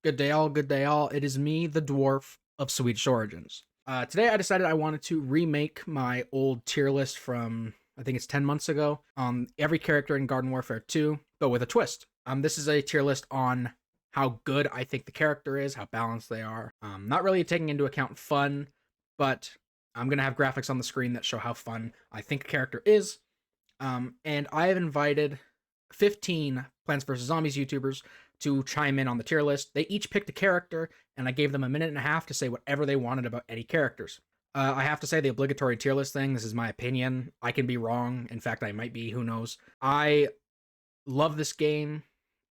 Good day all, good day all. It is me, the dwarf of Swedish origins. Today I decided I wanted to remake my old tier list from, I think it's 10 months ago, on every character in Garden Warfare 2, but with a twist. This is a tier list on how good I think the character is, how balanced they are. Not really taking into account fun, but I'm going to have graphics on the screen that show how fun I think a character is. And I have invited 15 Plants vs. Zombies YouTubers to chime in on the tier list. They each picked a character, and I gave them a minute and a half to say whatever they wanted about any characters. I have to say the obligatory tier list thing, this is my opinion. I can be wrong. In fact, I might be, who knows. I love this game.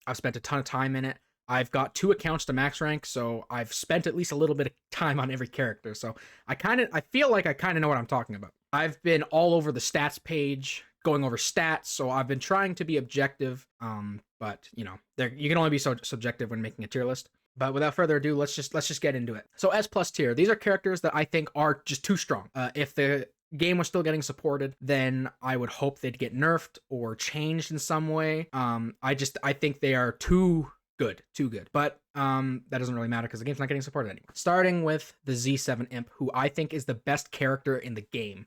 I've spent a ton of time in it. I've got 2 accounts to max rank, so I've spent at least a little bit of time on every character. So I feel like I kind of know what I'm talking about. I've been all over the stats page, going over stats, so I've been trying to be objective, but you know, you can only be so subjective when making a tier list. But without further ado, let's just get into it. So S+ tier, these are characters that I think are just too strong. If the game was still getting supported, then I would hope they'd get nerfed or changed in some way. I think they are too good. But that doesn't really matter because the game's not getting supported anymore. Starting with the Z7 Imp, who I think is the best character in the game.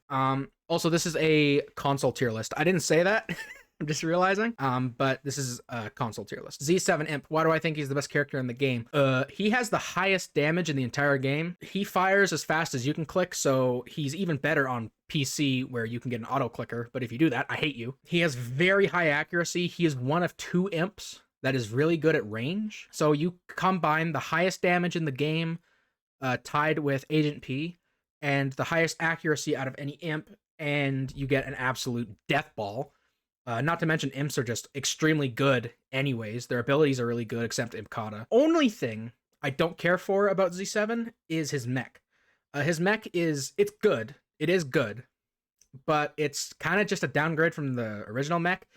Also, this is a console tier list. I didn't say that. I'm just realizing. But this is a console tier list. Z7 Imp. Why do I think he's the best character in the game? He has the highest damage in the entire game. He fires as fast as you can click, so he's even better on PC where you can get an auto clicker. But if you do that, I hate you. He has very high accuracy. He is one of 2 imps that is really good at range. So you combine the highest damage in the game, tied with Agent P, and the highest accuracy out of any imp, and you get an absolute death ball. Not to mention imps are just extremely good anyways. Their abilities are really good, except Imp Kata. Only thing I don't care for about Z7 is his mech. His mech it's good. It is good, but it's kind of just a downgrade from the original mech.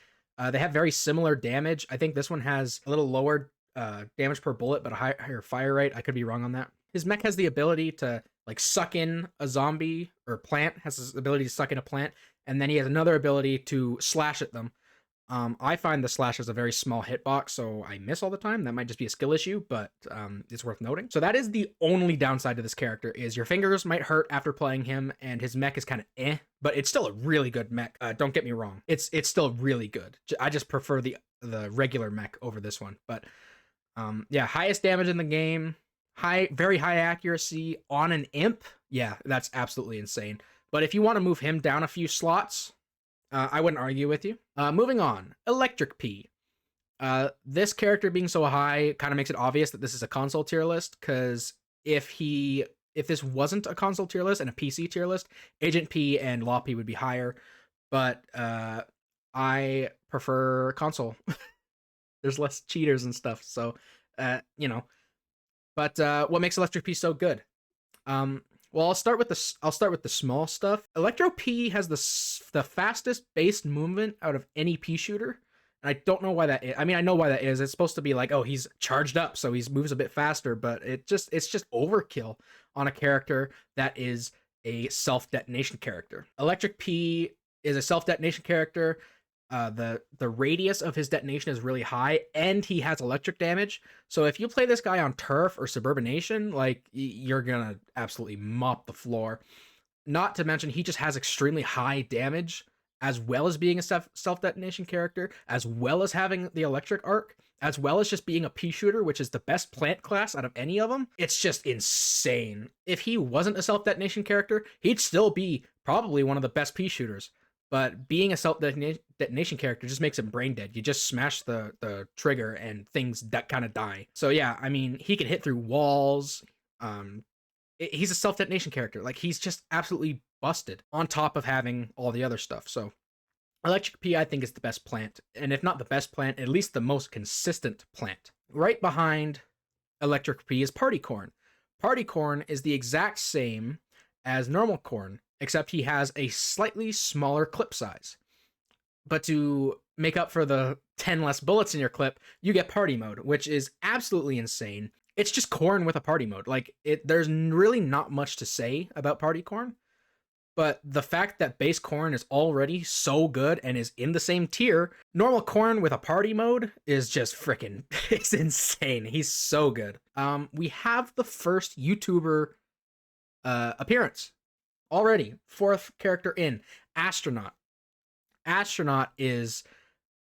They have very similar damage. I think this one has a little lower damage per bullet, but a higher fire rate. I could be wrong on that. His mech has the ability to like suck in a zombie or plant, has this ability to suck in a plant, and then he has another ability to slash at them. I find the slash is a very small hitbox, so I miss all the time. That might just be a skill issue, but it's worth noting. So that is the only downside to this character, is your fingers might hurt after playing him, and his mech is kind of but it's still a really good mech. Don't get me wrong. It's still really good. I just prefer the regular mech over this one. But yeah, highest damage in the game, very high accuracy on an imp. Yeah, that's absolutely insane. But if you want to move him down a few slots, I wouldn't argue with you. Moving on, Electric P. This character being so high kind of makes it obvious that this is a console tier list, because if this wasn't a console tier list and a PC tier list, Agent P and Law P would be higher. But I prefer console. There's less cheaters and stuff, so you know. But what makes Electric P so good? Well, I'll start with the small stuff. Electro P has the fastest base movement out of any P shooter, and I don't know why that is. I mean, I know why that is. It's supposed to be like, oh, he's charged up, so he moves a bit faster, but it's just overkill on a character that is a self-detonation character. Electric P is a self-detonation character. The radius of his detonation is really high, and he has electric damage. So if you play this guy on turf or suburbanation, like, you're gonna absolutely mop the floor. Not to mention, he just has extremely high damage, as well as being a self-detonation character, as well as having the electric arc, as well as just being a pea shooter, which is the best plant class out of any of them. It's just insane. If he wasn't a self-detonation character, he'd still be probably one of the best pea shooters. But being a self-detonation character just makes him brain dead. You just smash the trigger and things that kind of die. So yeah, I mean, he can hit through walls. He's a self-detonation character. Like, he's just absolutely busted on top of having all the other stuff. So Electric P, I think, is the best plant. And if not the best plant, at least the most consistent plant. Right behind Electric P is Party Corn. Party Corn is the exact same as normal corn, except he has a slightly smaller clip size. But to make up for the 10 less bullets in your clip, you get party mode, which is absolutely insane. It's just corn with a party mode. Like, there's really not much to say about Party Corn. But the fact that base corn is already so good and is in the same tier, normal corn with a party mode is just freaking, it's insane. He's so good. We have the first YouTuber appearance already. 4th character in, Astronaut. Astronaut is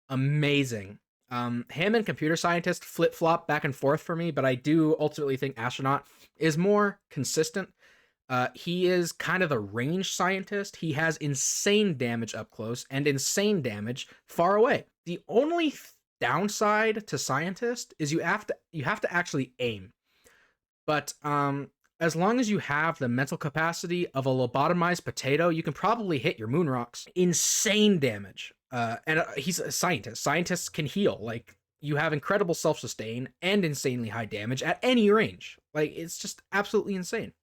amazing. Him and Computer Scientist flip-flop back and forth for me, but I do ultimately think Astronaut is more consistent. He is kind of the range scientist. He has insane damage up close and insane damage far away. The only downside to scientist is you have to actually aim. But as long as you have the mental capacity of a lobotomized potato, you can probably hit your moon rocks. Insane damage. And he's a scientist. Scientists can heal. Like, you have incredible self-sustain and insanely high damage at any range. Like, it's just absolutely insane.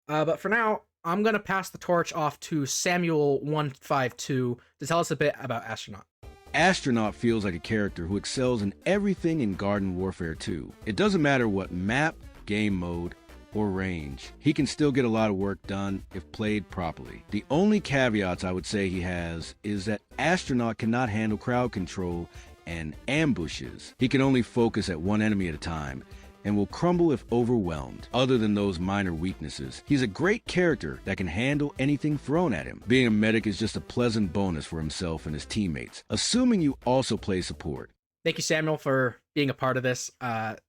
But for now, I'm going to pass the torch off to Samuel152 to tell us a bit about Astronaut. Astronaut feels like a character who excels in everything in Garden Warfare 2. It doesn't matter what map, game mode, or range. He can still get a lot of work done if played properly. The only caveats I would say he has is that Astronaut cannot handle crowd control and ambushes. He can only focus at one enemy at a time and will crumble if overwhelmed. Other than those minor weaknesses, he's a great character that can handle anything thrown at him. Being a medic is just a pleasant bonus for himself and his teammates, assuming you also play support. Thank you, Samuel, for being a part of this.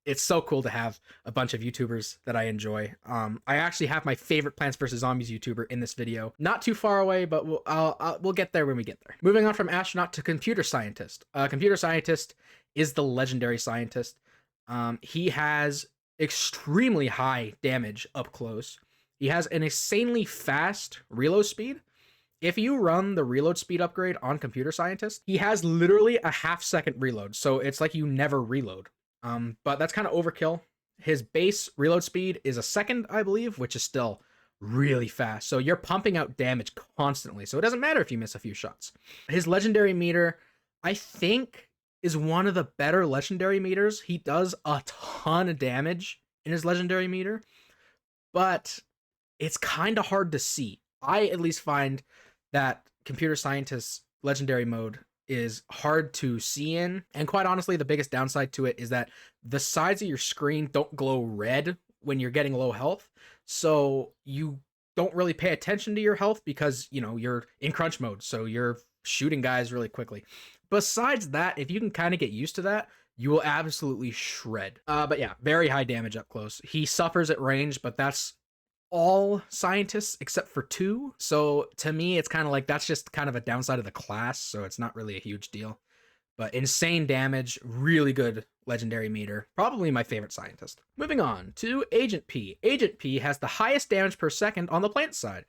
It's so cool to have a bunch of YouTubers that I enjoy. I actually have my favorite Plants vs. Zombies YouTuber in this video. Not too far away, but we'll get there when we get there. Moving on from Astronaut to Computer Scientist. Computer Scientist is the legendary scientist. He has extremely high damage up close. He has an insanely fast reload speed. If you run the reload speed upgrade on Computer Scientist, he has literally a half-second reload, so it's like you never reload. But that's kind of overkill. His base reload speed is a second, I believe, which is still really fast. So you're pumping out damage constantly, so it doesn't matter if you miss a few shots. His legendary meter, I think, is one of the better legendary meters. He does a ton of damage in his legendary meter, but it's kind of hard to see. I at least find that Computer Scientist's legendary mode is hard to see in, and quite honestly, the biggest downside to it is that the sides of your screen don't glow red when you're getting low health, so you don't really pay attention to your health because, you know, you're in crunch mode, so you're shooting guys really quickly. Besides that, if you can kind of get used to that, you will absolutely shred. But yeah, very high damage up close. He suffers at range, but that's all scientists except for 2. So to me, it's kind of like that's just kind of a downside of the class, so it's not really a huge deal. But insane damage, really good legendary meter. Probably my favorite scientist. Moving on to Agent P. Agent P has the highest damage per second on the plant side.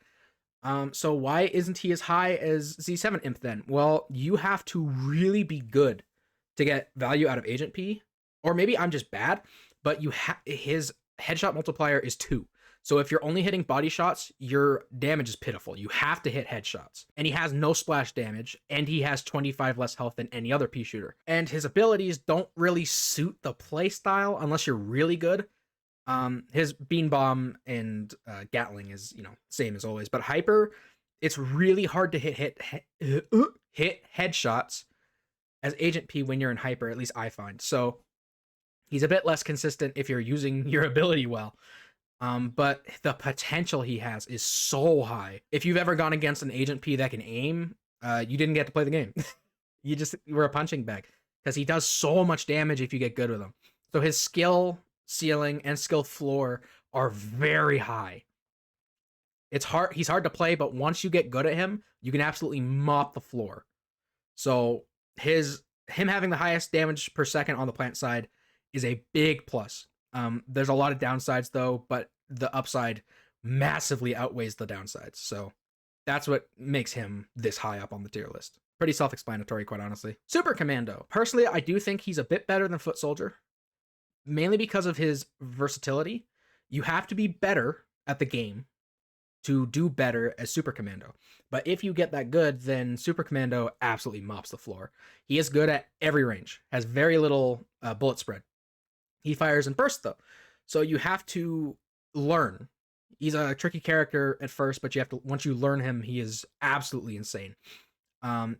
So why isn't he as high as Z7 Imp then? Well, you have to really be good to get value out of Agent P. Or maybe I'm just bad, but his headshot multiplier is 2. So if you're only hitting body shots, your damage is pitiful. You have to hit headshots. And he has no splash damage, and he has 25 less health than any other P shooter. And his abilities don't really suit the playstyle unless you're really good. His Bean Bomb and Gatling is, you know, same as always. But Hyper, it's really hard to hit headshots as Agent P when you're in Hyper, at least I find. So he's a bit less consistent if you're using your ability well. But the potential he has is so high. If you've ever gone against an Agent P that can aim, you didn't get to play the game. You were a punching bag because he does so much damage if you get good with him. So his skill ceiling and skill floor are very high. It's hard. He's hard to play, but once you get good at him, you can absolutely mop the floor. So him having the highest damage per second on the plant side is a big plus. There's a lot of downsides though, but the upside massively outweighs the downsides. So that's what makes him this high up on the tier list. Pretty self-explanatory, quite honestly. Super Commando. Personally, I do think he's a bit better than Foot Soldier, mainly because of his versatility. You have to be better at the game to do better as Super Commando. But if you get that good, then Super Commando absolutely mops the floor. He is good at every range, has very little bullet spread. He fires in bursts though, so you have to learn. He's a tricky character at first, but you have to, once you learn him, he is absolutely insane.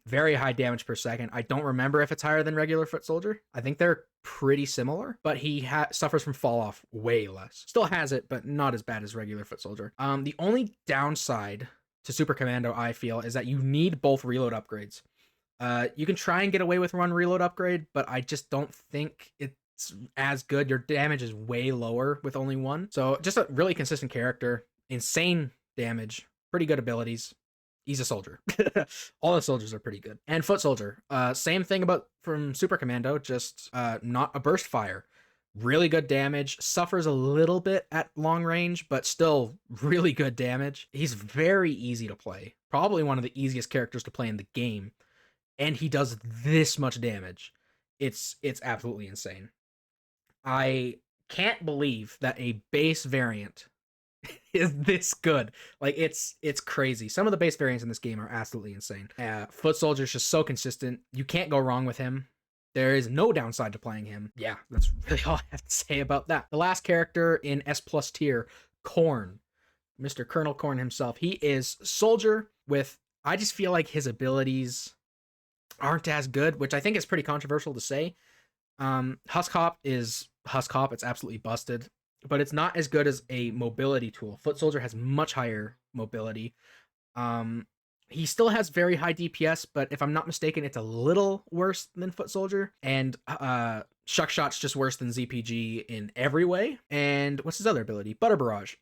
Very high damage per second. I don't remember if it's higher than regular Foot Soldier. I think they're pretty similar, but he suffers from fall off way less. Still has it, but not as bad as regular Foot Soldier. The only downside to Super Commando, I feel, is that you need both reload upgrades. You can try and get away with one reload upgrade, but I just don't think it's as good. Your damage is way lower with only one. So just a really consistent character, insane damage, pretty good abilities. He's a soldier. All the soldiers are pretty good. And Foot Soldier, same thing about from Super Commando, just not a burst fire. Really good damage, suffers a little bit at long range, but still really good damage. He's very easy to play. Probably one of the easiest characters to play in the game. And he does this much damage. It's absolutely insane. I can't believe that a base variant is this good. Like, it's crazy. Some of the base variants in this game are absolutely insane. Foot Soldier is just so consistent. You can't go wrong with him. There is no downside to playing him. Yeah, that's really all I have to say about that. The last character in S+ tier, Corn. Mr. Kernel Corn himself. He is Soldier with, I just feel like his abilities aren't as good, which I think is pretty controversial to say. Husk Hop is Husk Hop. It's absolutely busted, but it's not as good as a mobility tool. Foot Soldier has much higher mobility. He still has very high DPS, but if I'm not mistaken, it's a little worse than Foot Soldier. And Shuck Shot's just worse than ZPG in every way. And what's his other ability? Butter Barrage.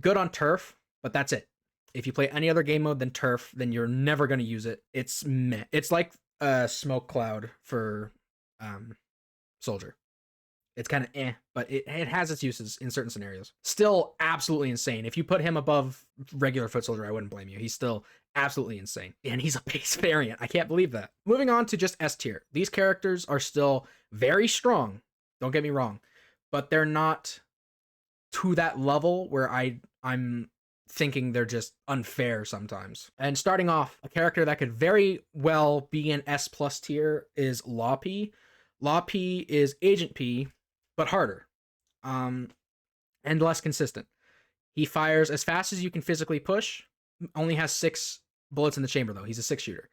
Good on turf, but that's it. If you play any other game mode than turf, then you're never going to use it. It's meh. It's like a smoke cloud for Soldier. It's kind of but it has its uses in certain scenarios. Still absolutely insane. If you put him above regular Foot Soldier, I wouldn't blame you. He's still absolutely insane. And he's a base variant. I can't believe that. Moving on to just S tier. These characters are still very strong. Don't get me wrong. But they're not to that level where I'm thinking they're just unfair sometimes. And starting off, a character that could very well be in S+ tier is Law P. Law P is Agent P, but harder, and less consistent. He fires as fast as you can physically push, only has 6 bullets in the chamber though. He's a 6-shooter.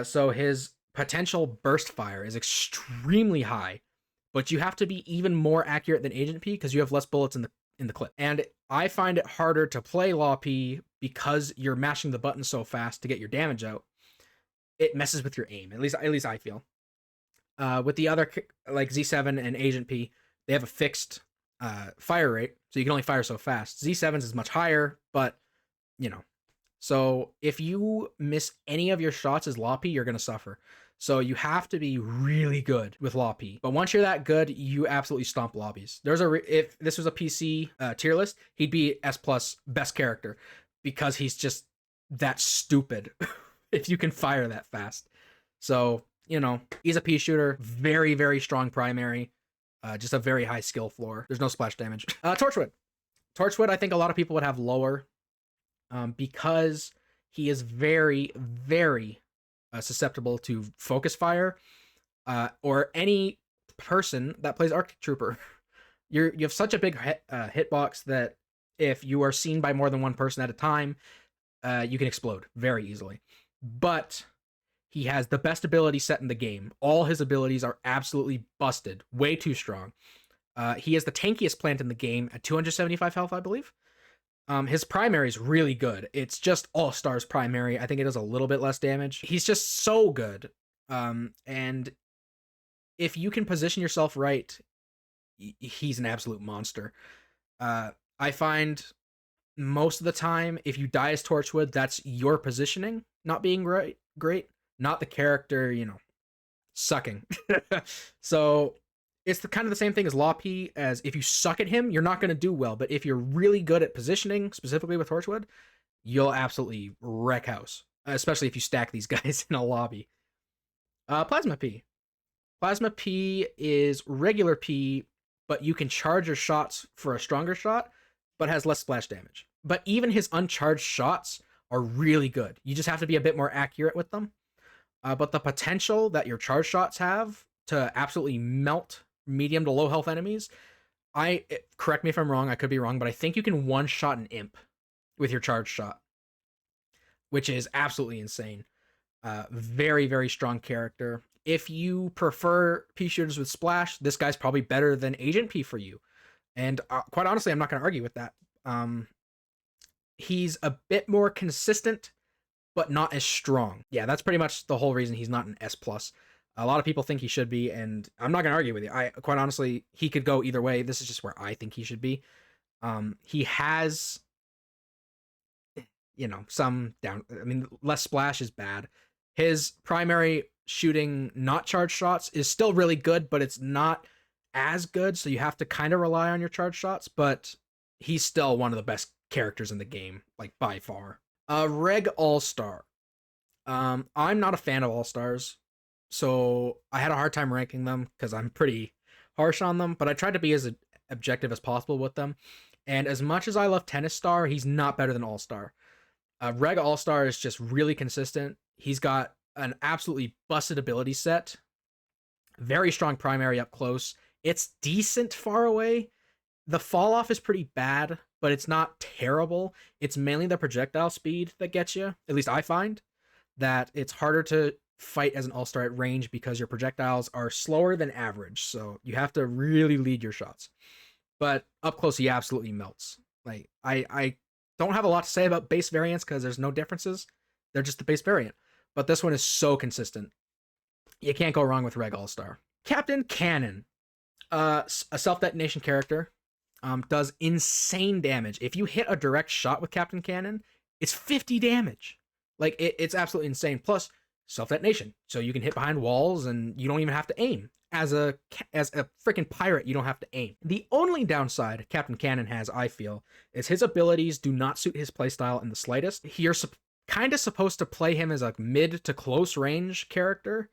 So his potential burst fire is extremely high, but you have to be even more accurate than Agent P because you have less bullets in the clip. And I find it harder to play Law P because you're mashing the button so fast to get your damage out. It messes with your aim, at least I feel. With the other, like Z7 and Agent P, they have a fixed fire rate, so you can only fire so fast. Z7's is much higher, but, you know. So if you miss any of your shots as Law P, you're going to suffer. So you have to be really good with Law P. But once you're that good, you absolutely stomp lobbies. If this was a PC tier list, he'd be S+ best character because he's just that stupid if you can fire that fast. So, you know, he's a P shooter, very, very strong primary, just a very high skill floor. There's no splash damage. Torchwood. Torchwood, I think a lot of people would have lower because he is very, very susceptible to focus fire or any person that plays Arctic Trooper. You have such a big hitbox that if you are seen by more than one person at a time, you can explode very easily. But he has the best ability set in the game. All his abilities are absolutely busted. Way too strong. He is the tankiest plant in the game at 275 health, I believe. His primary is really good. It's just All-Stars primary. I think it does a little bit less damage. He's just so good. And if you can position yourself right, he's an absolute monster. I find most of the time, if you die as Torchwood, that's your positioning not being great. Not the character, you know, sucking. So it's kind of the same thing as Law P, as if you suck at him, you're not going to do well. But if you're really good at positioning, specifically with Torchwood, you'll absolutely wreck house, especially if you stack these guys in a lobby. Plasma P. Plasma P is regular P, but you can charge your shots for a stronger shot, but has less splash damage. But even his uncharged shots are really good. You just have to be a bit more accurate with them. But the potential that your charge shots have to absolutely melt medium to low health enemies Correct me if I'm wrong, I could be wrong, but I think you can one-shot an imp with your charge shot, which is absolutely insane. Very, very strong character. If you prefer Pea shooters with splash, this guy's probably better than Agent P for you. And quite honestly, I'm not going to argue with that. He's a bit more consistent, but not as strong. Yeah, that's pretty much the whole reason he's not an S+. A lot of people think he should be, and I'm not going to argue with you. Quite honestly, he could go either way. This is just where I think he should be. He has, some down. I mean, less splash is bad. His primary shooting, not charge shots, is still really good, but it's not as good, so you have to kind of rely on your charge shots, but he's still one of the best characters in the game, like, by far. Reg All-Star. I'm not a fan of All-Stars, so I had a hard time ranking them because I'm pretty harsh on them, but I tried to be as objective as possible with them. And as much as I love Tennis Star, he's not better than All-Star. Reg All-Star is just really consistent. He's got an absolutely busted ability set. Very strong primary up close. It's decent far away. The fall off is pretty bad, but it's not terrible. It's mainly the projectile speed that gets you. At least I find that it's harder to fight as an all-star at range because your projectiles are slower than average. So you have to really lead your shots. But up close, he absolutely melts. Like, I don't have a lot to say about base variants because there's no differences. They're just the base variant. But this one is so consistent. You can't go wrong with Reg All-Star. Captain Cannon. A self-detonation character. Does insane damage. If you hit a direct shot with Captain Cannon, it's 50 damage. Like, it's absolutely insane. Plus, self-detonation. So you can hit behind walls and you don't even have to aim. As a freaking pirate, you don't have to aim. The only downside Captain Cannon has, I feel, is his abilities do not suit his playstyle in the slightest. You're kind of supposed to play him as a mid to close range character,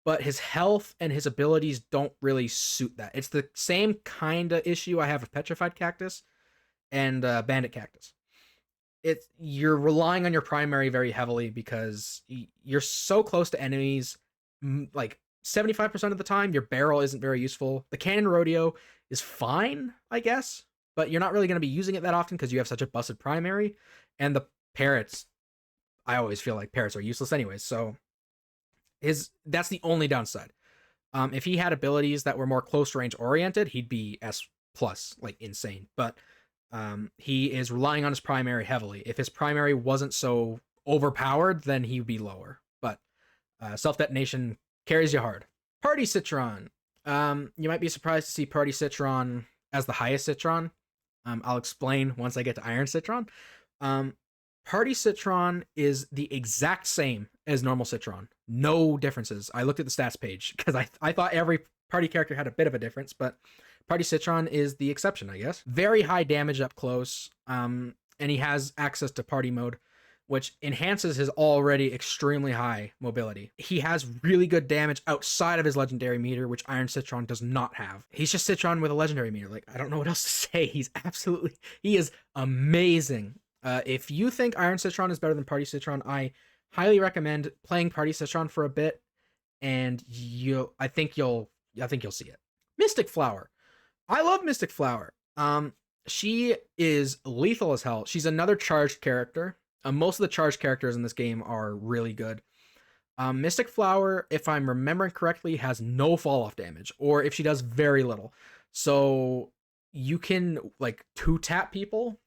but his health and his abilities don't really suit that. It's the same kind of issue I have with Petrified Cactus and Bandit Cactus. You're relying on your primary very heavily because you're so close to enemies. Like 75% of the time, your barrel isn't very useful. The cannon rodeo is fine, I guess, but you're not really going to be using it that often because you have such a busted primary. And the parrots, I always feel like parrots are useless anyways, so that's the only downside. If he had abilities that were more close range oriented, he'd be S+, like insane. But he is relying on his primary heavily. If his primary wasn't so overpowered, then he would be lower. But self-detonation carries you hard. Party Citron. You might be surprised to see Party Citron as the highest Citron. I'll explain once I get to Iron Citron. Party Citron is the exact same as normal Citron. No differences. I looked at the stats page because I thought every party character had a bit of a difference, but Party Citron is the exception, I guess. Very high damage up close, and he has access to party mode, which enhances his already extremely high mobility. He has really good damage outside of his legendary meter, which Iron Citron does not have. He's just Citron with a legendary meter. Like, I don't know what else to say. He is amazing. If you think Iron Citron is better than Party Citron, I highly recommend playing Party Citron for a bit, and I think you'll see it. Mystic Flower. I love Mystic Flower. She is lethal as hell. She's another charged character. Most of the charged characters in this game are really good. Mystic Flower, if I'm remembering correctly, has no fall-off damage, or if she does, very little. So you can, like, 2-tap people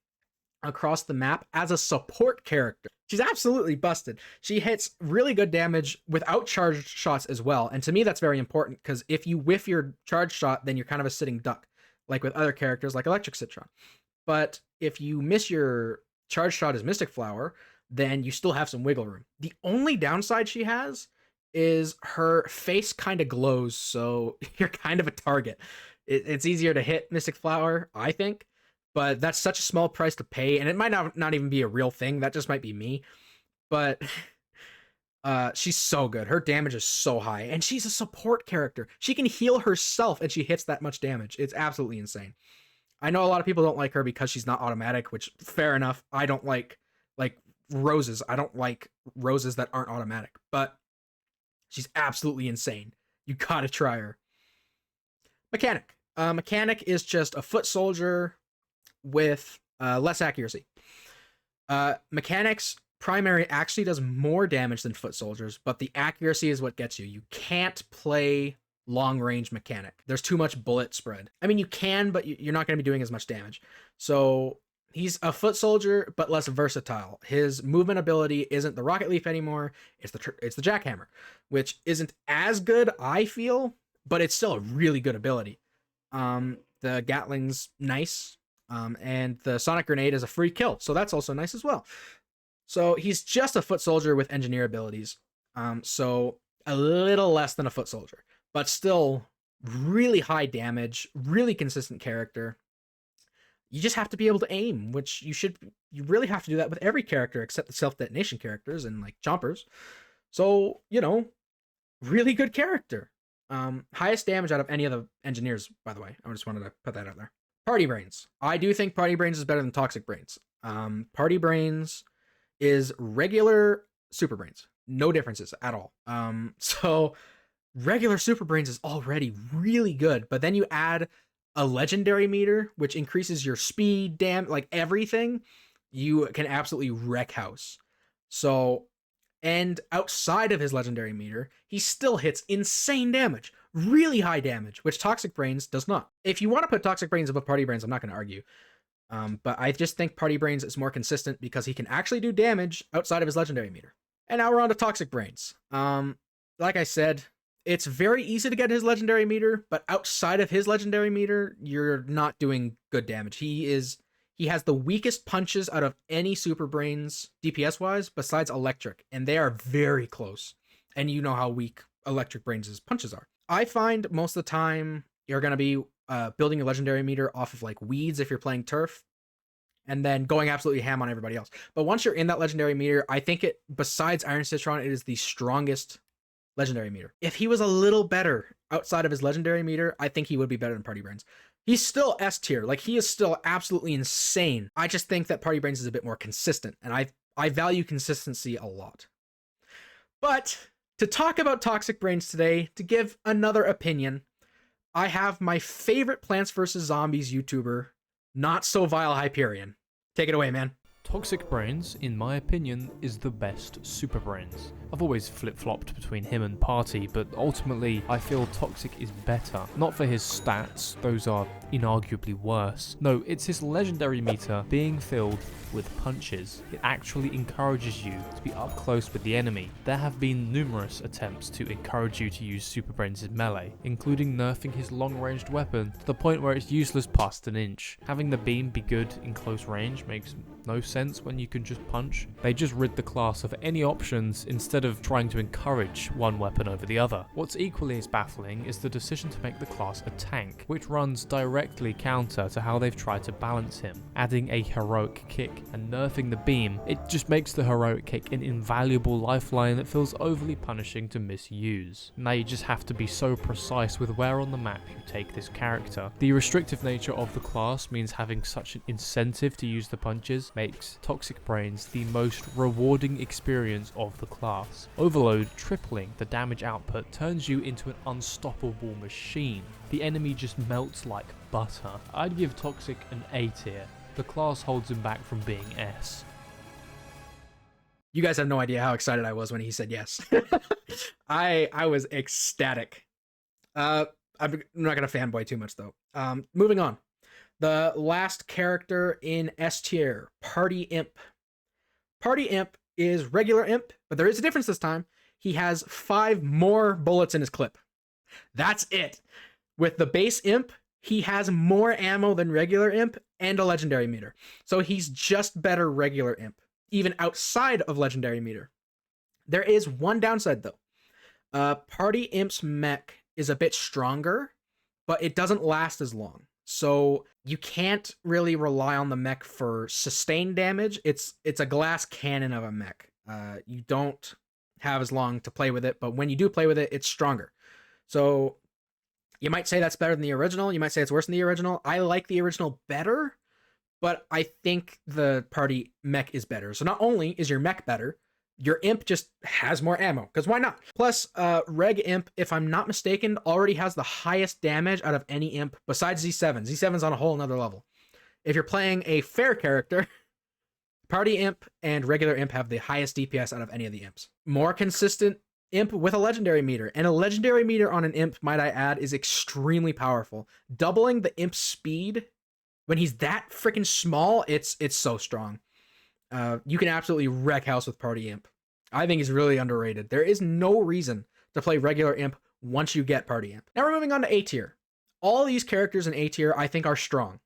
across the map as a support character. She's absolutely busted. She hits really good damage without charged shots as well. And to me, that's very important because if you whiff your charged shot, then you're kind of a sitting duck, like with other characters like Electric Citron. But if you miss your charged shot as Mystic Flower, then you still have some wiggle room. The only downside she has is her face kind of glows, so you're kind of a target. It's easier to hit Mystic Flower, I think. But that's such a small price to pay, and it might not even be a real thing. That just might be me. But she's so good. Her damage is so high, and she's a support character. She can heal herself, and she hits that much damage. It's absolutely insane. I know a lot of people don't like her because she's not automatic, which, fair enough. I don't like roses. I don't like roses that aren't automatic. But she's absolutely insane. You gotta try her. Mechanic. Mechanic is just a foot soldier with less accuracy. Mechanic's primary actually does more damage than foot soldiers, but the accuracy is what gets you. You can't play long range mechanic. There's too much bullet spread. I mean, you can, but you're not going to be doing as much damage. So he's a foot soldier, but less versatile. His movement ability isn't the Rocket Leaf anymore. It's the Jackhammer, which isn't as good, I feel, but it's still a really good ability. The Gatling's nice, and the Sonic Grenade is a free kill, so that's also nice as well. So he's just a foot soldier with engineer abilities, so a little less than a foot soldier, but still really high damage, really consistent character. You just have to be able to aim, which you really have to do that with every character except the self-detonation characters and like Chompers. So, really good character. Highest damage out of any of the engineers, by the way. I just wanted to put that out there. Party Brainz. I do think Party Brainz is better than Toxic Brainz. Party Brainz is regular Super Brainz. No differences at all. So regular Super Brainz is already really good, but then you add a legendary meter, which increases your speed, like everything, you can absolutely wreck house. So, and outside of his legendary meter, he still hits insane damage, really high damage, which Toxic Brainz does not. If you want to put Toxic Brainz above Party Brainz, I'm not going to argue. But I just think Party Brainz is more consistent because he can actually do damage outside of his legendary meter. And now we're on to Toxic Brainz. Like I said, it's very easy to get his legendary meter, but outside of his legendary meter, you're not doing good damage. He has the weakest punches out of any Super Brainz DPS wise besides Electric, and they are very close. And you know how weak Electric Brainz' punches are. I find most of the time you're going to be building your legendary meter off of like weeds if you're playing turf, and then going absolutely ham on everybody else. But once you're in that legendary meter, I think besides Iron Citron, it is the strongest legendary meter. If he was a little better outside of his legendary meter, I think he would be better than Party Brainz. He's still S tier. Like, he is still absolutely insane. I just think that Party Brainz is a bit more consistent, and I value consistency a lot. But to talk about Toxic Brainz today, to give another opinion, I have my favorite Plants vs. Zombies YouTuber, Not So Vile Hyperion. Take it away, man. Toxic Brainz, in my opinion, is the best Super Brainz. I've always flip-flopped between him and Party, but ultimately I feel Toxic is better. Not for his stats, those are inarguably worse. No, it's his legendary meter being filled with punches. It actually encourages you to be up close with the enemy. There have been numerous attempts to encourage you to use Super Brainz' melee, including nerfing his long-ranged weapon to the point where it's useless past an inch. Having the beam be good in close range makes no sense when you can just punch. They just rid the class of any options instead of trying to encourage one weapon over the other. What's equally as baffling is the decision to make the class a tank, which runs directly counter to how they've tried to balance him. Adding a heroic kick and nerfing the beam, it just makes the heroic kick an invaluable lifeline that feels overly punishing to misuse. Now you just have to be so precise with where on the map you take this character. The restrictive nature of the class means having such an incentive to use the punches makes Toxic Brainz the most rewarding experience of the class. Overload tripling the damage output turns you into an unstoppable machine. The enemy just melts like butter. I'd give Toxic an A tier. The class holds him back from being S. You guys have no idea how excited I was when he said yes. I was ecstatic. I'm not going to fanboy too much though. Moving on. The last character in S tier, Party Imp. Party Imp is regular Imp, but there is a difference this time. He has 5 more bullets in his clip. That's it. With the base Imp, he has more ammo than regular Imp and a legendary meter. So he's just better regular Imp, even outside of legendary meter. There is one downside though. Party Imp's mech is a bit stronger, but it doesn't last as long. So you can't really rely on the mech for sustained damage. It's a glass cannon of a mech. You don't have as long to play with it, but when you do play with it, it's stronger. So you might say that's better than the original. You might say it's worse than the original. I like the original better, but I think the Party mech is better. So not only is your mech better, your imp just has more ammo, because why not? Plus, Reg Imp, if I'm not mistaken, already has the highest damage out of any imp besides Z7. Z7's on a whole nother level. If you're playing a fair character, Party Imp and regular Imp have the highest DPS out of any of the imps. More consistent imp with a legendary meter. And a legendary meter on an imp, might I add, is extremely powerful. Doubling the imp's speed when he's that freaking small, it's so strong. You can absolutely wreck house with Party Imp. I think he's really underrated. There is no reason to play regular Imp once you get Party Imp. Now we're moving on to A tier. All these characters in A tier I think are strong.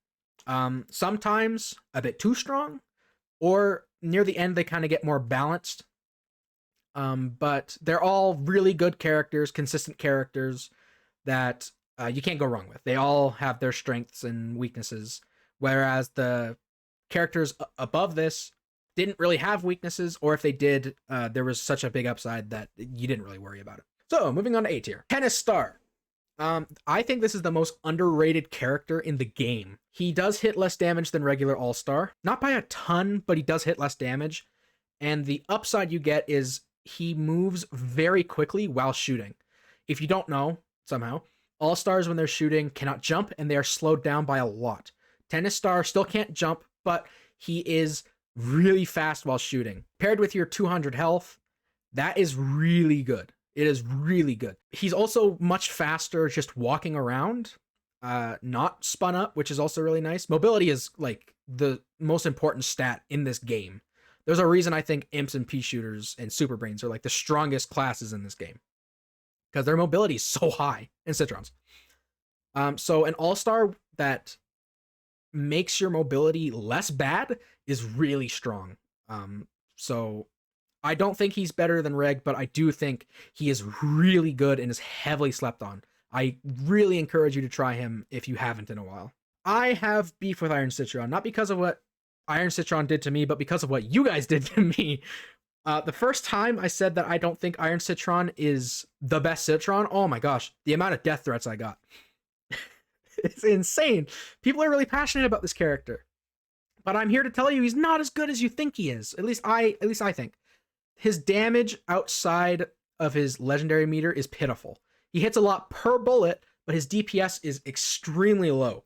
Sometimes a bit too strong, or near the end they kind of get more balanced. But they're all really good characters, consistent characters that you can't go wrong with. They all have their strengths and weaknesses, whereas the characters above this didn't really have weaknesses, or if they did, there was such a big upside that you didn't really worry about it. So, moving on to A tier. Tennis Star. I think this is the most underrated character in the game. He does hit less damage than regular All-Star. Not by a ton, but he does hit less damage. And the upside you get is he moves very quickly while shooting. If you don't know, somehow, All-Stars when they're shooting cannot jump, and they are slowed down by a lot. Tennis Star still can't jump, but he is really fast while shooting. Paired with your 200 health, that is really good. It is really good. He's also much faster just walking around, not spun up, which is also really nice. Mobility is like the most important stat in this game. There's a reason I think imps and pea shooters and super brains are like the strongest classes in this game, because their mobility is so high, and citrons. So an all-star that makes your mobility less bad is really strong. So I don't think he's better than Reg, but I do think he is really good and is heavily slept on. I really encourage you to try him if you haven't in a while. I have beef with Iron Citron, not because of what Iron Citron did to me, but because of what you guys did to me. The first time I said that I don't think Iron Citron is the best Citron, oh my gosh, the amount of death threats I got. It's insane. People are really passionate about this character. But I'm here to tell you he's not as good as you think he is. At least I think. His damage outside of his legendary meter is pitiful. He hits a lot per bullet, but his DPS is extremely low.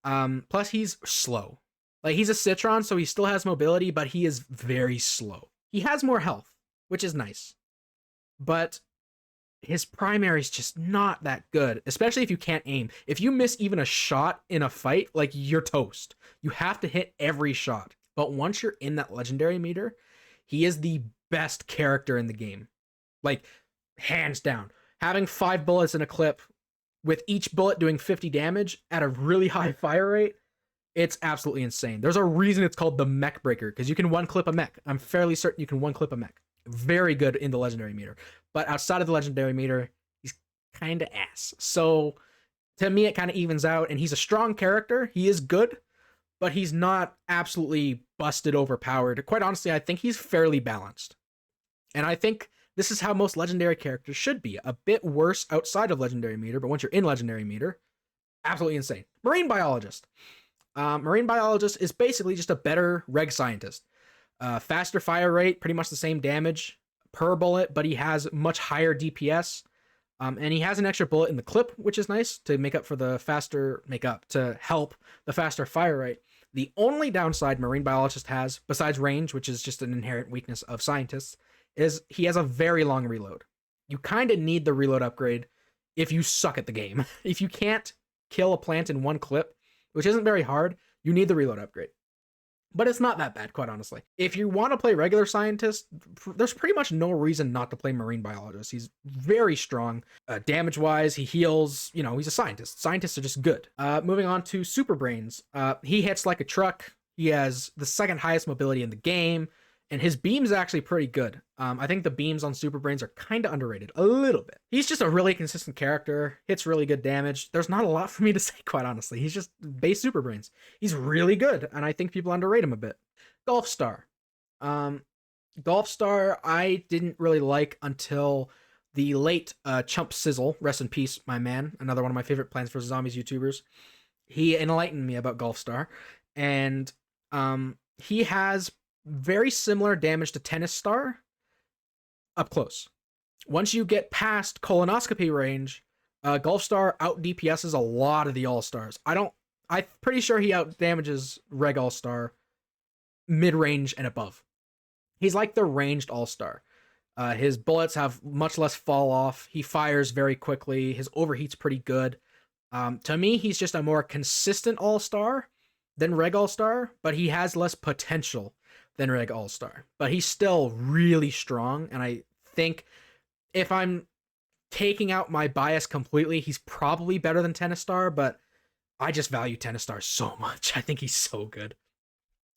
Plus he's slow. Like, he's a Citron, so he still has mobility, but he is very slow. He has more health, which is nice. But his primary is just not that good, especially if you can't aim. If you miss even a shot in a fight, like, you're toast. You have to hit every shot. But once you're in that legendary meter, he is the best character in the game. Like, hands down. Having 5 bullets in a clip, with each bullet doing 50 damage at a really high fire rate, it's absolutely insane. There's a reason it's called the mech breaker, because you can one-clip a mech. I'm fairly certain you can one-clip a mech. Very good in the legendary meter. But outside of the legendary meter, he's kind of ass. So, to me, it kind of evens out, and he's a strong character. He is good, but he's not absolutely busted overpowered. Quite honestly, I think he's fairly balanced. And I think this is how most legendary characters should be. A bit worse outside of legendary meter, but once you're in legendary meter, absolutely insane. Marine Biologist. Marine Biologist is basically just a better reg scientist. Faster fire rate, pretty much the same damage per bullet, but he has much higher DPS. And he has an extra bullet in the clip, which is nice to to help the faster fire rate. The only downside Marine Biologist has, besides range, which is just an inherent weakness of scientists, is he has a very long reload. You kind of need the reload upgrade if you suck at the game. If you can't kill a plant in one clip, which isn't very hard, you need the reload upgrade. But it's not that bad, quite honestly. If you want to play regular scientist, there's pretty much no reason not to play Marine Biologist. He's very strong. Damage-wise, he heals. You know, he's a scientist. Scientists are just good. Moving on to Super Brains. He hits like a truck. He has the second highest mobility in the game. And his beam is actually pretty good. I think the beams on Super Brains are kind of underrated. A little bit. He's just a really consistent character. Hits really good damage. There's not a lot for me to say, quite honestly. He's just base Super Brains. He's really good, and I think people underrate him a bit. Golf Star. Golf Star I didn't really like until the late Chump Sizzle. Rest in peace, my man. Another one of my favorite Plants vs. Zombies YouTubers. He enlightened me about Golf Star. And he has very similar damage to Tennis Star, up close. Once you get past colonoscopy range, Golf Star out DPSs a lot of the All-Stars. I'm pretty sure he out damages Reg All-Star mid-range and above. He's like the ranged All-Star. His bullets have much less fall off. He fires very quickly. His overheat's pretty good. To me, he's just a more consistent All-Star than Reg All-Star, but he has less potential than Reg All-Star. But he's still really strong, and I think if I'm taking out my bias completely, he's probably better than Tennis Star, but I just value Tennis Star so much. I think he's so good.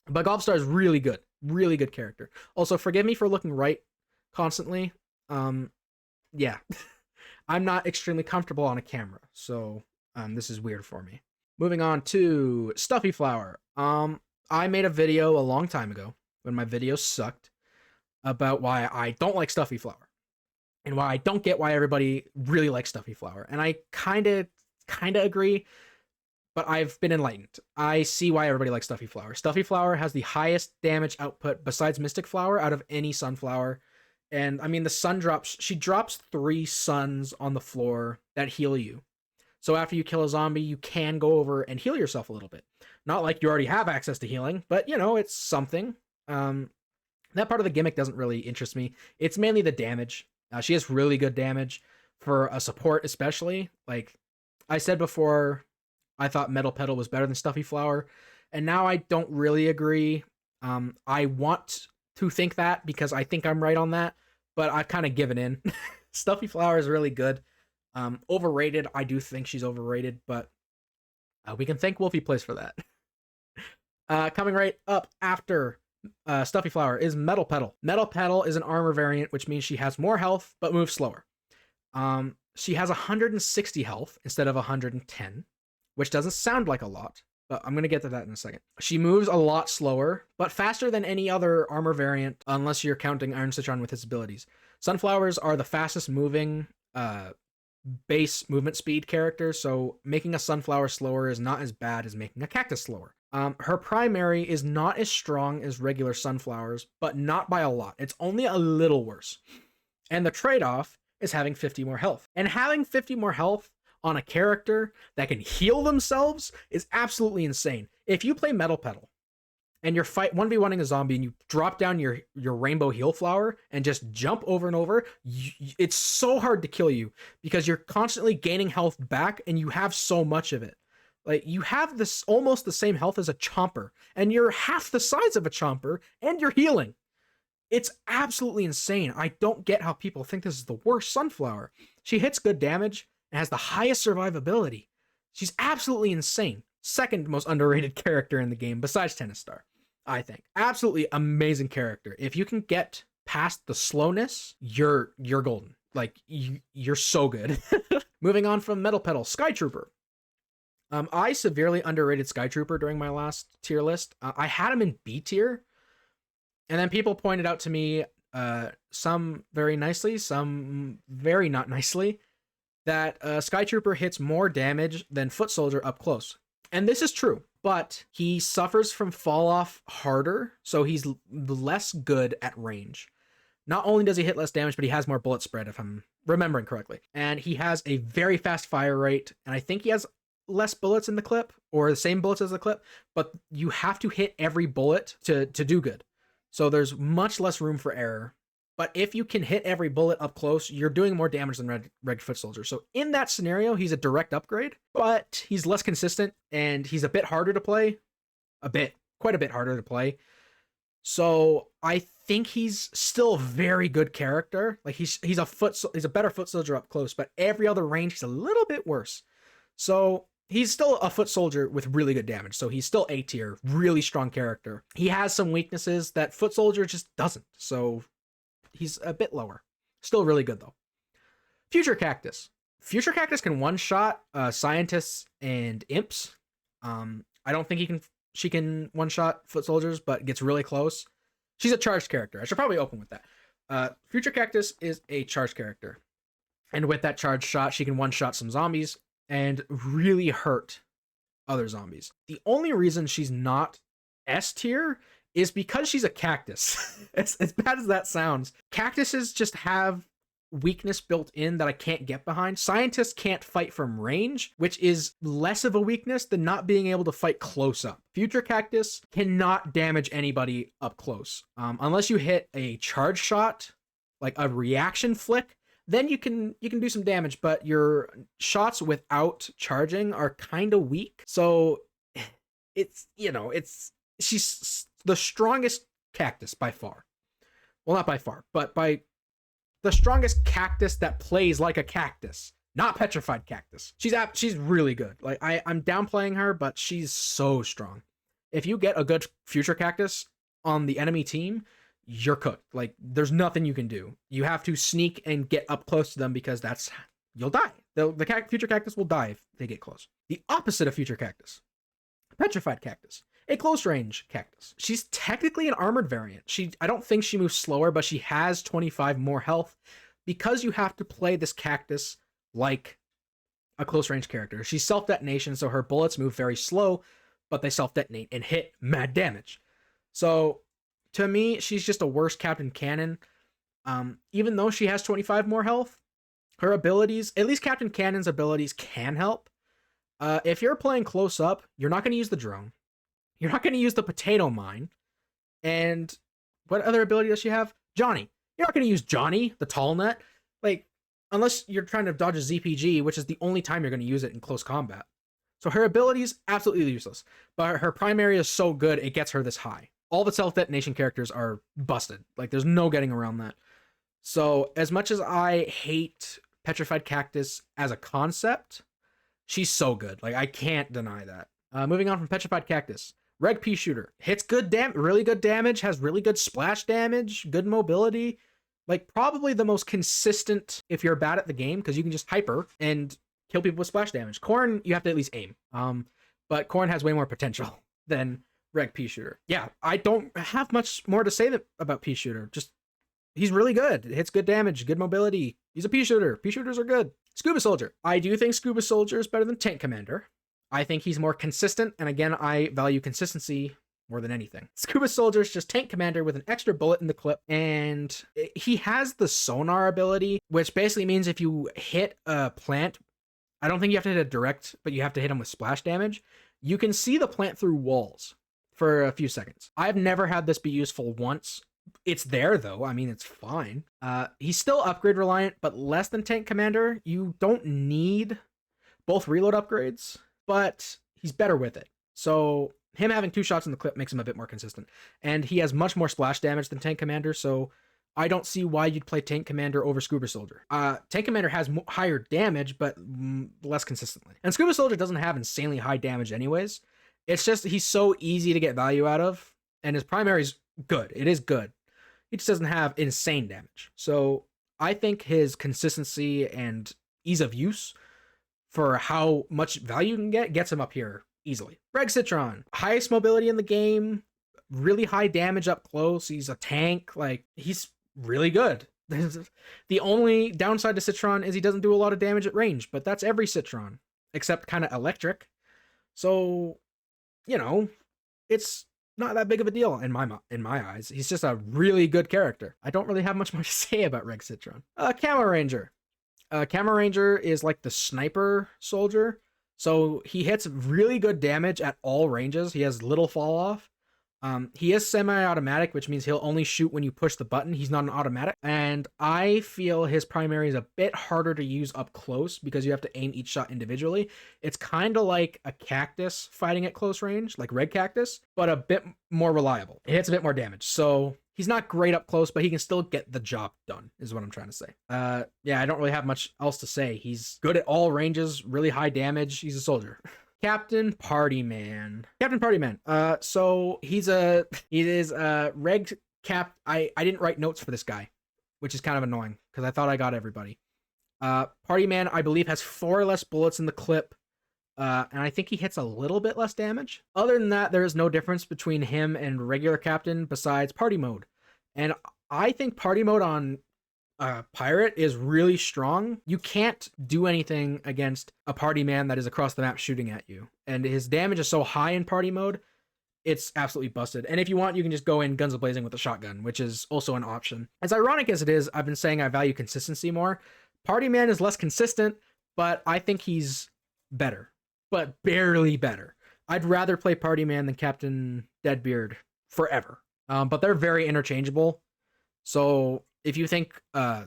But Golf Star is really good. Really good character. Also, forgive me for looking right constantly. Yeah. I'm not extremely comfortable on a camera, so this is weird for me. Moving on to Stuffy Flower. I made a video a long time ago when my video sucked about why I don't like Stuffy Flower and why I don't get why everybody really likes Stuffy Flower. And I kind of agree, but I've been enlightened. I see why everybody likes Stuffy Flower. Stuffy Flower has the highest damage output besides Mystic Flower out of any Sunflower. And I mean, the sun drops, she drops 3 suns on the floor that heal you. So after you kill a zombie, you can go over and heal yourself a little bit. Not like you already have access to healing, but you know, it's something. That part of the gimmick doesn't really interest me. It's mainly the damage. She has really good damage for a support, especially. Like I said before, I thought Metal Petal was better than Stuffy Flower, and now I don't really agree. I want to think that because I think I'm right on that, but I've kind of given in. Stuffy Flower is really good. Overrated, I do think she's overrated, but we can thank Wolfie Plays for that. Coming right up after Stuffy Flower is Metal Petal. Metal Petal is an armor variant, which means she has more health, but moves slower. She has 160 health instead of 110, which doesn't sound like a lot, but I'm going to get to that in a second. She moves a lot slower, but faster than any other armor variant, unless you're counting Iron Citron with his abilities. Sunflowers are the fastest moving base movement speed character, so making a Sunflower slower is not as bad as making a Cactus slower. Her primary is not as strong as regular Sunflowers, but not by a lot. It's only a little worse. And the trade-off is having 50 more health. And having 50 more health on a character that can heal themselves is absolutely insane. If you play Metal Petal and you're 1v1ing a zombie and you drop down your rainbow heal flower and just jump over and over, it's so hard to kill you because you're constantly gaining health back and you have so much of it. Like, you have this almost the same health as a Chomper, and you're half the size of a Chomper, and you're healing. It's absolutely insane. I don't get how people think this is the worst Sunflower. She hits good damage and has the highest survivability. She's absolutely insane. Second most underrated character in the game, besides Tennis Star, I think. Absolutely amazing character. If you can get past the slowness, you're golden. Like, you're so good. Moving on from Metal Petal, Sky Trooper. I severely underrated Sky Trooper during my last tier list. I had him in B tier, and then people pointed out to me, some very nicely, some very not nicely, that Sky Trooper hits more damage than Foot Soldier up close. And this is true, but he suffers from fall off harder, so he's less good at range. Not only does he hit less damage, but he has more bullet spread, if I'm remembering correctly. And he has a very fast fire rate, and I think he has less bullets in the clip, or the same bullets as the clip, but you have to hit every bullet to do good. So there's much less room for error. But if you can hit every bullet up close, you're doing more damage than Red Foot Soldier. So in that scenario, he's a direct upgrade, but he's less consistent and he's a bit harder to play. Quite a bit harder to play. So I think he's still a very good character. Like he's a better Foot Soldier up close, but every other range he's a little bit worse. So he's still a Foot Soldier with really good damage. So he's still A tier, really strong character. He has some weaknesses that Foot Soldier just doesn't. So he's a bit lower. Still really good though. Future Cactus. Future Cactus can one-shot scientists and imps. I don't think she can one-shot Foot Soldiers, but gets really close. She's a charged character. I should probably open with that. Future Cactus is a charged character. And with that charged shot, she can one-shot some zombies and really hurt other zombies. The only reason she's not S tier is because she's a cactus. As bad as that sounds, cactuses just have weakness built in that I can't get behind. Scientists can't fight from range, which is less of a weakness than not being able to fight close up. Future Cactus cannot damage anybody up close. Unless you hit a charge shot, like a reaction flick, then you can do some damage, but your shots without charging are kind of weak. So she's the strongest cactus by far. Well, not by far, but by the strongest cactus that plays like a cactus, not Petrified Cactus. She's really good. Like I'm downplaying her, but she's so strong. If you get a good Future Cactus on the enemy team, you're cooked. Like there's nothing you can do. You have to sneak and get up close to them because you'll die. The Future Cactus will die if they get close. The opposite of Future Cactus, Petrified Cactus, a close range cactus. She's technically an armored variant. I don't think she moves slower, but she has 25 more health because you have to play this cactus like a close range character. She's self-detonation, so her bullets move very slow, but they self-detonate and hit mad damage. So to me, she's just a worse Captain Cannon. Even though she has 25 more health, her abilities, at least Captain Cannon's abilities, can help. If you're playing close up, you're not going to use the drone. You're not going to use the potato mine. And what other ability does she have? Johnny. You're not going to use Johnny, the tall net. Like, unless you're trying to dodge a ZPG, which is the only time you're going to use it in close combat. So her ability is absolutely useless. But her primary is so good, it gets her this high. All the self-detonation characters are busted. Like, there's no getting around that. So, as much as I hate Petrified Cactus as a concept, she's so good. Like, I can't deny that. Moving on from Petrified Cactus. Reg Pea Shooter. Hits really good damage, has really good splash damage, good mobility. Like, probably the most consistent if you're bad at the game, because you can just hyper and kill people with splash damage. Corn, you have to at least aim. But Corn has way more potential than Reg Pea Shooter. Yeah, I don't have much more to say about Pea Shooter. Just, he's really good. Hits good damage, good mobility. He's a Pea Shooter. Pea Shooters are good. Scuba Soldier. I do think Scuba Soldier is better than Tank Commander. I think he's more consistent, and again, I value consistency more than anything. Scuba Soldier is just Tank Commander with an extra bullet in the clip, and he has the sonar ability, which basically means if you hit a plant, I don't think you have to hit it direct, but you have to hit him with splash damage, you can see the plant through walls for a few seconds. I've never had this be useful once. It's there, though. I mean, it's fine. He's still upgrade reliant, but less than Tank Commander. You don't need both reload upgrades, but he's better with it. So him having 2 shots in the clip makes him a bit more consistent. And he has much more splash damage than Tank Commander, so I don't see why you'd play Tank Commander over Scuba Soldier. Tank Commander has higher damage, but less consistently. And Scuba Soldier doesn't have insanely high damage anyways. It's just he's so easy to get value out of, and his primary is good. It is good. He just doesn't have insane damage. So I think his consistency and ease of use for how much value you can get gets him up here easily. Reg Citron. Highest mobility in the game. Really high damage up close. He's a tank. Like, he's really good. The only downside to Citron is he doesn't do a lot of damage at range, but that's every Citron, except kind of electric. So, it's not that big of a deal in my eyes. He's just a really good character. I don't really have much more to say about Reg Citron. Camo Ranger. Camo Ranger is like the sniper soldier. So he hits really good damage at all ranges. He has little fall off. He is semi-automatic, which means he'll only shoot when you push the button. He's not an automatic. And I feel his primary is a bit harder to use up close because you have to aim each shot individually. It's kind of like a cactus fighting at close range, like Red Cactus, but a bit more reliable. It hits a bit more damage. So he's not great up close, but he can still get the job done, is what I'm trying to say. Yeah, I don't really have much else to say. He's good at all ranges, really high damage. He's a soldier. Captain Party Man. So he is a reg cap. I didn't write notes for this guy, which is kind of annoying because I thought I got everybody. Party Man, I believe, has 4 less bullets in the clip. And I think he hits a little bit less damage. Other than that, there is no difference between him and regular Captain besides party mode. And I think party mode on Pirate is really strong. You can't do anything against a party man that is across the map shooting at you. And his damage is so high in party mode, it's absolutely busted. And if you want, you can just go in guns a-blazing with a shotgun, which is also an option. As ironic as it is, I've been saying I value consistency more. Party Man is less consistent, but I think he's better, but barely better. I'd rather play Party Man than Captain Deadbeard forever. But they're very interchangeable. So if you think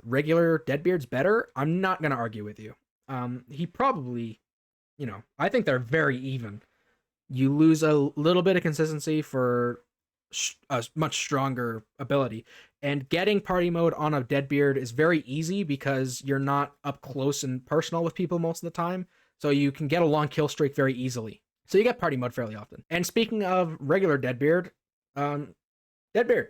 regular Deadbeard's better, I'm not going to argue with you. He probably, I think they're very even. You lose a little bit of consistency for a much stronger ability. And getting party mode on a Deadbeard is very easy because you're not up close and personal with people most of the time. So you can get a long kill streak very easily. So you get party mode fairly often. And speaking of regular Deadbeard, Deadbeard,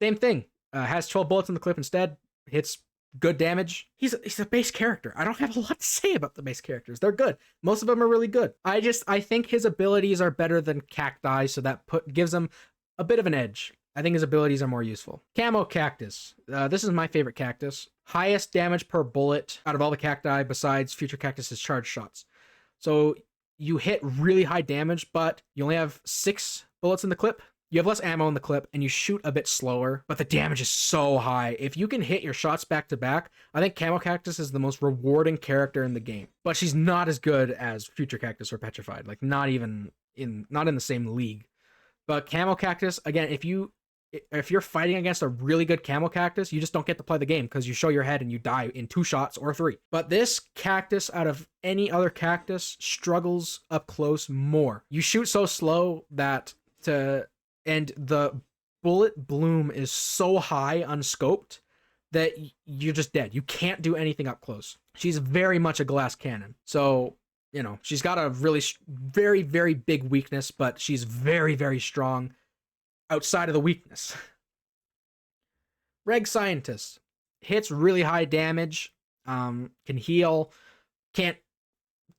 same thing. Has 12 bullets in the clip instead. Hits good damage. He's a base character. I don't have a lot to say about the base characters. They're good. Most of them are really good. I think his abilities are better than Cacti, so that gives him a bit of an edge. I think his abilities are more useful. Camo Cactus. This is my favorite cactus. Highest damage per bullet out of all the cacti besides Future Cactus's charge shots. So you hit really high damage, but you only have 6 bullets in the clip. You have less ammo in the clip, and you shoot a bit slower, but the damage is so high. If you can hit your shots back to back, I think Camo Cactus is the most rewarding character in the game. But she's not as good as Future Cactus or Petrified, like not in the same league. But Camo Cactus, again, if you're fighting against a really good Camo Cactus, you just don't get to play the game because you show your head and you die in 2 shots or 3. But this cactus, out of any other cactus, struggles up close more. You shoot so slow and the bullet bloom is so high unscoped that you're just dead. You can't do anything up close. She's very much a glass cannon. So, she's got a really very, very big weakness, but she's very, very strong outside of the weakness. Reg Scientist. Hits really high damage, can heal, can't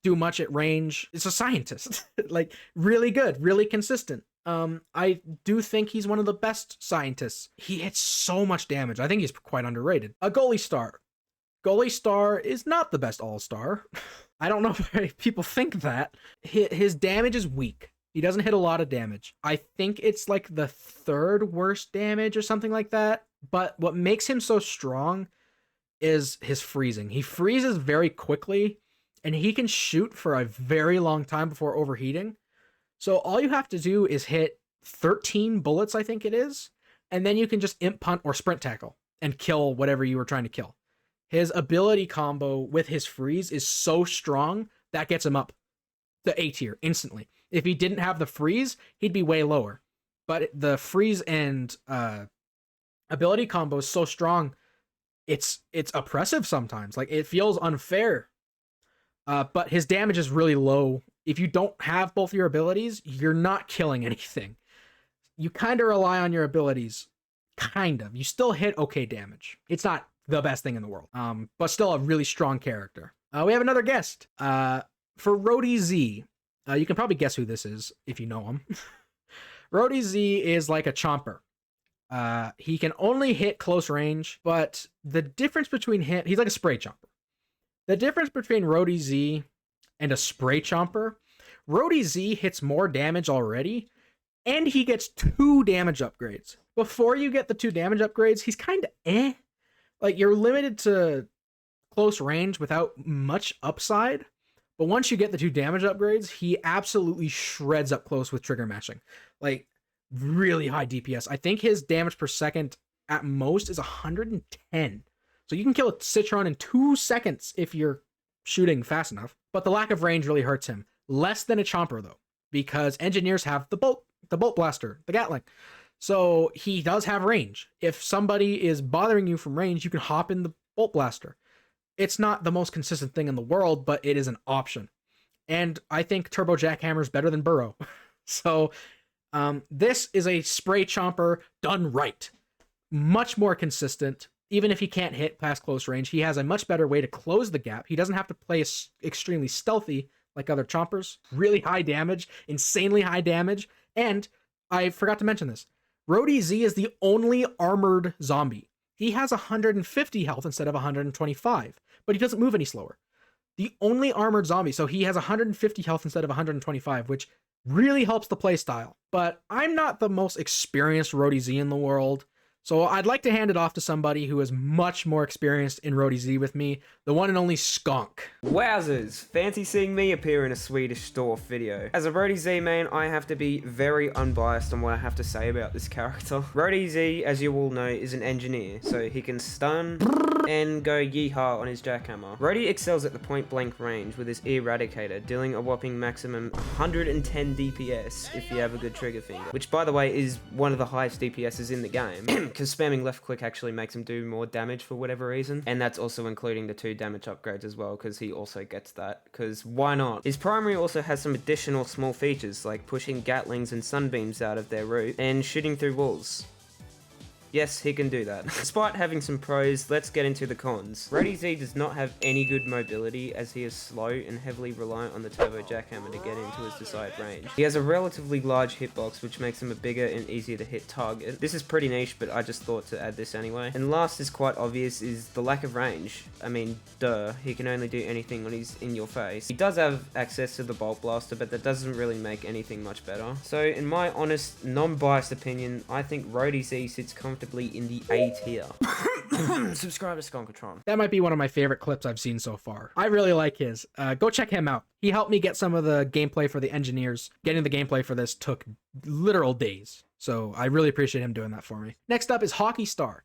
do much at range. It's a scientist. Like, really good, really consistent. I do think he's one of the best scientists. He hits so much damage. I think he's quite underrated. A Goalie Star. Goalie Star is not the best all-star. I don't know why people think that. His damage is weak. He doesn't hit a lot of damage. I think it's like the 3rd worst damage or something like that. But what makes him so strong is his freezing. He freezes very quickly, and he can shoot for a very long time before overheating. So all you have to do is hit 13 bullets, I think it is, and then you can just imp punt or sprint tackle and kill whatever you were trying to kill. His ability combo with his freeze is so strong that gets him up the A tier instantly. If he didn't have the freeze, he'd be way lower. But the freeze and ability combo is so strong, it's oppressive sometimes. Like, it feels unfair. But his damage is really low. If you don't have both your abilities, you're not killing anything. You kind of rely on your abilities. Kind of. You still hit okay damage. It's not the best thing in the world. But still a really strong character. We have another guest. For Rody Z. You can probably guess who this is if you know him. Rody Z is like a chomper. He can only hit close range, but the difference between him... He's like a spray chomper. The difference between Rody Z and a spray chomper, Rody Z hits more damage already, and he gets 2 damage upgrades. Before you get the 2 damage upgrades, he's kind of eh. Like, you're limited to close range without much upside, but once you get the 2 damage upgrades, he absolutely shreds up close with trigger matching. Like, really high DPS. I think his damage per second at most is 110. So you can kill a Citron in 2 seconds if you're shooting fast enough. But the lack of range really hurts him. Less than a Chomper, though, because engineers have the bolt blaster, the Gatling. So he does have range. If somebody is bothering you from range, you can hop in the bolt blaster. It's not the most consistent thing in the world, but it is an option. And I think Turbo Jackhammer is better than Burrow. So this is a spray chomper done right. Much more consistent. Even if he can't hit past close range, he has a much better way to close the gap. He doesn't have to play extremely stealthy like other chompers. Really high damage, insanely high damage. And I forgot to mention this. Rody Z is the only armored zombie. He has 150 health instead of 125, but he doesn't move any slower. The only armored zombie, so he has 150 health instead of 125, which really helps the playstyle. but I'm not the most experienced Roadie Z in the world. So I'd like to hand it off to somebody who is much more experienced in Roadie Z with me, the one and only Skunk. Wowzers! Fancy seeing me appear in a Swedish Dwarf video. As a Roadie Z main, I have to be very unbiased on what I have to say about this character. Roadie Z, as you all know, is an engineer, so he can stun and go yeehaw on his jackhammer. Roadie excels at the point blank range with his Eradicator, dealing a whopping maximum 110 DPS if you have a good trigger finger, which by the way is one of the highest DPSs in the game. Because spamming left click actually makes him do more damage for whatever reason, and that's also including the 2 damage upgrades as well, because he also gets that, because why not? His primary also has some additional small features, like pushing Gatlings and Sunbeams out of their route, and shooting through walls. Yes, he can do that. Despite having some pros, let's get into the cons. Roadie Z does not have any good mobility as he is slow and heavily reliant on the turbo jackhammer to get into his desired range. He has a relatively large hitbox which makes him a bigger and easier to hit target. This is pretty niche, but I just thought to add this anyway. And last is quite obvious is the lack of range. I mean, duh, he can only do anything when he's in your face. He does have access to the Bolt Blaster, but that doesn't really make anything much better. So in my honest, non-biased opinion, I think Roadie Z sits comfortably in the A tier. Subscribe to Skunkatron. That might be one of my favorite clips I've seen so far. I really like his. Go check him out. He helped me get some of the gameplay for the engineers. Getting the gameplay for this took literal days. So I really appreciate him doing that for me. Next up is Hockey Star.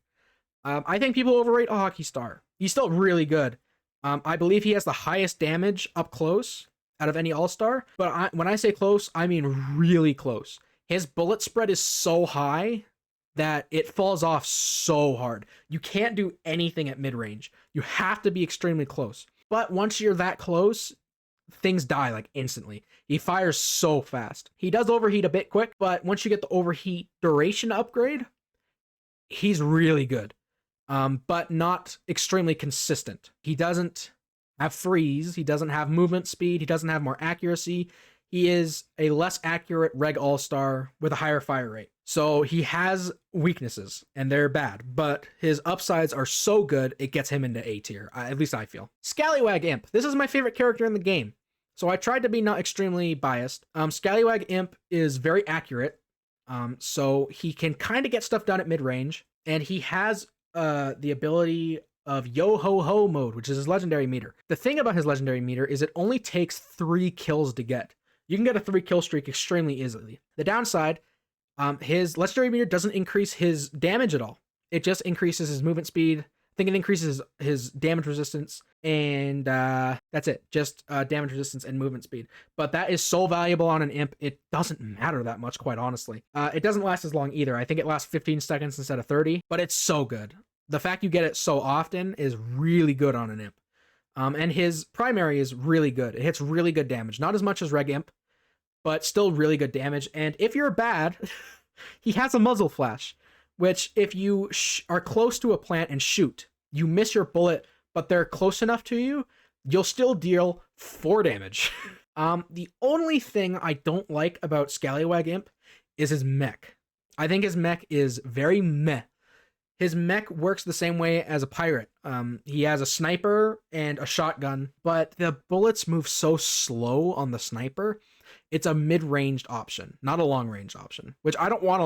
I think people overrate a Hockey Star. He's still really good. I believe he has the highest damage up close out of any all-star. But when I say close, I mean really close. His bullet spread is so high that it falls off so hard. You can't do anything at mid-range. You have to be extremely close. But once you're that close, things die like instantly. He fires so fast. He does overheat a bit quick, but once you get the overheat duration upgrade, he's really good. But not extremely consistent. He doesn't have freeze. He doesn't have movement speed. He doesn't have more accuracy. He is a less accurate Reg All-Star with a higher fire rate. So he has weaknesses, and they're bad, but his upsides are so good, it gets him into A tier, at least I feel. Scallywag Imp. This is my favorite character in the game, so I tried to be not extremely biased. Scallywag Imp is very accurate, so he can kind of get stuff done at mid-range, and he has the ability of Yo-Ho-Ho mode, which is his legendary meter. The thing about his legendary meter is it only takes 3 kills to get. You can get a 3-kill streak extremely easily. The downside, his legendary meter doesn't increase his damage at all. It just increases his movement speed. I think it increases his damage resistance, and that's it. Just damage resistance and movement speed. But that is so valuable on an imp, it doesn't matter that much, quite honestly. It doesn't last as long either. I think it lasts 15 seconds instead of 30, but it's so good. The fact you get it so often is really good on an imp. And his primary is really good. It hits really good damage. Not as much as Reg Imp, but still really good damage. And if you're bad, he has a muzzle flash, which if you are close to a plant and shoot, you miss your bullet, but they're close enough to you, you'll still deal 4 damage. The only thing I don't like about Scallywag Imp is his mech. I think his mech is very meh. His mech works the same way as a pirate. He has a sniper and a shotgun, but the bullets move so slow on the sniper. It's a mid-ranged option, not a long-range option, which I don't want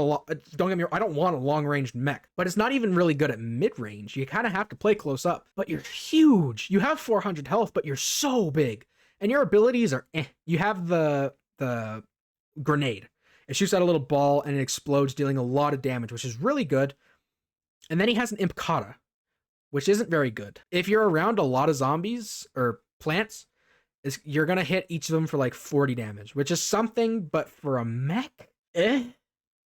don't get me wrong, I don't want a long-ranged mech, but it's not even really good at mid-range. You kind of have to play close up, but you're huge. You have 400 health, but you're so big, and your abilities are eh. You have the grenade. It shoots out a little ball and it explodes, dealing a lot of damage, which is really good. And then he has an Imp Kata, which isn't very good. If you're around a lot of zombies or plants, you're going to hit each of them for like 40 damage, which is something, but for a mech, and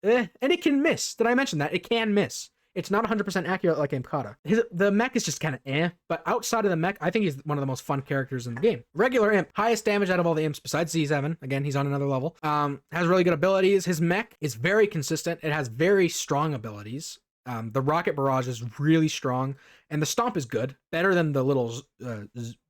it can miss. Did I mention that? It can miss. It's not 100% accurate like Imp Kata. The mech is just kind of but outside of the mech, I think he's one of the most fun characters in the game. Regular Imp, highest damage out of all the imps besides Z7. Again, he's on another level. Has really good abilities. His mech is very consistent. It has very strong abilities. The Rocket Barrage is really strong, and the Stomp is good. Better than the little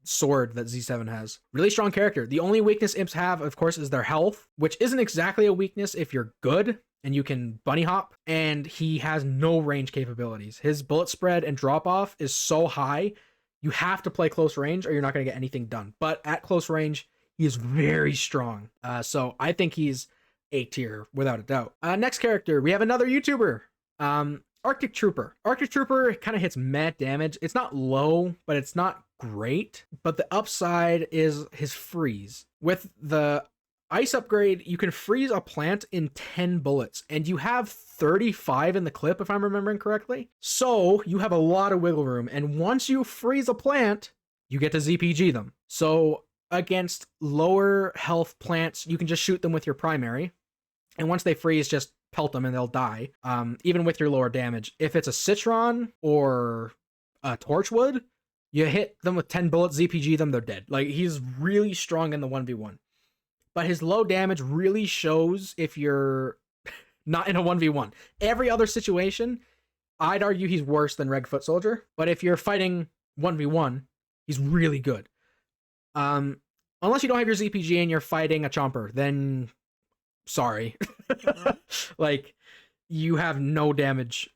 sword that Z7 has. Really strong character. The only weakness imps have, of course, is their health, which isn't exactly a weakness if you're good and you can bunny hop, and he has no range capabilities. His bullet spread and drop off is so high, you have to play close range or you're not going to get anything done. But at close range, he is very strong. So I think he's A tier without a doubt. Next character, we have another YouTuber. Arctic Trooper. Arctic Trooper kind of hits mad damage. It's not low, but it's not great. But the upside is his freeze. With the ice upgrade, you can freeze a plant in 10 bullets, and you have 35 in the clip, if I'm remembering correctly. So you have a lot of wiggle room, and once you freeze a plant, you get to ZPG them. So against lower health plants, you can just shoot them with your primary, and once they freeze, just pelt them and they'll die, even with your lower damage. If it's a Citron or a Torchwood, you hit them with 10 bullets, ZPG them, they're dead. Like, he's really strong in the 1v1. But his low damage really shows if you're not in a 1v1. Every other situation, I'd argue he's worse than Reg Foot Soldier. But if you're fighting 1v1, he's really good. Unless you don't have your ZPG and you're fighting a Chomper, then sorry. Like, you have no damage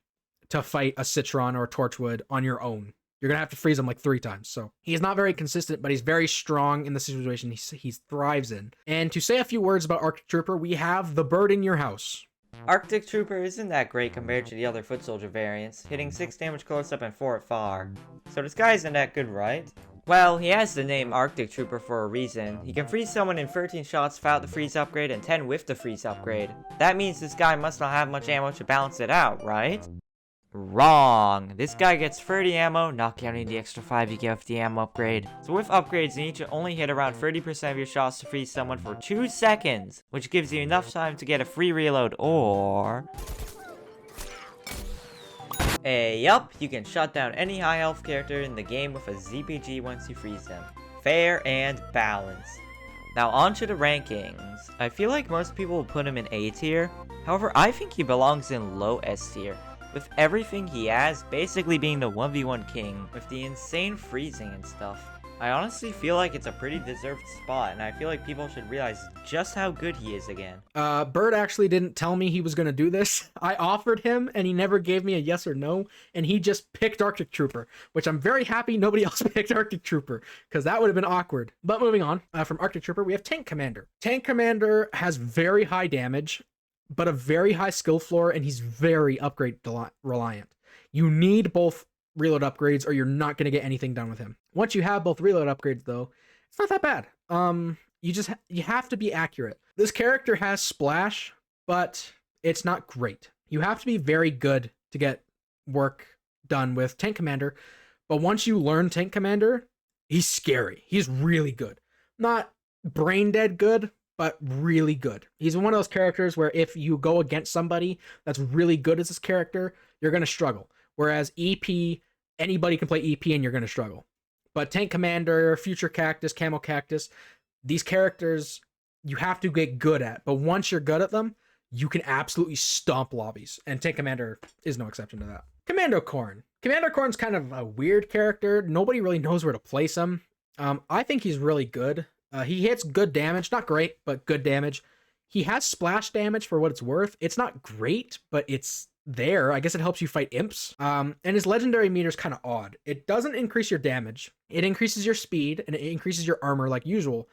to fight a Citron or a Torchwood on your own. You're going to have to freeze him like 3 times. So he's not very consistent, but he's very strong in the situation he thrives in. And to say a few words about Arctic Trooper, we have the bird in your house. Arctic Trooper isn't that great compared to the other Foot Soldier variants, hitting 6 damage close up and 4 at far. So this guy isn't that good, right? Well, he has the name Arctic Trooper for a reason. He can freeze someone in 13 shots without the freeze upgrade and 10 with the freeze upgrade. That means this guy must not have much ammo to balance it out, right? Wrong. This guy gets 30 ammo, not counting the extra 5 you get with the ammo upgrade. So with upgrades, you need to only hit around 30% of your shots to freeze someone for 2 seconds, which gives you enough time to get a free reload, or... Yup, you can shut down any high health character in the game with a ZPG once you freeze them. Fair and balanced. Now on to the rankings. I feel like most people will put him in A tier, however I think he belongs in low S tier, with everything he has basically being the 1v1 king, with the insane freezing and stuff. I honestly feel like it's a pretty deserved spot, and I feel like people should realize just how good he is again. Bird actually didn't tell me he was going to do this. I offered him, and he never gave me a yes or no, and he just picked Arctic Trooper, which I'm very happy nobody else picked Arctic Trooper, because that would have been awkward. But moving on, from Arctic Trooper, we have Tank Commander. Tank Commander has very high damage, but a very high skill floor, and he's very upgrade reliant. You need both reload upgrades or you're not going to get anything done with him. Once you have both reload upgrades, though, it's not that bad. You have to be accurate. This character has splash, but it's not great. You have to be very good to get work done with Tank Commander, but once you learn Tank Commander, he's scary. He's really good. Not brain dead good, but really good. He's one of those characters where if you go against somebody that's really good as this character, you're going to struggle. Whereas EP, anybody can play EP and you're going to struggle. But Tank Commander, Future Cactus, Camo Cactus, these characters you have to get good at. But once you're good at them, you can absolutely stomp lobbies. And Tank Commander is no exception to that. Commando Corn. Commando Corn's kind of a weird character. Nobody really knows where to place him. I think he's really good. He hits good damage. Not great, but good damage. He has splash damage for what it's worth. It's not great, but it's there. I guess it helps you fight imps. And his legendary meter is kind of odd. It doesn't increase your damage. It increases your speed and it increases your armor like usual,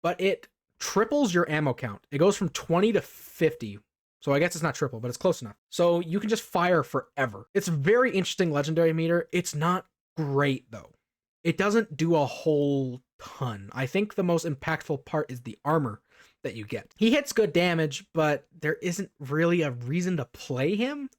but it triples your ammo count. It goes from 20 to 50. So I guess it's not triple, but it's close enough. So you can just fire forever. It's a very interesting legendary meter. It's not great though. It doesn't do a whole ton. I think the most impactful part is the armor that you get. He hits good damage, but there isn't really a reason to play him.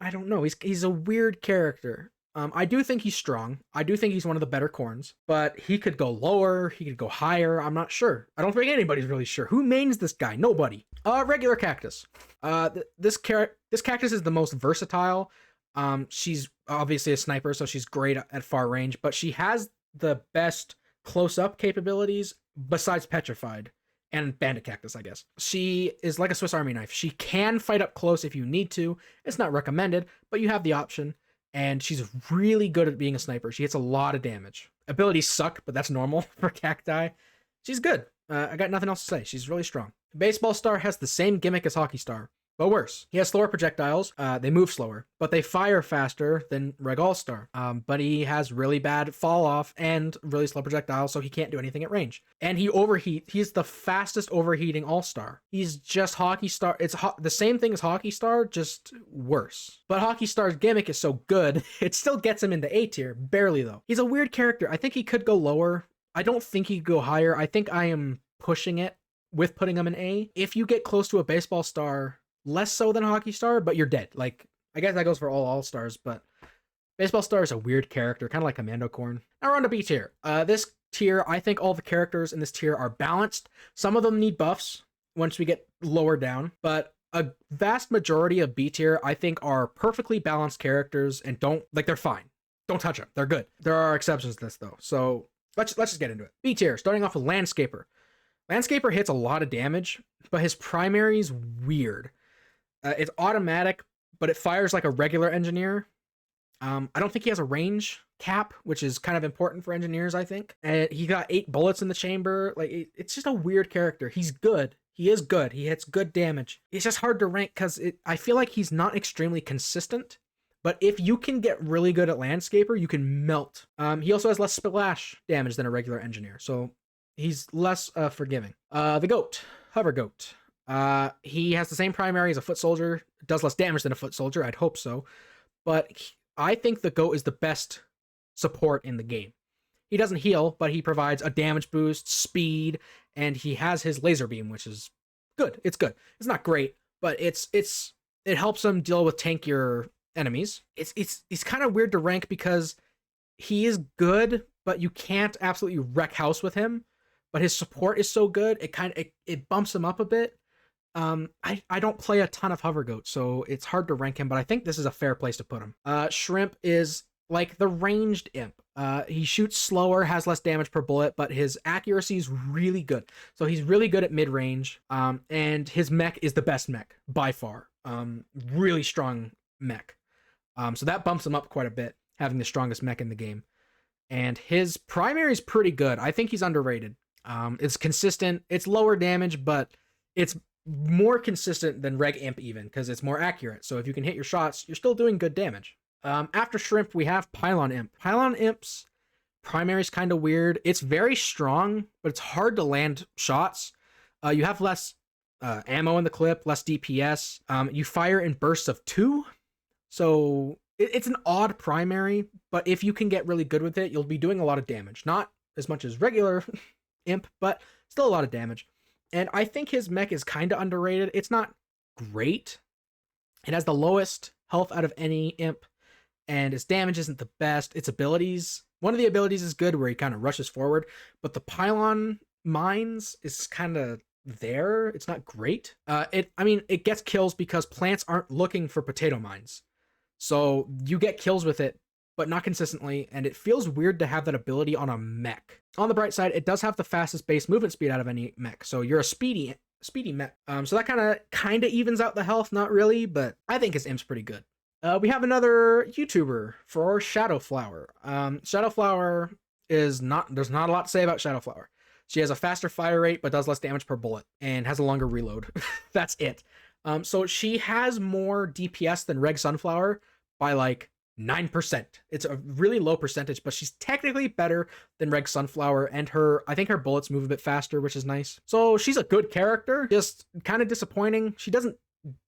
I don't know. He's a weird character. I do think he's strong. I do think he's one of the better corns, but he could go lower. He could go higher. I'm not sure. I don't think anybody's really sure. Who mains this guy? Nobody. Regular cactus. This cactus is the most versatile. She's obviously a sniper, so she's great at far range, but she has the best close-up capabilities besides Petrified and Bandit Cactus, I guess. She is like a Swiss Army knife. She can fight up close if you need to. It's not recommended, but you have the option. And she's really good at being a sniper. She hits a lot of damage. Abilities suck, but that's normal for cacti. She's good. I got nothing else to say. She's really strong. Baseball Star has the same gimmick as Hockey Star, but worse. He has slower projectiles. They move slower, but they fire faster than Reg All-Star. But he has really bad fall off and really slow projectiles, so he can't do anything at range. And he overheat. He's the fastest overheating All-Star. He's just Hockey Star. It's the same thing as Hockey Star, just worse. But Hockey Star's gimmick is so good, it still gets him into A tier. Barely, though. He's a weird character. I think he could go lower. I don't think he could go higher. I think I am pushing it with putting him in A. If you get close to a Baseball Star, less so than Hockey Star, but you're dead. Like, I guess that goes for all All-Stars, but Baseball Star is a weird character, kind of like Commando Corn. Now we're on to B tier. This tier, I think all the characters in this tier are balanced. Some of them need buffs once we get lower down, but a vast majority of B tier, I think, are perfectly balanced characters and they're fine. Don't touch them. They're good. There are exceptions to this, though. So let's just get into it. B tier, starting off with Landscaper. Landscaper hits a lot of damage, but his primary is weird. It's automatic, but it fires like a regular engineer. I don't think he has a range cap, which is kind of important for engineers, I think. And he got 8 bullets in the chamber. Like, it's just a weird character. He's good. He is good. He hits good damage. It's just hard to rank because I feel like he's not extremely consistent. But if you can get really good at Landscaper, you can melt. He also has less splash damage than a regular engineer, so he's less forgiving. The Goat, Hover Goat. He has the same primary as a Foot Soldier. Does less damage than a Foot Soldier. I'd hope so. But I think the Goat is the best support in the game. He doesn't heal, but he provides a damage boost, speed, and he has his laser beam, which is good. It's good. It's not great, but it helps him deal with tankier enemies. It's kind of weird to rank because he is good, but you can't absolutely wreck house with him. But his support is so good, it bumps him up a bit. I don't play a ton of Hover Goat, so it's hard to rank him, but I think this is a fair place to put him. Shrimp is like the ranged imp. He shoots slower, has less damage per bullet, but his accuracy is really good. So he's really good at mid-range, and his mech is the best mech by far. Really strong mech. So that bumps him up quite a bit, having the strongest mech in the game. And his primary is pretty good. I think he's underrated. It's consistent. It's lower damage, but it's more consistent than Reg Imp even, because it's more accurate. So if you can hit your shots, you're still doing good damage. After Shrimp, we have Pylon Imp. Pylon Imp's primary is kind of weird. It's very strong, but it's hard to land shots. You have less ammo in the clip, less DPS. You fire in bursts of 2. So it's an odd primary, but if you can get really good with it, you'll be doing a lot of damage. Not as much as regular Imp, but still a lot of damage. And I think his mech is kind of underrated. It's not great. It has the lowest health out of any Imp, and its damage isn't the best. Its abilities, one of the abilities is good where he kind of rushes forward, but the Pylon Mines is kind of there. It's not great. It gets kills because plants aren't looking for potato mines. So you get kills with it, but not consistently, and it feels weird to have that ability on a mech. On the bright side, it does have the fastest base movement speed out of any mech, so you're a speedy mech. So that kind of evens out the health, not really, but I think his imp's pretty good. We have another YouTuber for Shadow Flower. Shadow Flower there's not a lot to say about Shadow Flower. She has a faster fire rate, but does less damage per bullet, and has a longer reload. That's it. So she has more DPS than Reg Sunflower by like 9%. It's a really low percentage, but she's technically better than Reg Sunflower, and I think her bullets move a bit faster, which is nice. So she's a good character, just kind of disappointing. She doesn't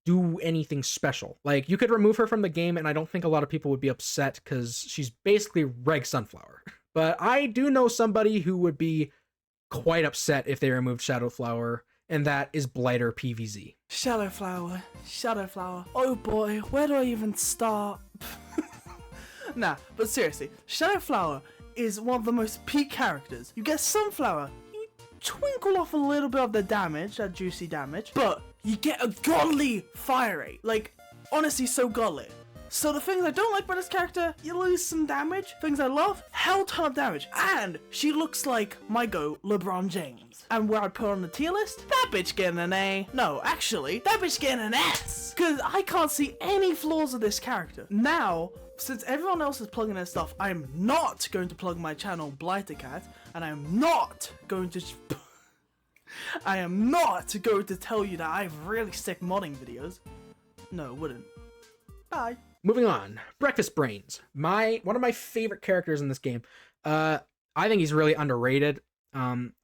do anything special. Like, you could remove her from the game, and I don't think a lot of people would be upset, because she's basically Reg Sunflower. But I do know somebody who would be quite upset if they removed Shadow Flower, and that is Blighter PVZ. Shadow Flower. Oh boy, where do I even start? Nah, but seriously, Shadow Flower is one of the most peak characters. You get Sunflower, you twinkle off a little bit of the damage, that juicy damage, but you get a godly fire rate. Like, honestly, so godly. So the things I don't like about this character, you lose some damage. Things I love, hell ton of damage. And she looks like my GOAT, LeBron James. And where I put her on the tier list, that bitch getting an A. No, actually, that bitch getting an S. Because I can't see any flaws of this character. Now, since everyone else is plugging their stuff, I am not going to plug my channel Blighter Cat. And I am not going to tell you that I have really sick modding videos. No, it wouldn't. Bye. Moving on, Breakfast Brainz. One of my favorite characters in this game. I think he's really underrated.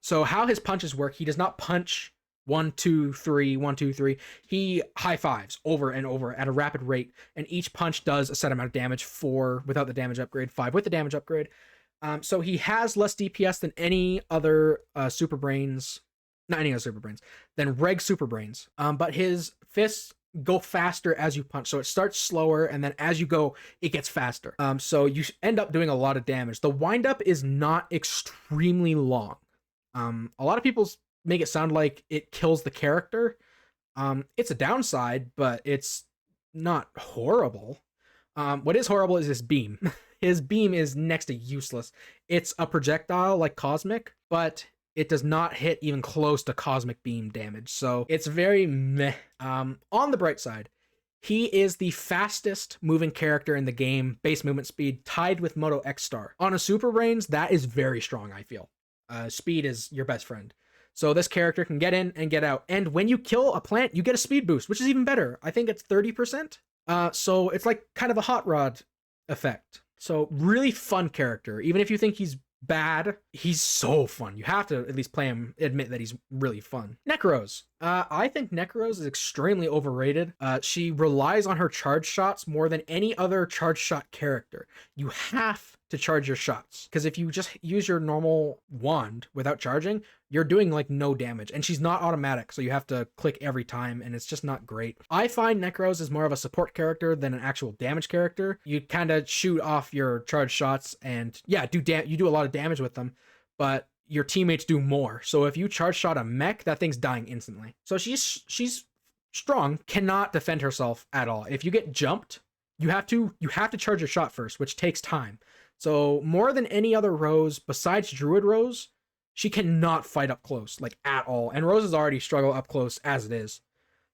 So how his punches work, he does not punch 1, 2, 3, 1, 2, 3. He high fives over and over at a rapid rate, and each punch does a set amount of damage, 4 without the damage upgrade, 5 with the damage upgrade. So he has less DPS than any other Super Brainz, not any other Super Brainz, than Reg Super Brainz. But his fists go faster as you punch, so it starts slower, and then as you go, it gets faster. So you end up doing a lot of damage. The windup is not extremely long. A lot of people make it sound like it kills the character. It's a downside, but it's not horrible. What is horrible is his beam. His beam is next to useless. It's a projectile like Cosmic, but it does not hit even close to Cosmic Beam damage, so it's very meh. On the bright side, he is the fastest moving character in the game, base movement speed, tied with MotoX Star. On a Super Brainz, that is very strong, I feel. Speed is your best friend. So this character can get in and get out, and when you kill a plant, you get a speed boost, which is even better. I think it's 30%. So it's like kind of a Hot Rod effect. So really fun character. Even if you think he's bad, he's so fun. You have to at least play him, admit that he's really fun. Nec Rose. I think Nec Rose is extremely overrated. She relies on her charge shots more than any other charge shot character. You have to charge your shots, because if you just use your normal wand without charging, you're doing like no damage, and she's not automatic, so you have to click every time, and it's just not great. I find Nec Rose is more of a support character than an actual damage character. You kind of shoot off your charge shots, and yeah, you do a lot of damage with them, but your teammates do more. So if you charge shot a mech, that thing's dying instantly. So she's strong, cannot defend herself at all. If you get jumped, you have to charge your shot first, which takes time. So more than any other Rose besides Druid Rose, she cannot fight up close, like at all. And Roses already struggle up close as it is.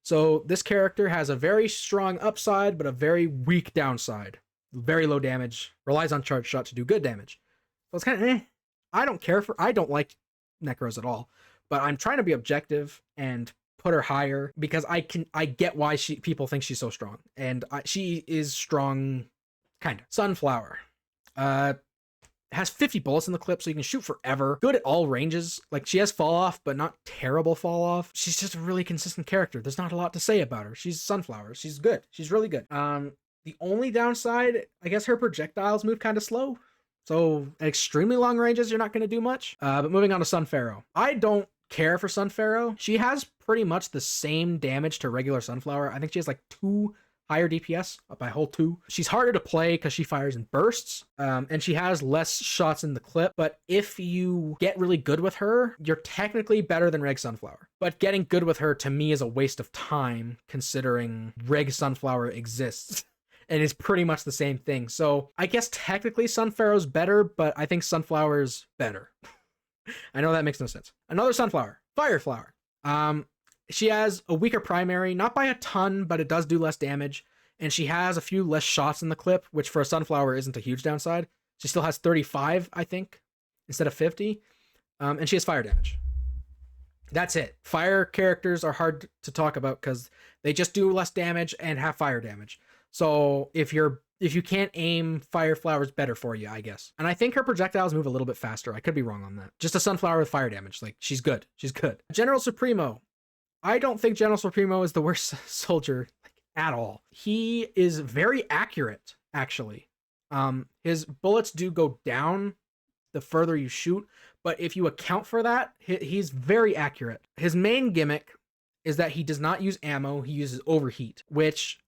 So this character has a very strong upside, but a very weak downside. Very low damage, relies on charge shot to do good damage. So it's kind of I don't like Nec Rose at all, but I'm trying to be objective and put her higher because I get why people think she's so strong, and she is strong, kind of. Sunflower. Has 50 bullets in the clip, so you can shoot forever. Good at all ranges. Like, she has fall off, but not terrible fall off. She's just a really consistent character. There's not a lot to say about her. She's Sunflower. She's good. She's really good. The only downside, I guess her projectiles move kind of slow. So at extremely long ranges, you're not going to do much. But moving on to Sunfarrow. I don't care for Sunfarrow. She has pretty much the same damage to regular Sunflower. I think she has like 2 higher DPS, up by a whole 2. She's harder to play because she fires in bursts, and she has less shots in the clip, but if you get really good with her, you're technically better than Reg Sunflower. But getting good with her, to me, is a waste of time, considering Reg Sunflower exists, and it's pretty much the same thing. So I guess technically Sunfarrow's better, but I think Sunflower's better. I know that makes no sense. Another Sunflower, Fireflower. She has a weaker primary, not by a ton, but it does do less damage. And she has a few less shots in the clip, which for a Sunflower isn't a huge downside. She still has 35, I think, instead of 50. And she has fire damage. That's it. Fire characters are hard to talk about because they just do less damage and have fire damage. So if you can't aim, Fireflower's better for you, I guess. And I think her projectiles move a little bit faster. I could be wrong on that. Just a Sunflower with fire damage. Like, she's good. She's good. General Supremo. I don't think General Supremo is the worst soldier at all. He is very accurate, actually. His bullets do go down the further you shoot, but if you account for that, he's very accurate. His main gimmick is that he does not use ammo, he uses overheat, which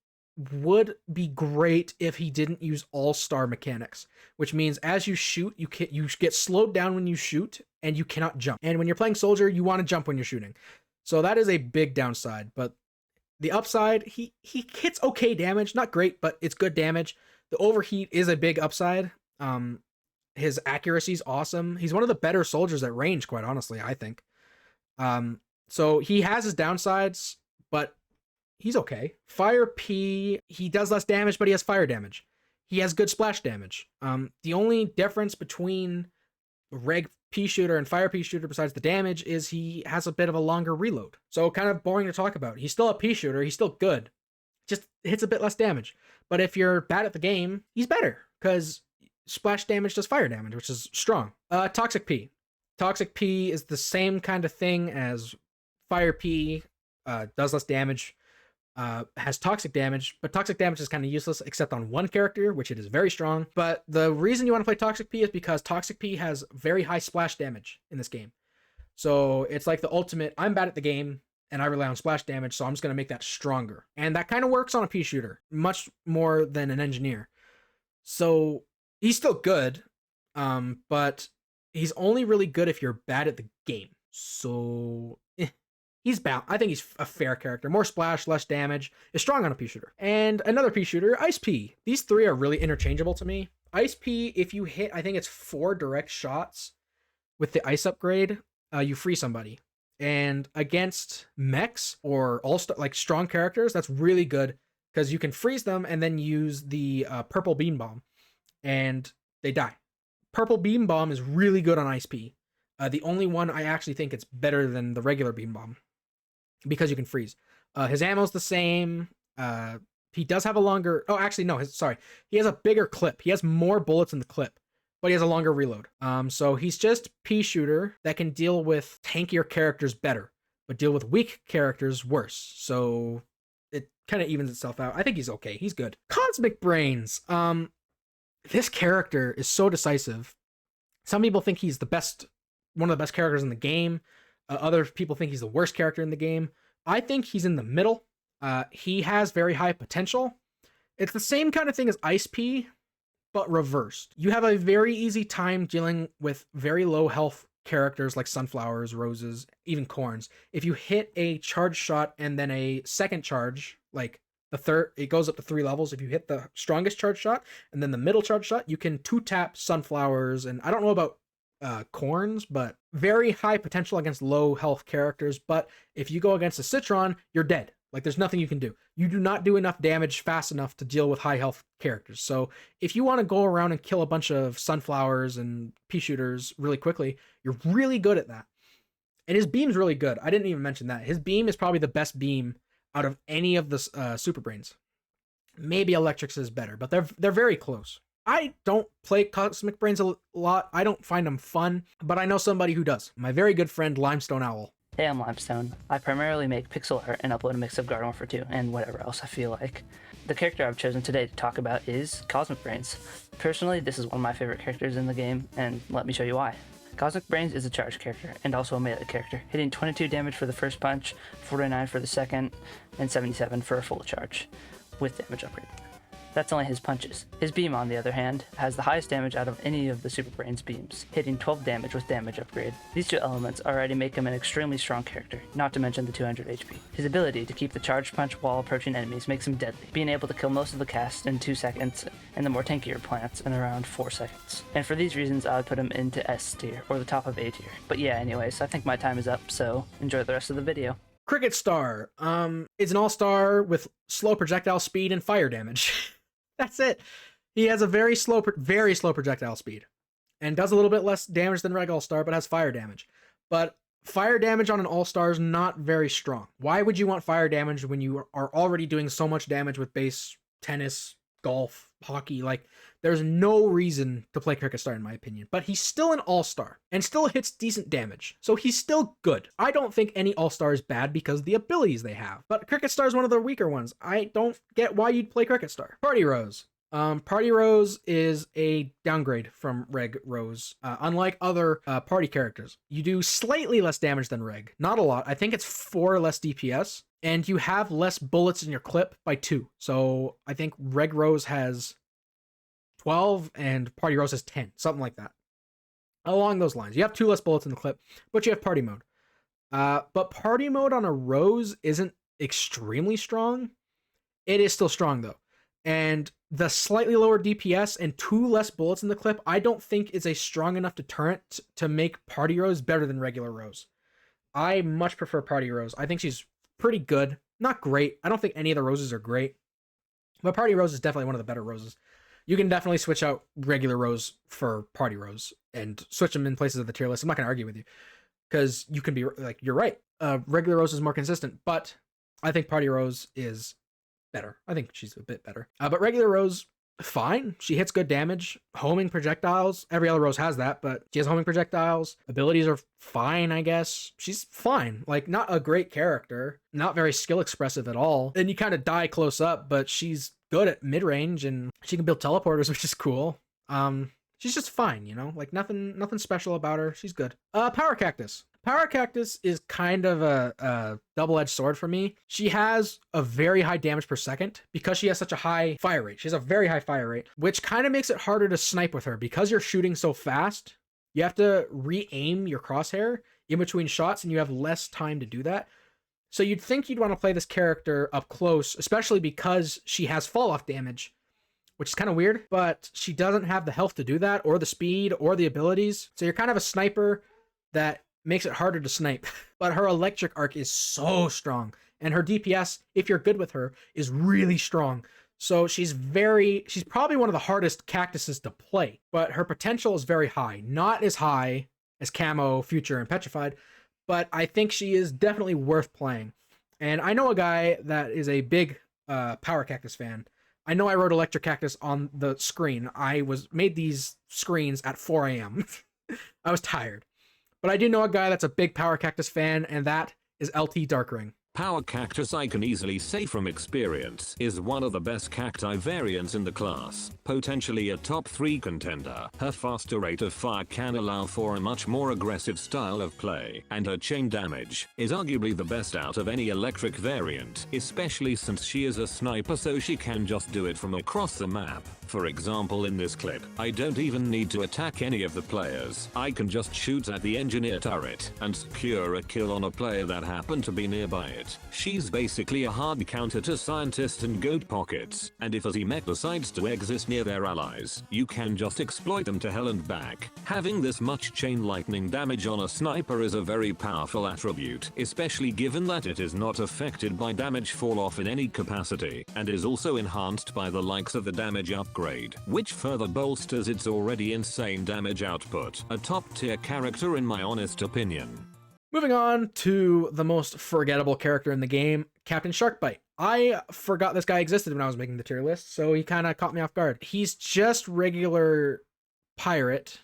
would be great if he didn't use all-star mechanics, which means as you shoot, you get slowed down when you shoot, and you cannot jump. And when you're playing soldier, you want to jump when you're shooting. So that is a big downside, but the upside, he hits okay damage, not great, but it's good damage. The overheat is a big upside. His accuracy is awesome. He's one of the better soldiers at range, quite honestly, I think. So he has his downsides, but he's okay. Fire P, he does less damage, but he has fire damage. He has good splash damage. The only difference between Reg Pea Shooter and Fire Pea Shooter, besides the damage, is he has a bit of a longer reload. So kind of boring to talk about. He's still a Pea Shooter. He's still good. just hits a bit less damage. But if you're bad at the game, he's better because splash damage does fire damage, which is strong. Toxic Pea. Toxic Pea is the same kind of thing as Fire Pea, does less damage, has toxic damage, but toxic damage is kind of useless except on one character, which it is very strong. But the reason you want to play Toxic Pea is because Toxic Pea has very high splash damage in this game. So it's like the ultimate, I'm bad at the game, and I rely on splash damage, so I'm just going to make that stronger. And that kind of works on a pea shooter, much more than an engineer. So he's still good, but he's only really good if you're bad at the game. So he's bound. I think he's a fair character. More splash, less damage, is strong on a pea shooter. And another pea shooter, Ice Pea. These three are really interchangeable to me. Ice Pea, if you hit, I think it's 4 direct shots with the ice upgrade, you free somebody. And against mechs or all-star, like strong characters, that's really good because you can freeze them and then use the purple beam bomb and they die. Purple beam bomb is really good on Ice Pea. The only one I actually think it's better than the regular beam bomb because you can freeze. His ammo's the same. He does have a longer, oh, actually, no, he has a bigger clip. He has more bullets in the clip, but he has a longer reload. So he's just pea shooter that can deal with tankier characters better, but deal with weak characters worse. So it kind of evens itself out. I think he's okay. He's good. Cosmic Brainz. This character is so decisive. Some people think he's the best, one of the best characters in the game. Other people think he's the worst character in the game. I think he's in the middle. He has very high potential. It's the same kind of thing as Ice Pea, but reversed. You have a very easy time dealing with very low health characters like sunflowers, roses, even corns. If you hit a charge shot and then a second charge, like the third, it goes up to 3 levels. If you hit the strongest charge shot and then the middle charge shot, you can 2-tap sunflowers. And I don't know about corns, but very high potential against low health characters. But if you go against a Citron, you're dead. Like there's nothing you can do. You do not do enough damage fast enough to deal with high health characters. So if you want to go around and kill a bunch of sunflowers and pea shooters really quickly, you're really good at that. And his beam's really good. I didn't even mention that. His beam is probably the best beam out of any of the Super Brains. Maybe Electrix is better, but they're very close. I don't play Cosmic Brainz a lot. I don't find them fun, but I know somebody who does. My very good friend Limestone Owl. Hey, I'm Limestone. I primarily make pixel art and upload a mix of Garden Warfare 2 and whatever else I feel like. The character I've chosen today to talk about is Cosmic Brainz. Personally, this is one of my favorite characters in the game, and let me show you why. Cosmic Brainz is a charge character, and also a melee character, hitting 22 damage for the first punch, 49 for the second, and 77 for a full charge, with damage upgrade. That's only his punches. His beam, on the other hand, has the highest damage out of any of the Super Brainz beams, hitting 12 damage with damage upgrade. These two elements already make him an extremely strong character, not to mention the 200 HP. His ability to keep the charge punch while approaching enemies makes him deadly, being able to kill most of the cast in 2 seconds, and the more tankier plants in around 4 seconds. And for these reasons, I would put him into S tier, or the top of A tier. But yeah, anyways, I think my time is up, so enjoy the rest of the video. Cricket Star is an all-star with slow projectile speed and fire damage. That's it. He has a very slow projectile speed and does a little bit less damage than Reg All-Star, but has fire damage. But fire damage on an All-Star is not very strong. Why would you want fire damage when you are already doing so much damage with base, tennis, golf, hockey? Like, there's no reason to play Cricket Star in my opinion. But he's still an All-Star and still hits decent damage. So he's still good. I don't think any All-Star is bad because of the abilities they have. But Cricket Star is one of the weaker ones. I don't get why you'd play Cricket Star. Party Rose. Party Rose is a downgrade from Reg Rose. Unlike other party characters, you do slightly less damage than Reg. Not a lot. I think it's 4 less DPS. And you have less bullets in your clip by 2. So I think Reg Rose has 12 and Party Rose has 10. Something like that. Along those lines. You have 2 less bullets in the clip, but you have party mode. But party mode on a Rose isn't extremely strong. It is still strong though. And the slightly lower DPS and 2 less bullets in the clip, I don't think is a strong enough deterrent to make Party Rose better than regular Rose. I much prefer Party Rose. I think she's pretty good. Not great. I don't think any of the Roses are great. But Party Rose is definitely one of the better Roses. You can definitely switch out regular Rose for Party Rose and switch them in places of the tier list. I'm not going to argue with you because you can be like, you're right. Regular Rose is more consistent, but I think Party Rose is better. I think she's a bit better. But regular Rose, fine. She hits good damage. Homing projectiles. Every other Rose has that, but she has homing projectiles. Abilities are fine, I guess. She's fine. Like, not a great character. Not very skill expressive at all. And you kind of die close up, but she's good at mid-range, and she can build teleporters, which is cool. She's just fine, you know? Like, nothing special about her. She's good. Power Cactus. Power Cactus is kind of a double-edged sword for me. She has a very high damage per second because she has such a high fire rate. She has a very high fire rate, which kind of makes it harder to snipe with her. Because you're shooting so fast, you have to re-aim your crosshair in between shots, and you have less time to do that. So you'd think you'd want to play this character up close, especially because she has fall-off damage, which is kind of weird, but she doesn't have the health to do that, or the speed, or the abilities. So you're kind of a sniper that makes it harder to snipe. But her electric arc is so strong, and her DPS, if you're good with her, is really strong. So she's probably one of the hardest cactuses to play, but her potential is very high. Not as high as Camo, Future, and Petrified, but I think she is definitely worth playing. And I know a guy that is a big Power Cactus fan. I know I wrote Electric Cactus on the screen. I made these screens at 4 a.m. I was tired. But I do know a guy that's a big Power Cactus fan, and that is LT Darkring. Power Cactus, I can easily say from experience, is one of the best cacti variants in the class, potentially a top 3 contender. Her faster rate of fire can allow for a much more aggressive style of play, and her chain damage is arguably the best out of any electric variant, especially since she is a sniper, so she can just do it from across the map. For example, in this clip, I don't even need to attack any of the players. I can just shoot at the engineer turret and secure a kill on a player that happened to be nearby it. She's basically a hard counter to Scientist and Goat Pockets, and if a mech decides to exist near their allies, you can just exploit them to hell and back. Having this much chain lightning damage on a sniper is a very powerful attribute, especially given that it is not affected by damage fall off in any capacity, and is also enhanced by the likes of the damage upgrade, which further bolsters its already insane damage output. A top tier character in my honest opinion. Moving on to the most forgettable character in the game, Captain Sharkbite. I forgot this guy existed when I was making the tier list, so he kind of caught me off guard. He's just regular pirate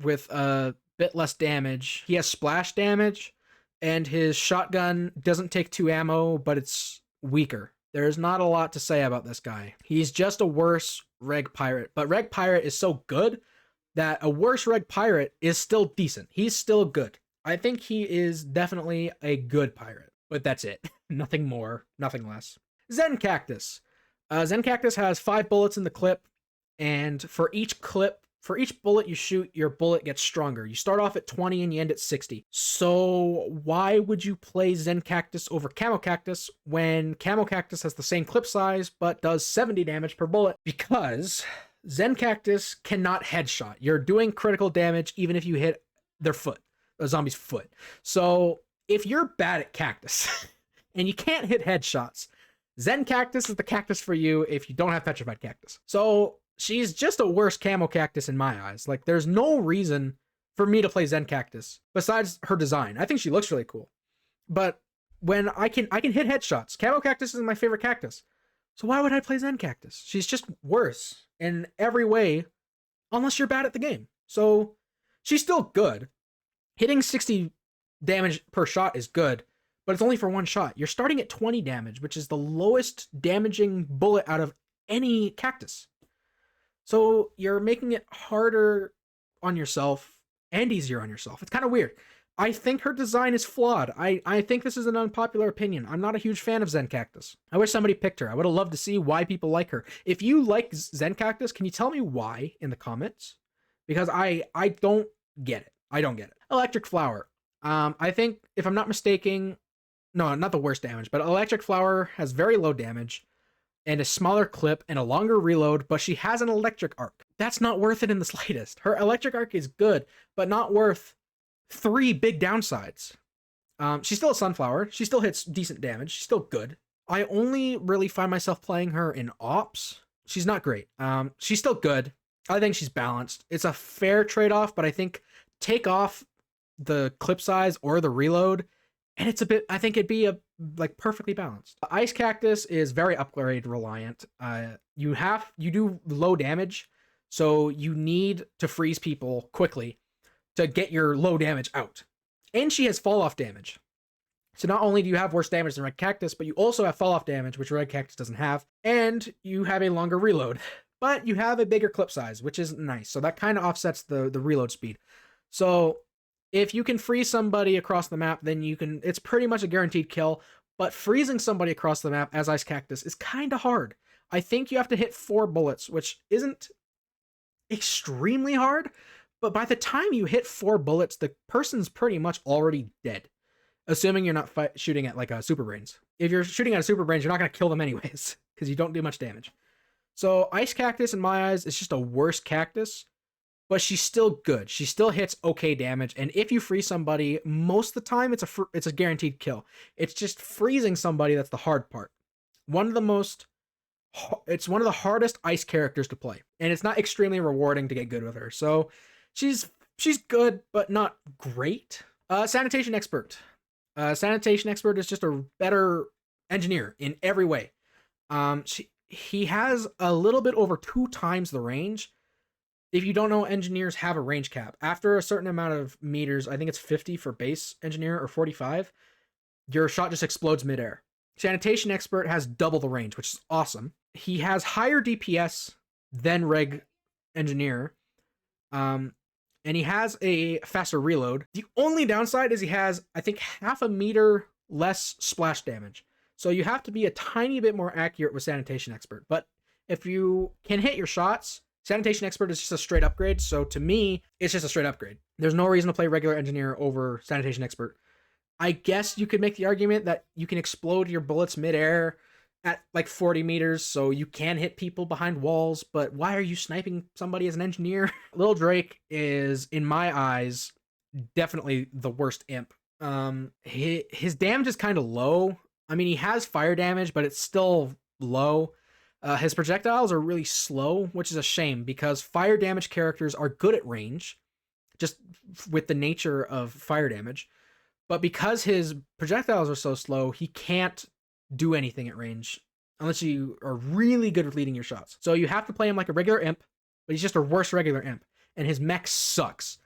with a bit less damage. He has splash damage, and his shotgun doesn't take 2 ammo, but it's weaker. There's not a lot to say about this guy. He's just a worse reg pirate, but reg pirate is so good that a worse reg pirate is still decent. He's still good. I think he is definitely a good pirate, but that's it. Nothing more, nothing less. Zen Cactus. Zen Cactus has 5 bullets in the clip, and for each bullet you shoot, your bullet gets stronger. You start off at 20 and you end at 60. So why would you play Zen Cactus over Camo Cactus when Camo Cactus has the same clip size but does 70 damage per bullet? Because Zen Cactus cannot headshot. You're doing critical damage even if you hit their foot. A zombie's foot. So if you're bad at cactus and you can't hit headshots, Zen Cactus is the cactus for you if you don't have Petrified Cactus. So she's just a worse Camo Cactus in my eyes. Like, there's no reason for me to play Zen Cactus besides her design. I think she looks really cool. But when I can hit headshots. Camo Cactus is my favorite cactus. So why would I play Zen Cactus? She's just worse in every way unless you're bad at the game. So she's still good. Hitting 60 damage per shot is good, but it's only for 1 shot. You're starting at 20 damage, which is the lowest damaging bullet out of any cactus. So you're making it harder on yourself and easier on yourself. It's kind of weird. I think her design is flawed. I think this is an unpopular opinion. I'm not a huge fan of Zen Cactus. I wish somebody picked her. I would have loved to see why people like her. If you like Zen Cactus, can you tell me why in the comments? Because I don't get it. I don't get it. Electric Flower. I think, if I'm not mistaken, no, not the worst damage, but Electric Flower has very low damage and a smaller clip and a longer reload, but she has an electric arc. That's not worth it in the slightest. Her electric arc is good, but not worth 3 big downsides. She's still a Sunflower. She still hits decent damage. She's still good. I only really find myself playing her in Ops. She's not great. She's still good. I think she's balanced. It's a fair trade-off, but I think take off the clip size or the reload And it's a bit, I think it'd be like perfectly balanced. Ice Cactus is very upgrade reliant. You do low damage, so you need to freeze people quickly to get your low damage out. And she has fall off damage. So not only do you have worse damage than Red Cactus, but you also have fall off damage, which Red Cactus doesn't have, and you have a longer reload. But you have a bigger clip size, which is nice. So that kind of offsets the reload speed. So if you can freeze somebody across the map, then it's pretty much a guaranteed kill. But freezing somebody across the map as Ice Cactus is kind of hard. I think you have to hit 4 bullets, which isn't extremely hard. But by the time you hit 4 bullets, the person's pretty much already dead. Assuming you're not shooting at like a Super Brainz. If you're shooting at a Super Brainz, you're not going to kill them anyways, because you don't do much damage. So Ice Cactus, in my eyes, is just a worse cactus, but she's still good. She still hits okay damage, and if you freeze somebody, most of the time it's a guaranteed kill. It's just freezing somebody that's the hard part. It's one of the hardest ice characters to play, and it's not extremely rewarding to get good with her. So she's good, but not great. Sanitation Expert. Sanitation Expert is just a better engineer in every way. He has a little bit over 2 times the range. If you don't know, engineers have a range cap. After a certain amount of meters, I think it's 50 for base engineer or 45, your shot just explodes midair. Sanitation Expert has double the range, which is awesome. He has higher DPS than Reg Engineer. And he has a faster reload. The only downside is he has, I think, half a meter less splash damage. So you have to be a tiny bit more accurate with Sanitation Expert. But if you can hit your shots, Sanitation Expert is just a straight upgrade. So to me, it's just a straight upgrade. There's no reason to play regular Engineer over Sanitation Expert. I guess you could make the argument that you can explode your bullets midair at like 40 meters, so you can hit people behind walls, but why are you sniping somebody as an engineer? Lil Drake is, in my eyes, definitely the worst imp. His damage is kind of low. I mean, he has fire damage, but it's still low. His projectiles are really slow, which is a shame because fire damage characters are good at range, just with the nature of fire damage. But because his projectiles are so slow, he can't do anything at range unless you are really good with leading your shots. So you have to play him like a regular imp, but he's just a worse regular imp. And his mech sucks.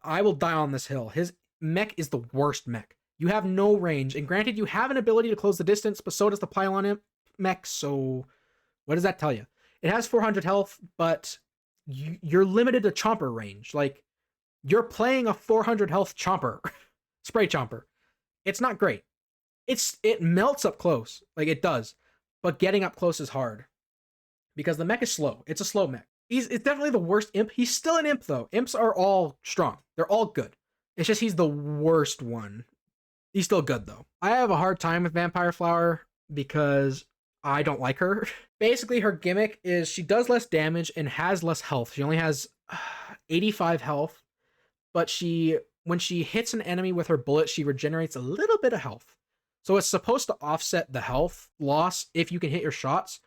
I will die on this hill. His mech is the worst mech. You have no range, and granted, you have an ability to close the distance, but so does the Pylon Imp mech, so what does that tell you? It has 400 health, but you're limited to Chomper range. Like, you're playing a 400 health Chomper. Spray Chomper. It's not great. It melts up close, like it does, but getting up close is hard because the mech is slow. It's a slow mech. It's definitely the worst imp. He's still an imp, though. Imps are all strong. They're all good. It's just he's the worst one. He's still good, though. I have a hard time with Vampire Flower because I don't like her. Basically, her gimmick is she does less damage and has less health. She only has 85 health, but when she hits an enemy with her bullet, she regenerates a little bit of health. So it's supposed to offset the health loss if you can hit your shots,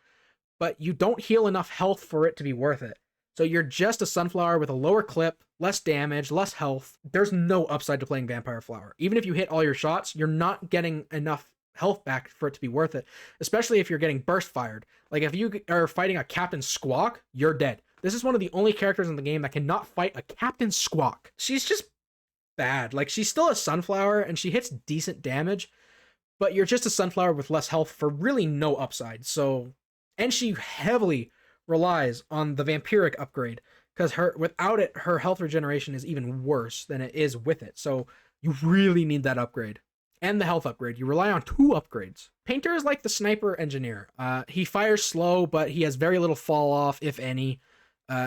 but you don't heal enough health for it to be worth it. So you're just a Sunflower with a lower clip, less damage, less health. There's no upside to playing Vampire Flower. Even if you hit all your shots, you're not getting enough health back for it to be worth it, especially if you're getting burst fired. Like if you are fighting a Captain Squawk, you're dead. This is one of the only characters in the game that cannot fight a Captain Squawk. She's just bad. Like, she's still a Sunflower and she hits decent damage, but you're just a Sunflower with less health for really no upside. So, and she heavily relies on the Vampiric upgrade because without it, her health regeneration is even worse than it is with it. So you really need that upgrade. And the health upgrade. You rely on 2 upgrades. Painter is like the Sniper Engineer. He fires slow, but he has very little fall off, if any.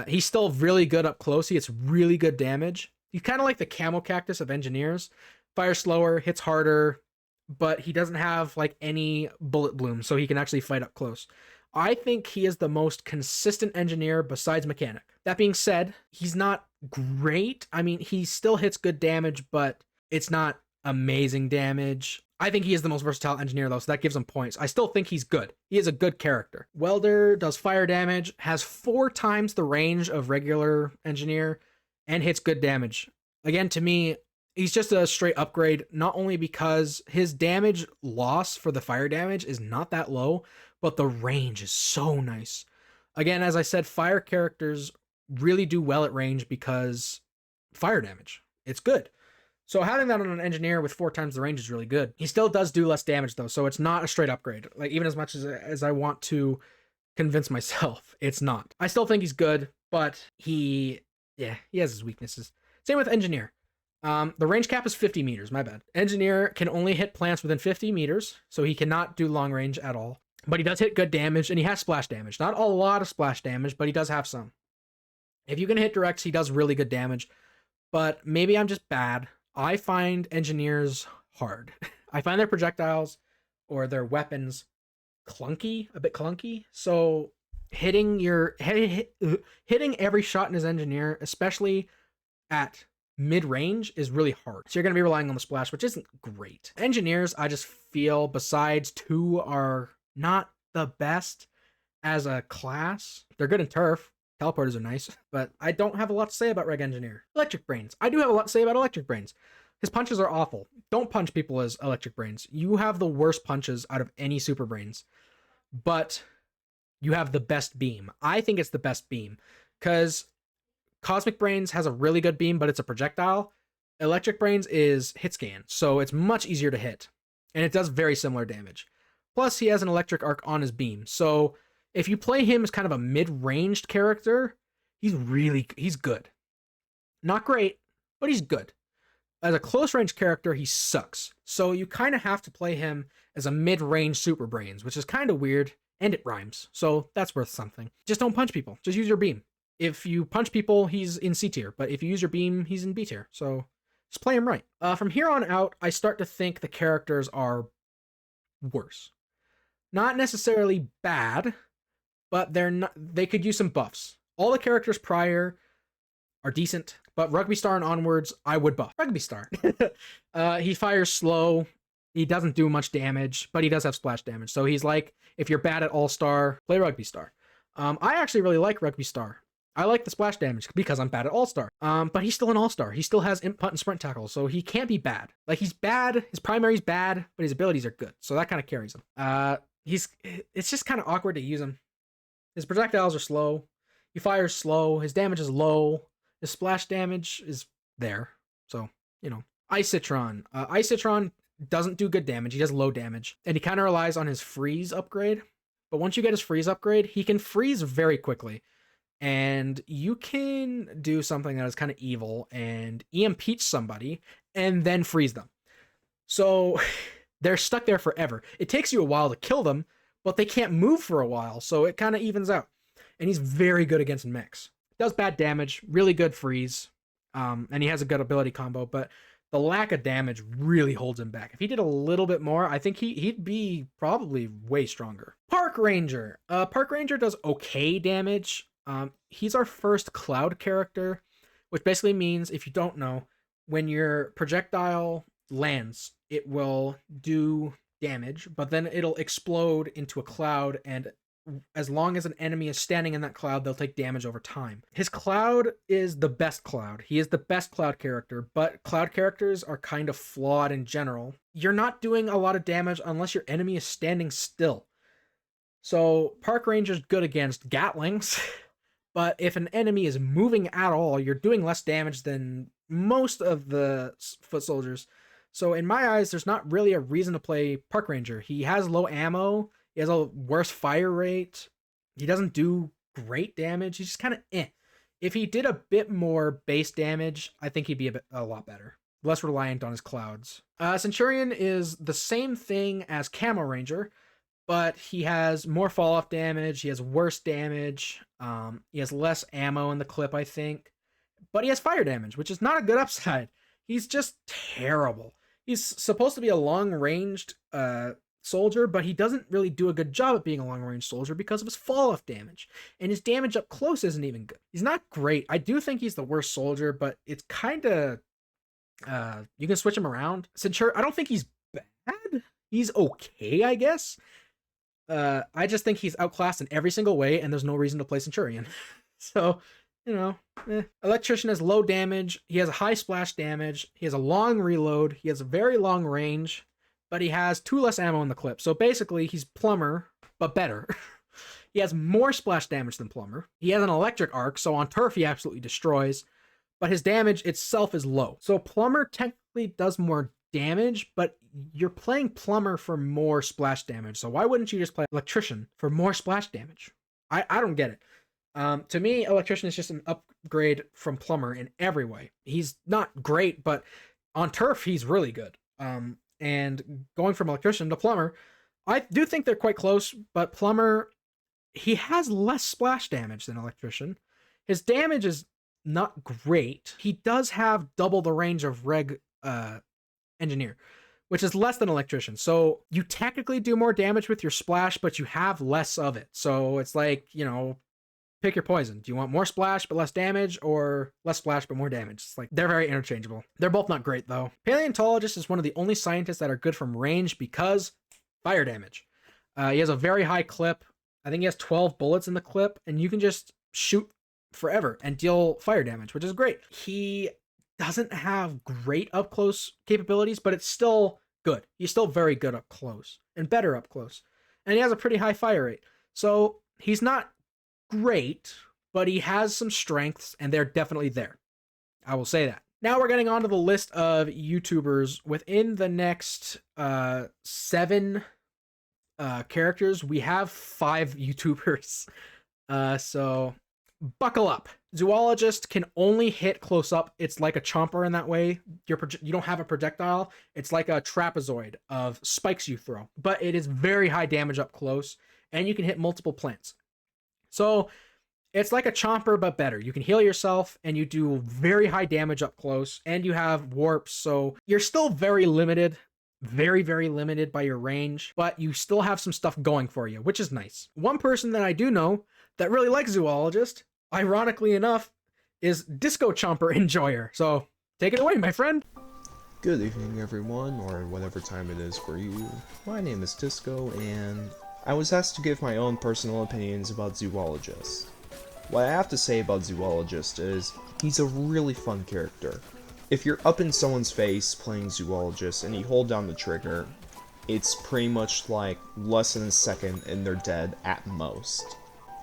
He's still really good up close. He gets really good damage. He's kind of like the Camo Cactus of Engineers. Fires slower, hits harder, but he doesn't have like any bullet bloom, so he can actually fight up close. I think he is the most consistent engineer besides Mechanic. That being said, he's not great. I mean, he still hits good damage, but it's not amazing damage. I think he is the most versatile engineer, though, so that gives him points. I still think he's good. He is a good character. Welder does fire damage, has 4 times the range of regular engineer, and hits good damage. Again, to me, He's just a straight upgrade, not only because his damage loss for the fire damage is not that low, but the range is so nice. Again, as I said, fire characters really do well at range because fire damage. It's good. So having that on an engineer with 4 times the range is really good. He still does do less damage though, so it's not a straight upgrade. Like, even as much as I want to convince myself, it's not. I still think he's good, but he has his weaknesses. Same with engineer. The range cap is 50 meters, my bad. Engineer can only hit plants within 50 meters, so he cannot do long range at all. But he does hit good damage, and he has splash damage. Not a lot of splash damage, but he does have some. If you can hit directs, he does really good damage. But maybe I'm just bad. I find engineers hard. I find their projectiles or their weapons a bit clunky. So hitting every shot in his engineer, especially at mid-range, is really hard. So you're going to be relying on the splash, which isn't great. Engineers, I just feel, besides 2, are not the best as a class. They're good in turf. Teleporters are nice, but I don't have a lot to say about Reg Engineer. Electric Brainz. I do have a lot to say about Electric Brainz. His punches are awful. Don't punch people as Electric Brainz. You have the worst punches out of any Super Brainz, but you have the best beam. I think it's the best beam, because Cosmic Brainz has a really good beam, but it's a projectile. Electric Brainz is hit scan, so it's much easier to hit, and it does very similar damage. Plus, he has an electric arc on his beam, so if you play him as kind of a mid-ranged character, he's good. Not great, but he's good. As a close-range character, he sucks. So you kind of have to play him as a mid-range Super Brainz, which is kind of weird, and it rhymes. So that's worth something. Just don't punch people. Just use your beam. If you punch people, he's in C tier, but if you use your beam, he's in B tier. So just play him right. From here on out, I start to think the characters are worse. Not necessarily bad, but they could use some buffs. All the characters prior are decent, but Rugby Star and onwards, I would buff. Rugby Star. He fires slow. He doesn't do much damage, but he does have splash damage. So he's like, if you're bad at All-Star, play Rugby Star. I actually really like Rugby Star. I like the splash damage because I'm bad at All-Star. But he's still an All-Star. He still has Imp, Punt, and Sprint Tackle, so he can't be bad. Like, he's bad, his primary's bad, but his abilities are good. So that kind of carries him. It's just kind of awkward to use him. His projectiles are slow. He fires slow. His damage is low. His splash damage is there. So, Ice Citron. Ice Citron doesn't do good damage. He does low damage. And he kind of relies on his freeze upgrade. But once you get his freeze upgrade, he can freeze very quickly. And you can do something that is kind of evil and EMP somebody and then freeze them. So they're stuck there forever. It takes you a while to kill them, but they can't move for a while, so it kind of evens out. And he's very good against mechs. Does bad damage, really good freeze, and he has a good ability combo, but the lack of damage really holds him back. If he did a little bit more, I think he'd be probably way stronger. Park Ranger. Park Ranger does okay damage. He's our first cloud character, which basically means, if you don't know, when your projectile lands, it will do damage, but then it'll explode into a cloud, and as long as an enemy is standing in that cloud, they'll take damage over time. His cloud is the best cloud. He is the best cloud character, but cloud characters are kind of flawed in general. You're not doing a lot of damage unless your enemy is standing still. So Park Ranger's good against Gatlings, but if an enemy is moving at all, you're doing less damage than most of the foot soldiers. So in my eyes, there's not really a reason to play Park Ranger. He has low ammo. He has a worse fire rate. He doesn't do great damage. He's just kind of eh. If he did a bit more base damage, I think he'd be a lot better. Less reliant on his clouds. Centurion is the same thing as Camo Ranger, but he has more fall-off damage. He has worse damage. He has less ammo in the clip, I think. But he has fire damage, which is not a good upside. He's just terrible. He's supposed to be a long-ranged soldier, but he doesn't really do a good job at being a long-range soldier because of his fall-off damage. And his damage up close isn't even good. He's not great. I do think he's the worst soldier, but it's kind of... you can switch him around. Centurion, I don't think he's bad. He's okay, I guess. I just think he's outclassed in every single way, and there's no reason to play Centurion. So, you know, Electrician has low damage. He has a high splash damage. He has a long reload. He has a very long range, but he has 2 less ammo in the clip. So basically, he's Plumber, but better. He has more splash damage than Plumber. He has an electric arc, so on turf he absolutely destroys, but his damage itself is low. So Plumber technically does more damage, but you're playing Plumber for more splash damage. So why wouldn't you just play Electrician for more splash damage? I don't get it. To me, Electrician is just an upgrade from Plumber in every way. He's not great, but on turf, he's really good. And going from Electrician to Plumber, I do think they're quite close, but Plumber, he has less splash damage than Electrician. His damage is not great. He does have double the range of Engineer, which is less than Electrician. So you technically do more damage with your splash, but you have less of it. So it's like, you know, pick your poison. Do you want more splash but less damage, or less splash but more damage? It's like, they're very interchangeable. They're both not great though. Paleontologist is one of the only scientists that are good from range because fire damage. He has a very high clip. I think he has 12 bullets in the clip, and you can just shoot forever and deal fire damage, which is great. He doesn't have great up close capabilities, but it's still good. He's still very good up close and better up close. And he has a pretty high fire rate. So he's not great, but he has some strengths, and they're definitely there. I will say that. Now we're getting onto the list of YouTubers. Within the next 7 characters, we have 5 YouTubers. So buckle up. Zoologist can only hit close up. It's like a chomper in that way. You don't have a projectile. It's like a trapezoid of spikes you throw, but it is very high damage up close, and you can hit multiple plants. So it's like a chomper, but better. You can heal yourself, and you do very high damage up close, and you have warps. So you're still very limited, very, very limited by your range, but you still have some stuff going for you, which is nice. One person that I do know that really likes Zoologist, ironically enough, is Disco Chomper Enjoyer. So take it away, my friend. Good evening, everyone, or whatever time it is for you. My name is Disco, and I was asked to give my own personal opinions about Zoologist. What I have to say about Zoologist is, he's a really fun character. If you're up in someone's face playing Zoologist and you hold down the trigger, it's pretty much like less than a second and they're dead at most.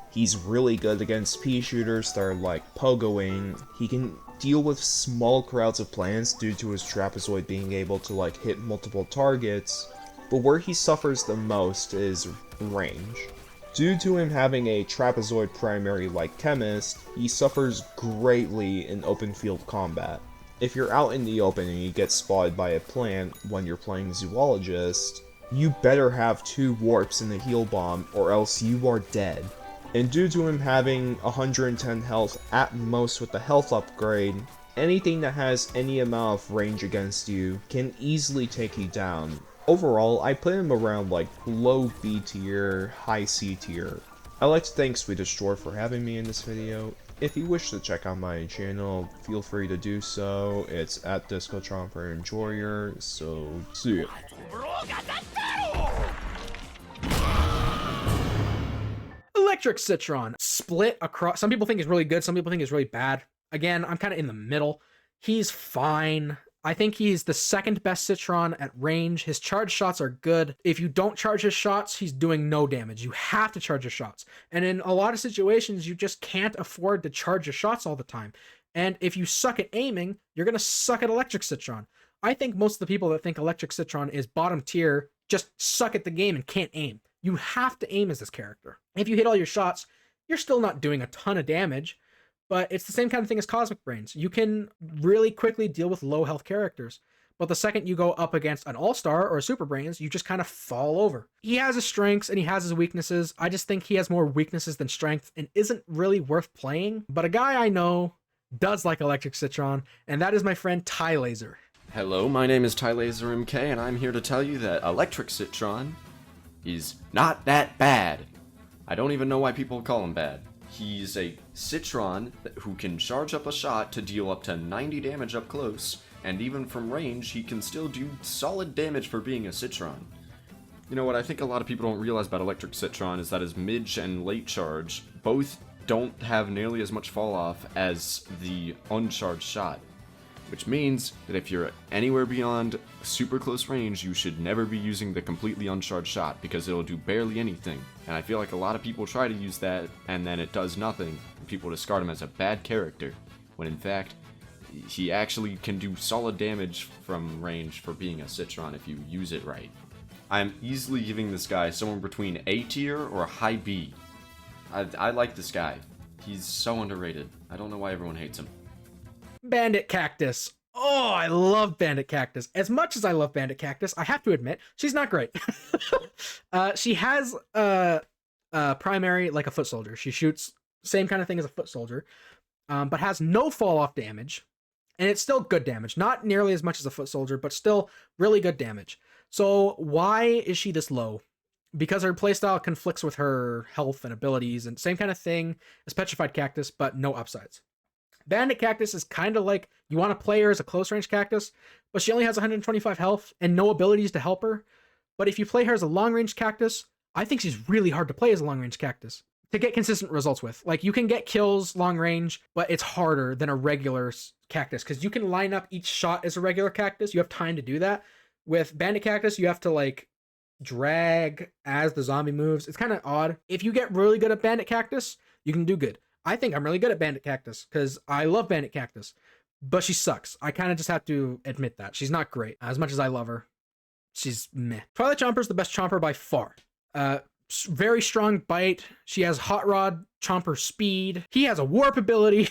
He's really good against pea shooters that are like pogoing. He can deal with small crowds of plants due to his trapezoid being able to like hit multiple targets, but where he suffers the most is range. Due to him having a trapezoid primary like Chemist, he suffers greatly in open field combat. If you're out in the open and you get spotted by a plant when you're playing Zoologist, you better have 2 warps in the heal bomb or else you are dead. And due to him having 110 health at most with the health upgrade, anything that has any amount of range against you can easily take you down. Overall, I put him around like low B tier, high C tier. I'd like to thank Swedish Dwarf for having me in this video. If you wish to check out my channel, feel free to do so. It's at Disco Chomper Enjoyer, so see ya. Electric Citron. Split across. Some people think he's really good, some people think he's really bad. Again, I'm kind of in the middle. He's fine. I think he's the second best Citron at range. His charge shots are good. If you don't charge his shots, he's doing no damage. You have to charge his shots. And in a lot of situations, you just can't afford to charge your shots all the time. And if you suck at aiming, you're going to suck at Electric Citron. I think most of the people that think Electric Citron is bottom tier just suck at the game and can't aim. You have to aim as this character. If you hit all your shots, you're still not doing a ton of damage. But it's the same kind of thing as Cosmic Brainz. You can really quickly deal with low health characters. But the second you go up against an All-Star or a Super Brainz, you just kind of fall over. He has his strengths and he has his weaknesses. I just think he has more weaknesses than strength and isn't really worth playing. But a guy I know does like Electric Citron, and that is my friend Ty Laser. Hello, my name is Ty Laser MK, and I'm here to tell you that Electric Citron is not that bad. I don't even know why people call him bad. He's a Citron who can charge up a shot to deal up to 90 damage up close, and even from range, he can still do solid damage for being a Citron. You know what I think a lot of people don't realize about Electric Citron is that his mid and late charge both don't have nearly as much fall off as the uncharged shot. Which means that if you're anywhere beyond super close range, you should never be using the completely uncharged shot because it'll do barely anything. And I feel like a lot of people try to use that and then it does nothing. People discard him as a bad character, when in fact, he actually can do solid damage from range for being a Citron if you use it right. I'm easily giving this guy somewhere between A tier or a high B. I like this guy. He's so underrated. I don't know why everyone hates him. Bandit Cactus. Oh, I love Bandit Cactus. As much as I love Bandit Cactus, I have to admit, she's not great. She has a primary like a foot soldier. She shoots same kind of thing as a foot soldier, but has no fall off damage. And it's still good damage. Not nearly as much as a foot soldier, but still really good damage. So why is she this low? Because her playstyle conflicts with her health and abilities, and same kind of thing as Petrified Cactus, but no upsides. Bandit Cactus is kind of like, you want to play her as a close range cactus, but she only has 125 health and no abilities to help her. But if you play her as a long range cactus, I think she's really hard to play as a long range cactus to get consistent results with. Like, you can get kills long range, but it's harder than a regular cactus because you can line up each shot as a regular cactus. You have time to do that. With Bandit Cactus, you have to like drag as the zombie moves. It's kind of odd. If you get really good at Bandit Cactus, you can do good. I think I'm really good at Bandit Cactus because I love Bandit Cactus, but she sucks. I kind of just have to admit that. She's not great. As much as I love her, she's meh. Twilight Chomper is the best Chomper by far. Very strong bite. She has Hot Rod Chomper speed. He has a warp ability.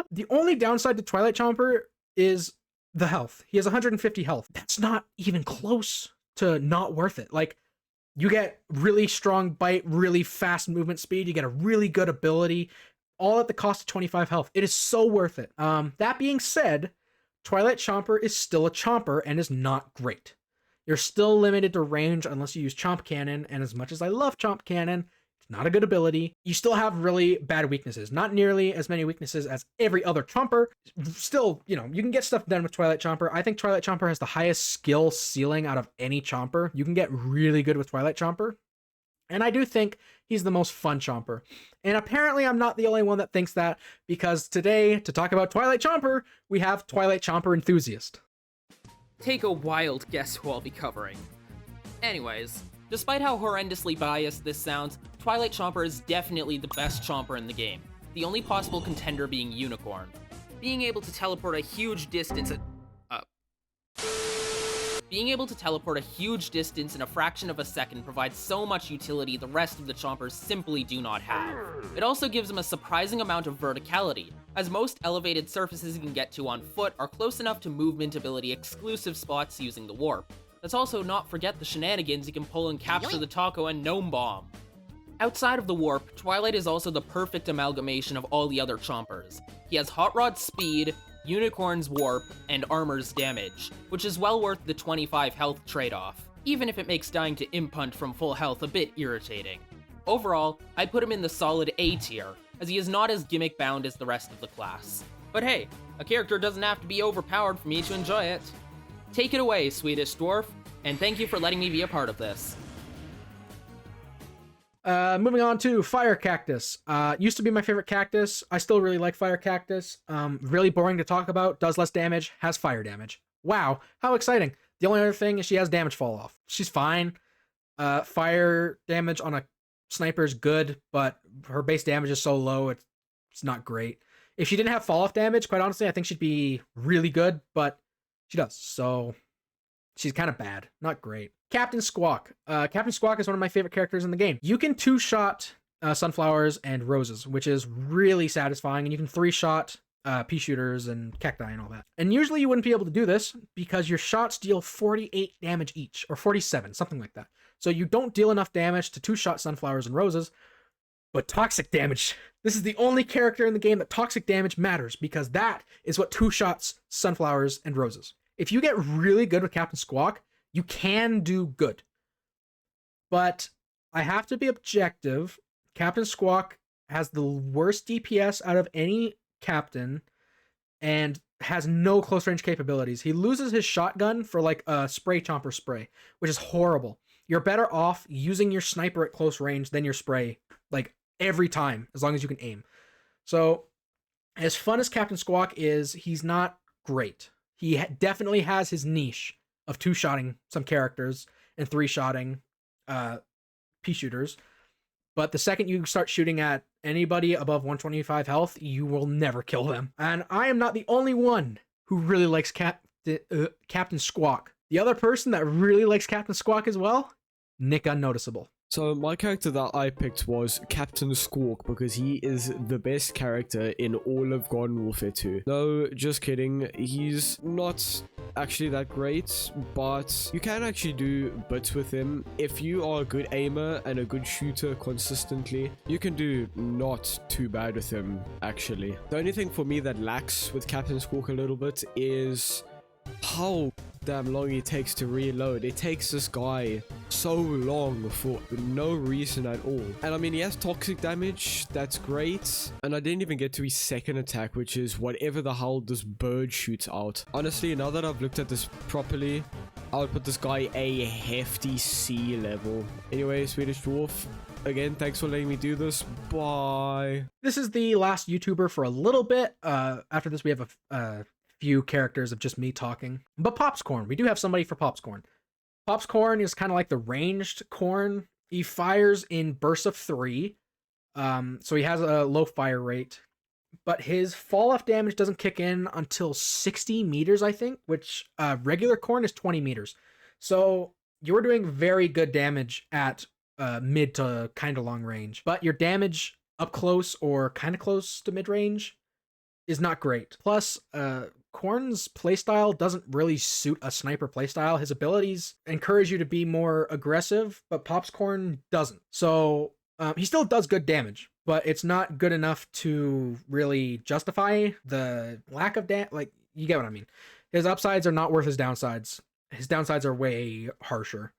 The only downside to Twilight Chomper is the health. He has 150 health. That's not even close to not worth it. Like, you get really strong bite, really fast movement speed. You get a really good ability, all at the cost of 25 health. It is so worth it. That being said, Twilight Chomper is still a Chomper and is not great. You're still limited to range unless you use Chomp Cannon, and as much as I love Chomp Cannon, it's not a good ability. You still have really bad weaknesses. Not nearly as many weaknesses as every other Chomper. Still, you know, you can get stuff done with Twilight Chomper. I think Twilight Chomper has the highest skill ceiling out of any Chomper. You can get really good with Twilight Chomper. And I do think he's the most fun Chomper. And apparently I'm not the only one that thinks that, because today, to talk about Twilight Chomper, we have Twilight Chomper Enthusiast. Take a wild guess who I'll be covering. Anyways, despite how horrendously biased this sounds, Twilight Chomper is definitely the best Chomper in the game, the only possible contender being Unicorn. Being able to teleport a huge distance in a fraction of a second provides so much utility the rest of the Chompers simply do not have. It also gives him a surprising amount of verticality, as most elevated surfaces he can get to on foot are close enough to movement ability exclusive spots using the warp. Let's also not forget the shenanigans he can pull and capture the Taco and Gnome Bomb. Outside of the warp, Twilight is also the perfect amalgamation of all the other Chompers. He has Hot Rod speed, Unicorn's warp, and Armor's damage, which is well worth the 25 health trade-off, even if it makes dying to Imp Hunt from full health a bit irritating. Overall, I'd put him in the solid A tier, as he is not as gimmick-bound as the rest of the class. But hey, a character doesn't have to be overpowered for me to enjoy it. Take it away, Swedish Dwarf, and thank you for letting me be a part of this. Moving on to Fire Cactus. Used to be my favorite cactus. I still really like Fire Cactus. Really boring to talk about. Does less damage. Has fire damage. Wow, how exciting. The only other thing is she has damage fall off. She's fine. Fire damage on a sniper is good, but her base damage is so low, it's not great. If she didn't have fall off damage, quite honestly, I think she'd be really good, but she does. So she's kind of bad. Not great. Captain Squawk. Captain Squawk is one of my favorite characters in the game. You can 2-shot sunflowers and roses, which is really satisfying, and you can 3-shot pea shooters and cacti and all that. And usually you wouldn't be able to do this because your shots deal 48 damage each, or 47, something like that. So you don't deal enough damage to 2-shot sunflowers and roses, but toxic damage. This is the only character in the game that toxic damage matters, because that is what 2-shots sunflowers and roses. If you get really good with Captain Squawk, you can do good. But I have to be objective. Captain Squawk has the worst DPS out of any captain and has no close range capabilities. He loses his shotgun for like a spray chomper spray, which is horrible. You're better off using your sniper at close range than your spray, like every time, as long as you can aim. So, as fun as Captain Squawk is, he's not great. He definitely has his niche of 2-shotting some characters and 3-shotting pea shooters. But the second you start shooting at anybody above 125 health, you will never kill them. And I am not the only one who really likes Captain Squawk. The other person that really likes Captain Squawk as well, Nick Unnoticeable. So my character that I picked was Captain Squawk because he is the best character in all of Garden Warfare 2. No, just kidding. He's not actually that great, but you can actually do bits with him. If you are a good aimer and a good shooter consistently, you can do not too bad with him, actually. The only thing for me that lacks with Captain Squawk a little bit is how damn long it takes to reload. It takes this guy so long for no reason at all. And I mean, he has toxic damage, that's great. And I didn't even get to his second attack, which is whatever the hell this bird shoots out. Honestly, now that I've looked at this properly, I would put this guy a hefty C level. Anyway, Swedish Dwarf, again, thanks for letting me do this. Bye. This is the last YouTuber for a little bit. After this, we have a few characters of just me talking. But Popscorn, we do have somebody for Popscorn. Popscorn is kind of like the ranged corn. He fires in bursts of 3. So he has a low fire rate. But his fall-off damage doesn't kick in until 60 meters, I think, which regular corn is 20 meters. So you're doing very good damage at mid to kind of long range. But your damage up close or kind of close to mid-range is not great. Plus, Corn's playstyle doesn't really suit a sniper playstyle. His abilities encourage you to be more aggressive, but Popscorn doesn't. So he still does good damage, but it's not good enough to really justify the lack of damage. Like, you get what I mean. His upsides are not worth his downsides. His downsides are way harsher.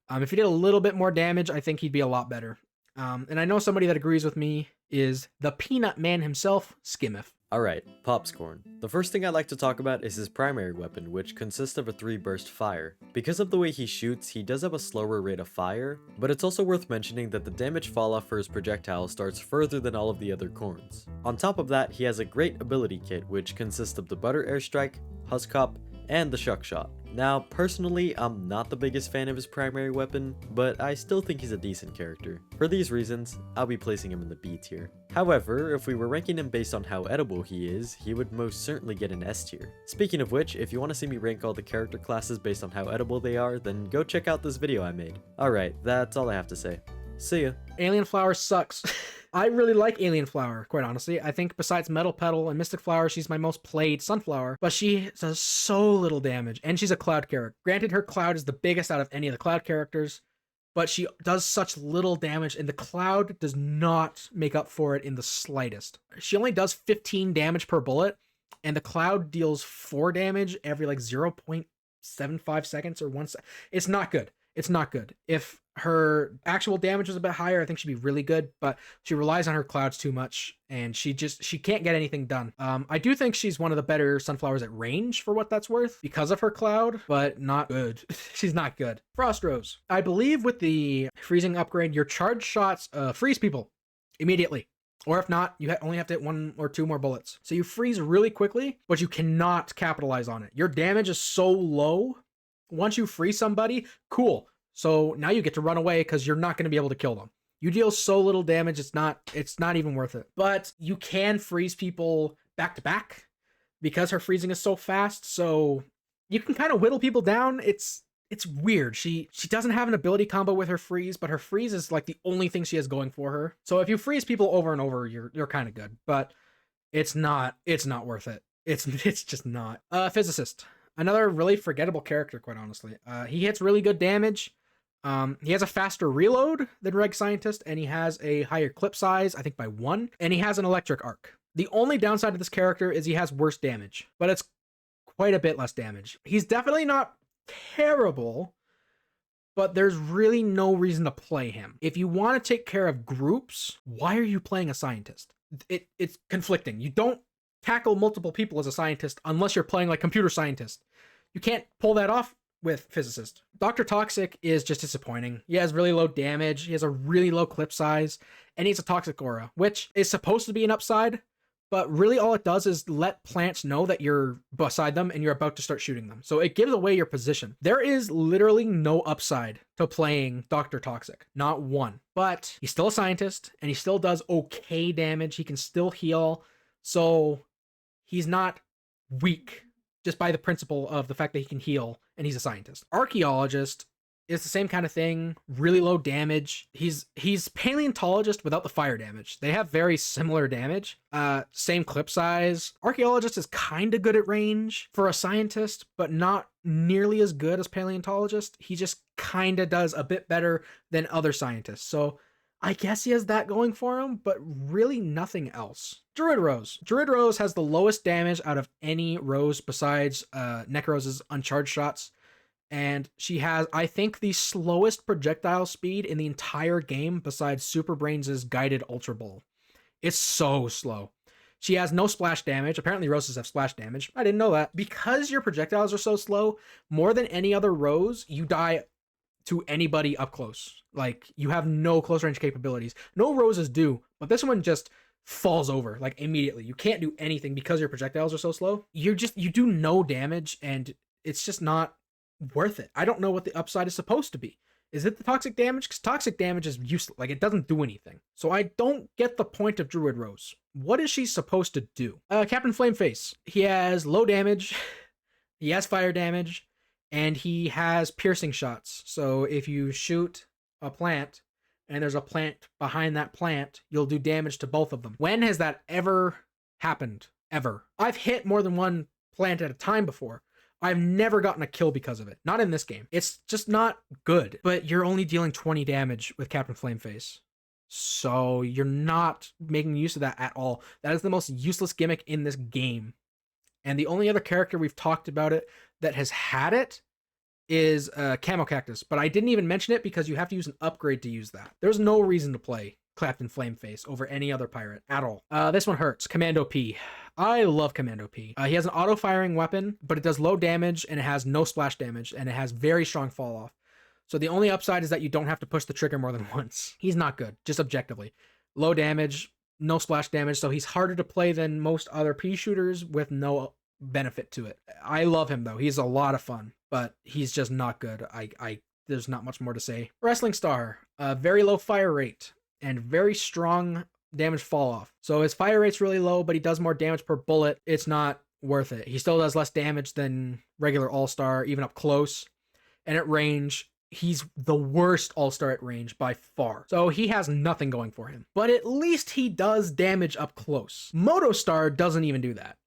If he did a little bit more damage, I think he'd be a lot better. And I know somebody that agrees with me is the Peanut Man himself, Skimmeth. Alright, Popscorn. The first thing I'd like to talk about is his primary weapon, which consists of a 3-burst fire. Because of the way he shoots, he does have a slower rate of fire, but it's also worth mentioning that the damage falloff for his projectile starts further than all of the other corns. On top of that, he has a great ability kit, which consists of the Butter Airstrike, Husk Hop, and the Shuck Shot. Now, personally, I'm not the biggest fan of his primary weapon, but I still think he's a decent character. For these reasons, I'll be placing him in the B tier. However, if we were ranking him based on how edible he is, he would most certainly get an S tier. Speaking of which, if you want to see me rank all the character classes based on how edible they are, then go check out this video I made. Alright, that's all I have to say. See ya. Alien Flower sucks. I really like Alien Flower, quite honestly. I think besides Metal Petal and Mystic Flower, she's my most played Sunflower, but she does so little damage, and she's a Cloud character. Granted, her Cloud is the biggest out of any of the Cloud characters, but she does such little damage, and the Cloud does not make up for it in the slightest. She only does 15 damage per bullet, and the Cloud deals 4 damage every like 0.75 seconds or 1 second. It's not good. It's not good. If her actual damage was a bit higher, I think she'd be really good, but she relies on her clouds too much, and she can't get anything done. I do think she's one of the better Sunflowers at range for what that's worth because of her cloud, but not good. She's not good. Frost Rose. I believe with the freezing upgrade, your charge shots freeze people immediately. Or if not, you only have to hit 1 or 2 more bullets. So you freeze really quickly, but you cannot capitalize on it. Your damage is so low. Once you freeze somebody, cool. So now you get to run away because you're not going to be able to kill them. You deal so little damage, it's not even worth it. But you can freeze people back to back because her freezing is so fast. So you can kind of whittle people down. It's weird. She doesn't have an ability combo with her freeze, but her freeze is like the only thing she has going for her. So if you freeze people over and over, you're kind of good. But it's not worth it. It's just not. Physicist. Another really forgettable character, quite honestly. He hits really good damage. He has a faster reload than Reg Scientist, and he has a higher clip size, I think by 1, and he has an electric arc. The only downside of this character is he has worse damage, but it's quite a bit less damage. He's definitely not terrible, but there's really no reason to play him. If you want to take care of groups, why are you playing a scientist? It's conflicting. You don't tackle multiple people as a scientist unless you're playing like computer scientist. You can't pull that off with Physicist. Dr. Toxic is just disappointing. He has really low damage, he has a really low clip size, and he has a Toxic Aura, which is supposed to be an upside, but really all it does is let plants know that you're beside them and you're about to start shooting them. So it gives away your position. There is literally no upside to playing Dr. Toxic. Not one. But he's still a scientist and he still does okay damage. He can still heal. So he's not weak just by the principle of the fact that he can heal and he's a scientist. Archaeologist is the same kind of thing, really low damage. He's paleontologist without the fire damage. They have very similar damage, same clip size. Archaeologist is kind of good at range for a scientist, but not nearly as good as paleontologist. He just kind of does a bit better than other scientists. So I guess he has that going for him, but really nothing else. Druid Rose. Druid Rose has the lowest damage out of any rose besides Nec Rose's uncharged shots. And she has, I think, the slowest projectile speed in the entire game besides Super Brainz' guided Ultra Ball. It's so slow. She has no splash damage. Apparently roses have splash damage. I didn't know that. Because your projectiles are so slow, more than any other rose, you die to anybody up close. Like, you have no close range capabilities. No roses do, but this one just falls over, like, immediately. You can't do anything because your projectiles are so slow. You do no damage, and it's just not worth it. I don't know what the upside is supposed to be. Is it the toxic damage? Because toxic damage is useless. Like, it doesn't do anything. So I don't get the point of Druid Rose. What is she supposed to do? Captain Flameface. He has low damage. He has fire damage. And he has piercing shots. So if you shoot a plant and there's a plant behind that plant, you'll do damage to both of them. When has that ever happened? Ever. I've hit more than one plant at a time before. I've never gotten a kill because of it. Not in this game. It's just not good. But you're only dealing 20 damage with Captain Flameface. So you're not making use of that at all. That is the most useless gimmick in this game. And the only other character we've talked about it that has had it is Camo Cactus. But I didn't even mention it because you have to use an upgrade to use that. There's no reason to play Captain Flameface over any other pirate at all. This one hurts. Commando Pea. I love Commando Pea. He has an auto-firing weapon, but it does low damage and it has no splash damage and it has very strong fall off. So the only upside is that you don't have to push the trigger more than once. He's not good, just objectively. Low damage, no splash damage, so he's harder to play than most other pea shooters with no benefit to it. I love him though. He's a lot of fun, but he's just not good. There's not much more to say. Wrestling Star. Very low fire rate and very strong damage fall off. So his fire rate's really low, but he does more damage per bullet. It's not worth it. He still does less damage than regular All-Star, even up close. And at range, he's the worst All-Star at range by far. So he has nothing going for him. But at least he does damage up close. MotoX Star doesn't even do that.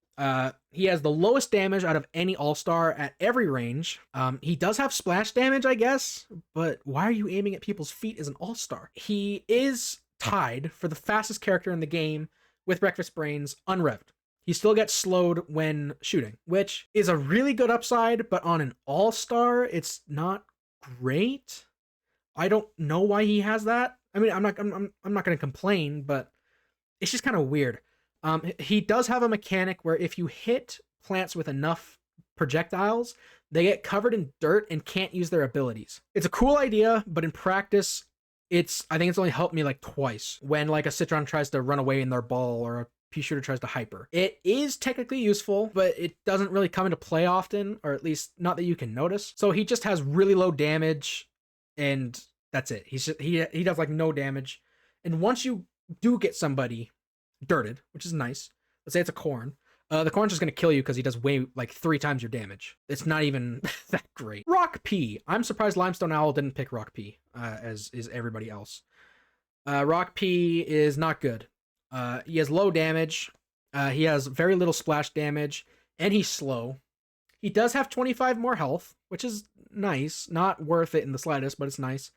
He has the lowest damage out of any All-Star at every range. He does have splash damage, I guess, but why are you aiming at people's feet as an All-Star? He is tied for the fastest character in the game with Breakfast Brainz unrevved. He still gets slowed when shooting, which is a really good upside, but on an All-Star, it's not great. I don't know why he has that. I mean, I'm not going to complain, but it's just kind of weird. He does have a mechanic where if you hit plants with enough projectiles, they get covered in dirt and can't use their abilities. It's a cool idea, but in practice, I think it's only helped me like twice when like a Citron tries to run away in their ball or a pea shooter tries to hyper. It is technically useful, but it doesn't really come into play often, or at least not that you can notice. So he just has really low damage and that's it. He does like no damage. And once you do get somebody dirted, which is nice, let's say it's a corn, the corn's just going to kill you because he does way like 3 times your damage. It's not even that great. Rock Pea. I'm surprised Limestone Owl didn't pick Rock Pea, as is everybody else. Rock Pea is not good. He has low damage. He has very little splash damage, and he's slow. He does have 25 more health, which is nice. Not worth it in the slightest, but it's nice.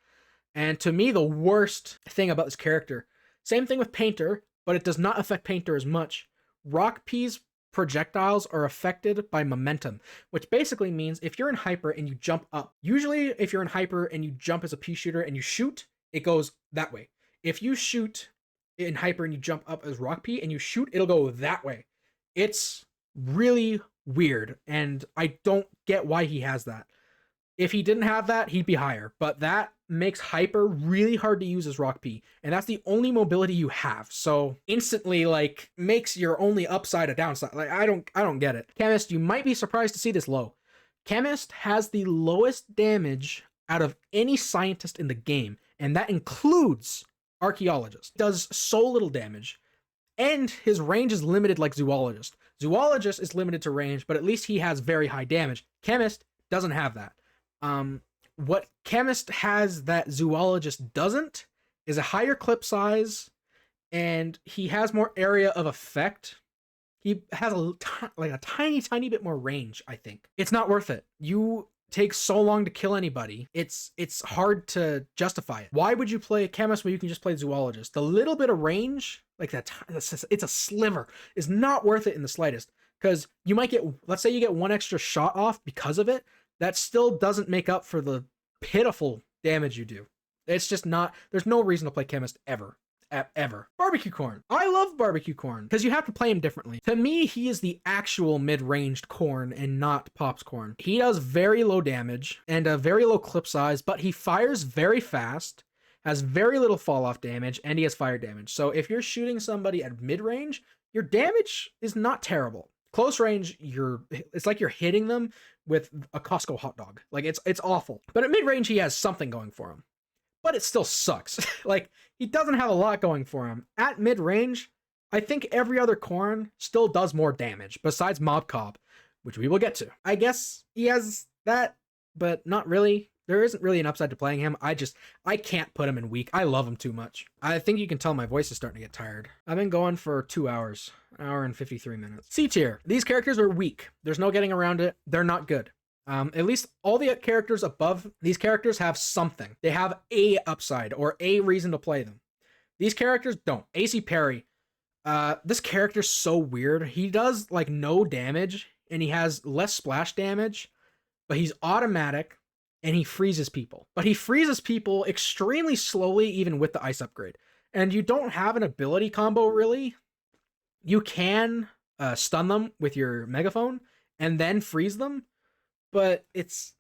And to me, the worst thing about this character, same thing with Painter, but it does not affect Painter as much. Rock Pea's projectiles are affected by momentum, which basically means if you're in hyper and you jump up, usually if you're in hyper and you jump as a pea shooter and you shoot, it goes that way. If you shoot in hyper and you jump up as Rock Pea and you shoot, it'll go that way. It's really weird, and I don't get why he has that. If he didn't have that, he'd be higher. But that makes Hyper really hard to use as Rock P, and that's the only mobility you have. So instantly, like, makes your only upside a downside. Like, I don't get it. Chemist, you might be surprised to see this low. Chemist has the lowest damage out of any scientist in the game, and that includes Archaeologist. Does so little damage, and his range is limited like Zoologist. Zoologist is limited to range, but at least he has very high damage. Chemist doesn't have that. What Chemist has that Zoologist doesn't is a higher clip size, and he has more area of effect. He has a tiny bit more range, I think. It's not worth it. You take so long to kill anybody. It's hard to justify it. Why would you play a Chemist when you can just play Zoologist? The little bit of range, like that, it's a sliver, is not worth it in the slightest. Because you might get, let's say you get one extra shot off because of it, that still doesn't make up for the pitiful damage you do. It's just not, there's no reason to play Chemist ever. Ever. BBQ Corn. I love BBQ Corn because you have to play him differently. To me, he is the actual mid-ranged Corn and not Pop's Corn. He does very low damage and a very low clip size, but he fires very fast, has very little fall-off damage, and he has fire damage. So if you're shooting somebody at mid-range, your damage is not terrible. Close range, it's like you're hitting them with a Costco hot dog. Like, it's awful. But at mid-range, he has something going for him. But it still sucks. Like, he doesn't have a lot going for him. At mid-range, I think every other Corn still does more damage, besides Mob Cobb, which we will get to. I guess he has that, but not really. There isn't really an upside to playing him. I can't put him in weak. I love him too much. I think you can tell my voice is starting to get tired. I've been going for 2 hours, an hour and 53 minutes. C tier. These characters are weak. There's no getting around it. They're not good. At least all the characters above these characters have something. They have a upside or a reason to play them. These characters don't. A.C Perry. This character's so weird. He does like no damage and he has less splash damage, but he's automatic and he freezes people. But he freezes people extremely slowly even with the ice upgrade. And you don't have an ability combo really. You can stun them with your megaphone and then freeze them. But it's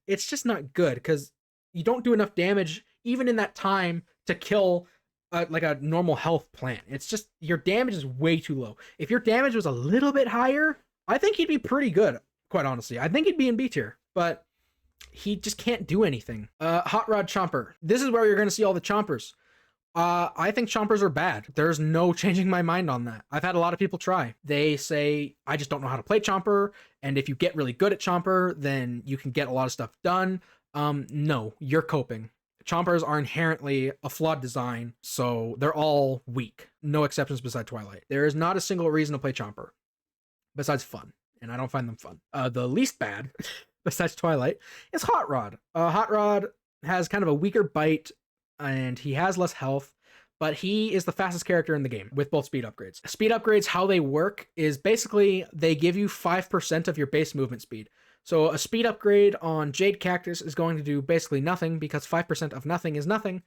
just not good because you don't do enough damage even in that time to kill like a normal health plant. It's just your damage is way too low. If your damage was a little bit higher, I think he'd be pretty good, quite honestly. I think he'd be in B tier, but he just can't do anything. Hot Rod Chomper. This is where you're going to see all the Chompers. I think Chompers are bad. There's no changing my mind on that. I've had a lot of people try. They say, I just don't know how to play Chomper, and if you get really good at Chomper, then you can get a lot of stuff done. No, you're coping. Chompers are inherently a flawed design, so they're all weak. No exceptions beside Twilight. There is not a single reason to play Chomper, besides fun, and I don't find them fun. The least bad, besides Twilight, is Hot Rod. Hot Rod has kind of a weaker bite, and he has less health, but he is the fastest character in the game with both speed upgrades. Speed upgrades, how they work is basically they give you 5% of your base movement speed. So a speed upgrade on Jade Cactus is going to do basically nothing because 5% of nothing is nothing,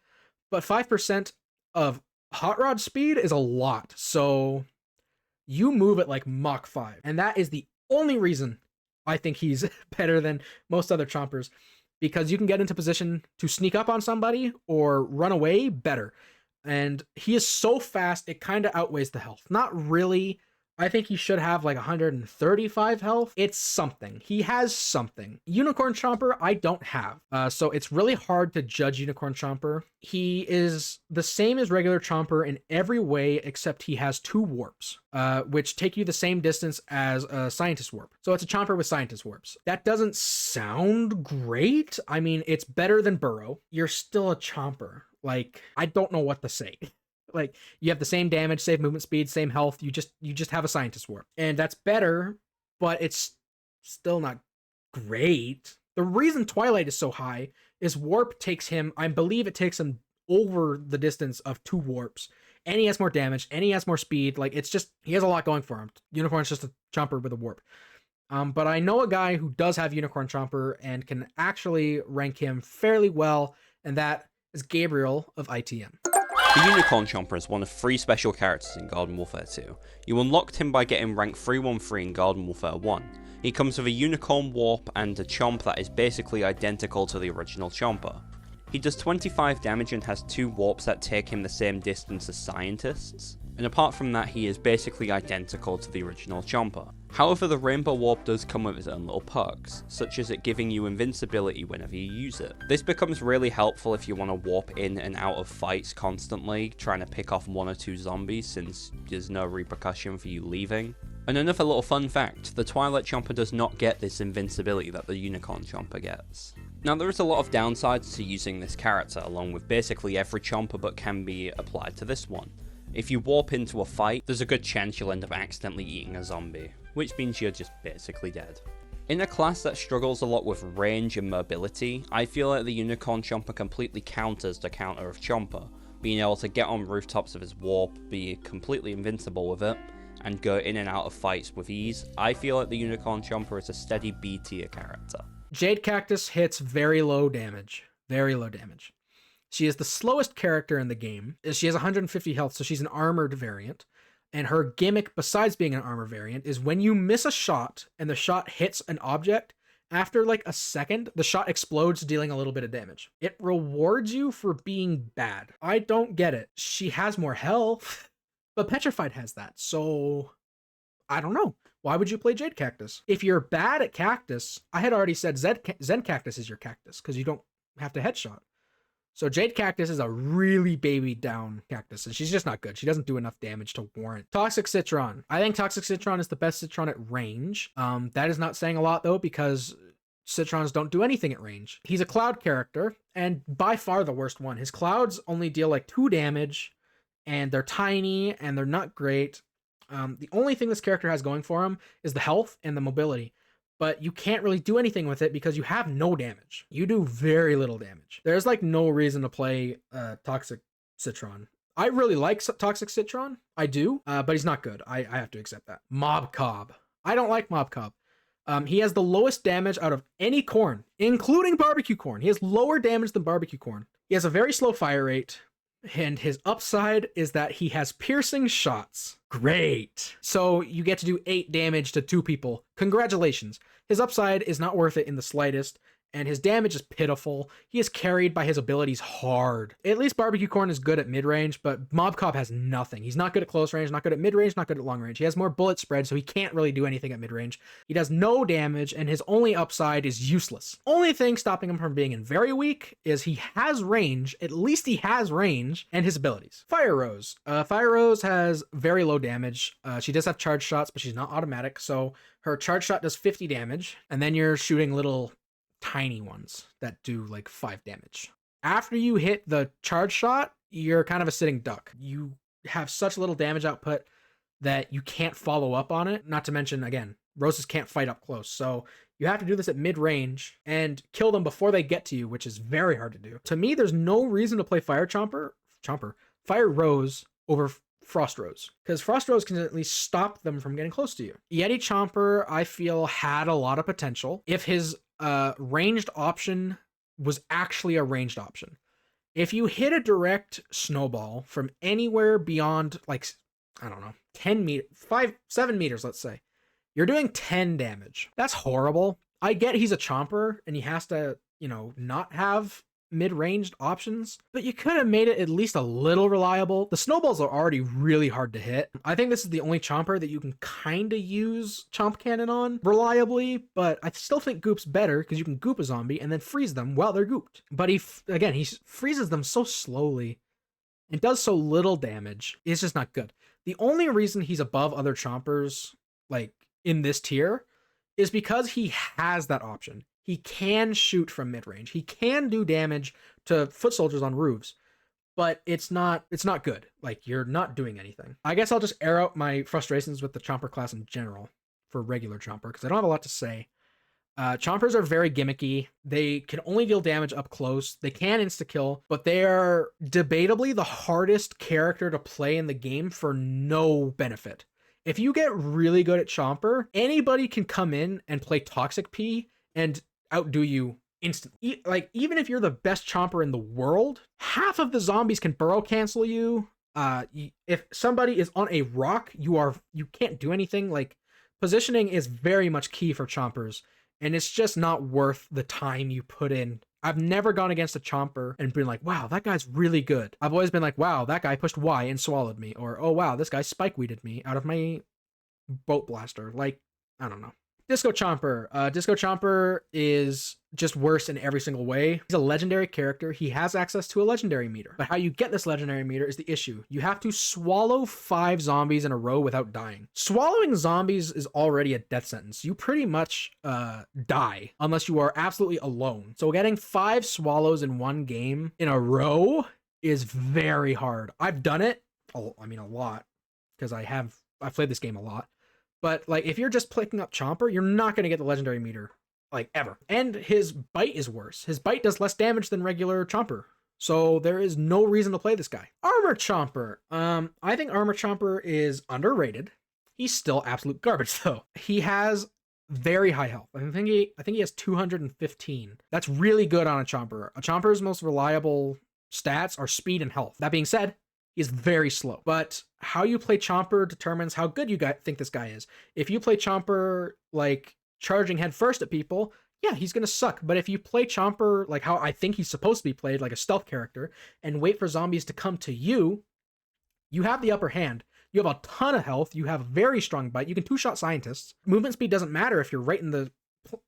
but 5% of Hot Rod speed is a lot. So you move at like Mach 5, and that is the only reason I think he's better than most other Chompers. Because you can get into position to sneak up on somebody or run away better. And he is so fast, it kind of outweighs the health. Not really. I think he should have like 135 health. It's something. He has something. Unicorn Chomper, I don't have. So it's really hard to judge Unicorn Chomper. He is the same as regular Chomper in every way, except he has 2 warps, which take you the same distance as a Scientist Warp. So it's a Chomper with Scientist Warps. That doesn't sound great. I mean, it's better than Burrow. You're still a Chomper. Like, I don't know what to say. Like, you have the same damage, same movement speed, same health. You just have a Scientist Warp. And that's better, but it's still not great. The reason Twilight is so high is Warp takes him, I believe it takes him over the distance of 2 warps. And he has more damage, and he has more speed. Like, it's just, he has a lot going for him. Unicorn's just a Chomper with a warp. But I know a guy who does have Unicorn Chomper and can actually rank him fairly well, and that is Gabriel of ITM. The Unicorn Chomper is one of 3 special characters in Garden Warfare 2. You unlocked him by getting rank 313 in Garden Warfare 1. He comes with a Unicorn Warp and a Chomp that is basically identical to the original Chomper. He does 25 damage and has 2 warps that take him the same distance as Scientists, and apart from that he is basically identical to the original Chomper. However, the Rainbow Warp does come with its own little perks, such as it giving you invincibility whenever you use it. This becomes really helpful if you want to warp in and out of fights constantly, trying to pick off 1 or 2 zombies since there's no repercussion for you leaving. And another little fun fact, the Twilight Chomper does not get this invincibility that the Unicorn Chomper gets. Now there is a lot of downsides to using this character, along with basically every Chomper, but can be applied to this one. If you warp into a fight, there's a good chance you'll end up accidentally eating a zombie, which means you're just basically dead. In a class that struggles a lot with range and mobility, I feel like the Unicorn Chomper completely counters the counter of Chomper, being able to get on rooftops with his warp, be completely invincible with it, and go in and out of fights with ease. I feel like the Unicorn Chomper is a steady B tier character. Jade Cactus hits very low damage. Very low damage. She is the slowest character in the game. She has 150 health, so she's an armored variant. And her gimmick, besides being an armor variant, is when you miss a shot and the shot hits an object, after like a second, the shot explodes, dealing a little bit of damage. It rewards you for being bad. I don't get it. She has more health, but Petrified has that, so I don't know. Why would you play Jade Cactus? If you're bad at Cactus, I had already said Zen Cactus is your Cactus, because you don't have to headshot. So Jade Cactus is a really babied down Cactus, and she's just not good. She doesn't do enough damage to warrant. Toxic Citron. I think Toxic Citron is the best Citron at range. That is not saying a lot, though, because Citrons don't do anything at range. He's a cloud character, and by far the worst one. His clouds only deal like 2 damage, and they're tiny, and they're not great. The only thing this character has going for him is the health and the mobility. But you can't really do anything with it because you have no damage. You do very little damage. There's like no reason to play Toxic Citron. I really like Toxic Citron. I do, but he's not good. I have to accept that. Mob Cob. I don't like Mob Cob. He has the lowest damage out of any corn, including barbecue corn. He has lower damage than barbecue corn. He has a very slow fire rate, and his upside is that he has piercing shots. Great. So you get to do 8 damage to 2 people. Congratulations. His upside is not worth it in the slightest, and his damage is pitiful. He is carried by his abilities hard. At least Barbecue Corn is good at mid-range, but Mob Cob has nothing. He's not good at close range, not good at mid-range, not good at long range. He has more bullet spread, so he can't really do anything at mid-range. He does no damage, and his only upside is useless. Only thing stopping him from being very weak is he has range. At least he has range, and his abilities. Fire Rose. Fire Rose has very low damage. She does have charge shots, but she's not automatic, so her charge shot does 50 damage, and then you're shooting little tiny ones that do like 5 damage. After you hit the charge shot, you're kind of a sitting duck. You have such little damage output that you can't follow up on it. Not to mention, again, Roses can't fight up close. So you have to do this at mid-range and kill them before they get to you, which is very hard to do. To me, there's no reason to play Fire Rose over Frost Rose, because Frost Rose can at least stop them from getting close to you. Yeti Chomper, I feel, had a lot of potential if his ranged option was actually a ranged option. If you hit a direct snowball from anywhere beyond, like, I don't know, 7 meters, let's say, you're doing 10 damage. That's horrible. I get he's a Chomper and he has to, not have mid-ranged options, but you could have made it at least a little reliable. The snowballs are already really hard to hit. I think this is the only Chomper that you can kind of use Chomp Cannon on reliably, but I still think Goop's better because you can Goop a zombie and then freeze them while they're gooped. But he freezes them so slowly and does so little damage. It's just not good. The only reason he's above other Chompers, like in this tier, is because he has that option. He can shoot from mid-range. He can do damage to foot soldiers on roofs, but it's not good. Like, you're not doing anything. I guess I'll just air out my frustrations with the Chomper class in general for regular Chomper, because I don't have a lot to say. Chompers are very gimmicky. They can only deal damage up close. They can insta-kill, but they are debatably the hardest character to play in the game for no benefit. If you get really good at Chomper, anybody can come in and play Toxic Pea and outdo you instantly. Like, even if you're the best Chomper in the world, half of the zombies can burrow cancel you. If somebody is on a rock, you can't do anything. Like, positioning is very much key for Chompers, and it's just not worth the time you put in. I've never gone against a Chomper and been like, wow, that guy's really good. I've always been like, wow, that guy pushed Y and swallowed me. Or, oh, wow, this guy spike-weeded me out of my boat blaster. Like, I don't know. Disco Chomper. Disco Chomper is just worse in every single way. He's a legendary character. He has access to a legendary meter. But how you get this legendary meter is the issue. You have to swallow 5 zombies in a row without dying. Swallowing zombies is already a death sentence. You pretty much die unless you are absolutely alone. So getting 5 swallows in one game in a row is very hard. I've done it. I mean, a lot, because I've played this game a lot. But, like, if you're just picking up Chomper, you're not going to get the legendary meter, like, ever. And his bite is worse. His bite does less damage than regular Chomper. So there is no reason to play this guy. Armor Chomper. I think Armor Chomper is underrated. He's still absolute garbage, though. He has very high health. I think he has 215. That's really good on a Chomper. A Chomper's most reliable stats are speed and health. That being said, he's very slow. But how you play Chomper determines how good you think this guy is. If you play Chomper, like, charging head first at people, yeah, he's going to suck. But if you play Chomper like how I think he's supposed to be played, like a stealth character, and wait for zombies to come to you, you have the upper hand. You have a ton of health. You have a very strong bite. You can two-shot scientists. Movement speed doesn't matter if you're right in the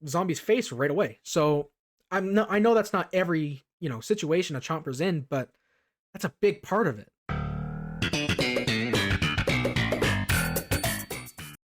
zombie's face right away. So I know that's not every, situation a Chomper's in, but that's a big part of it.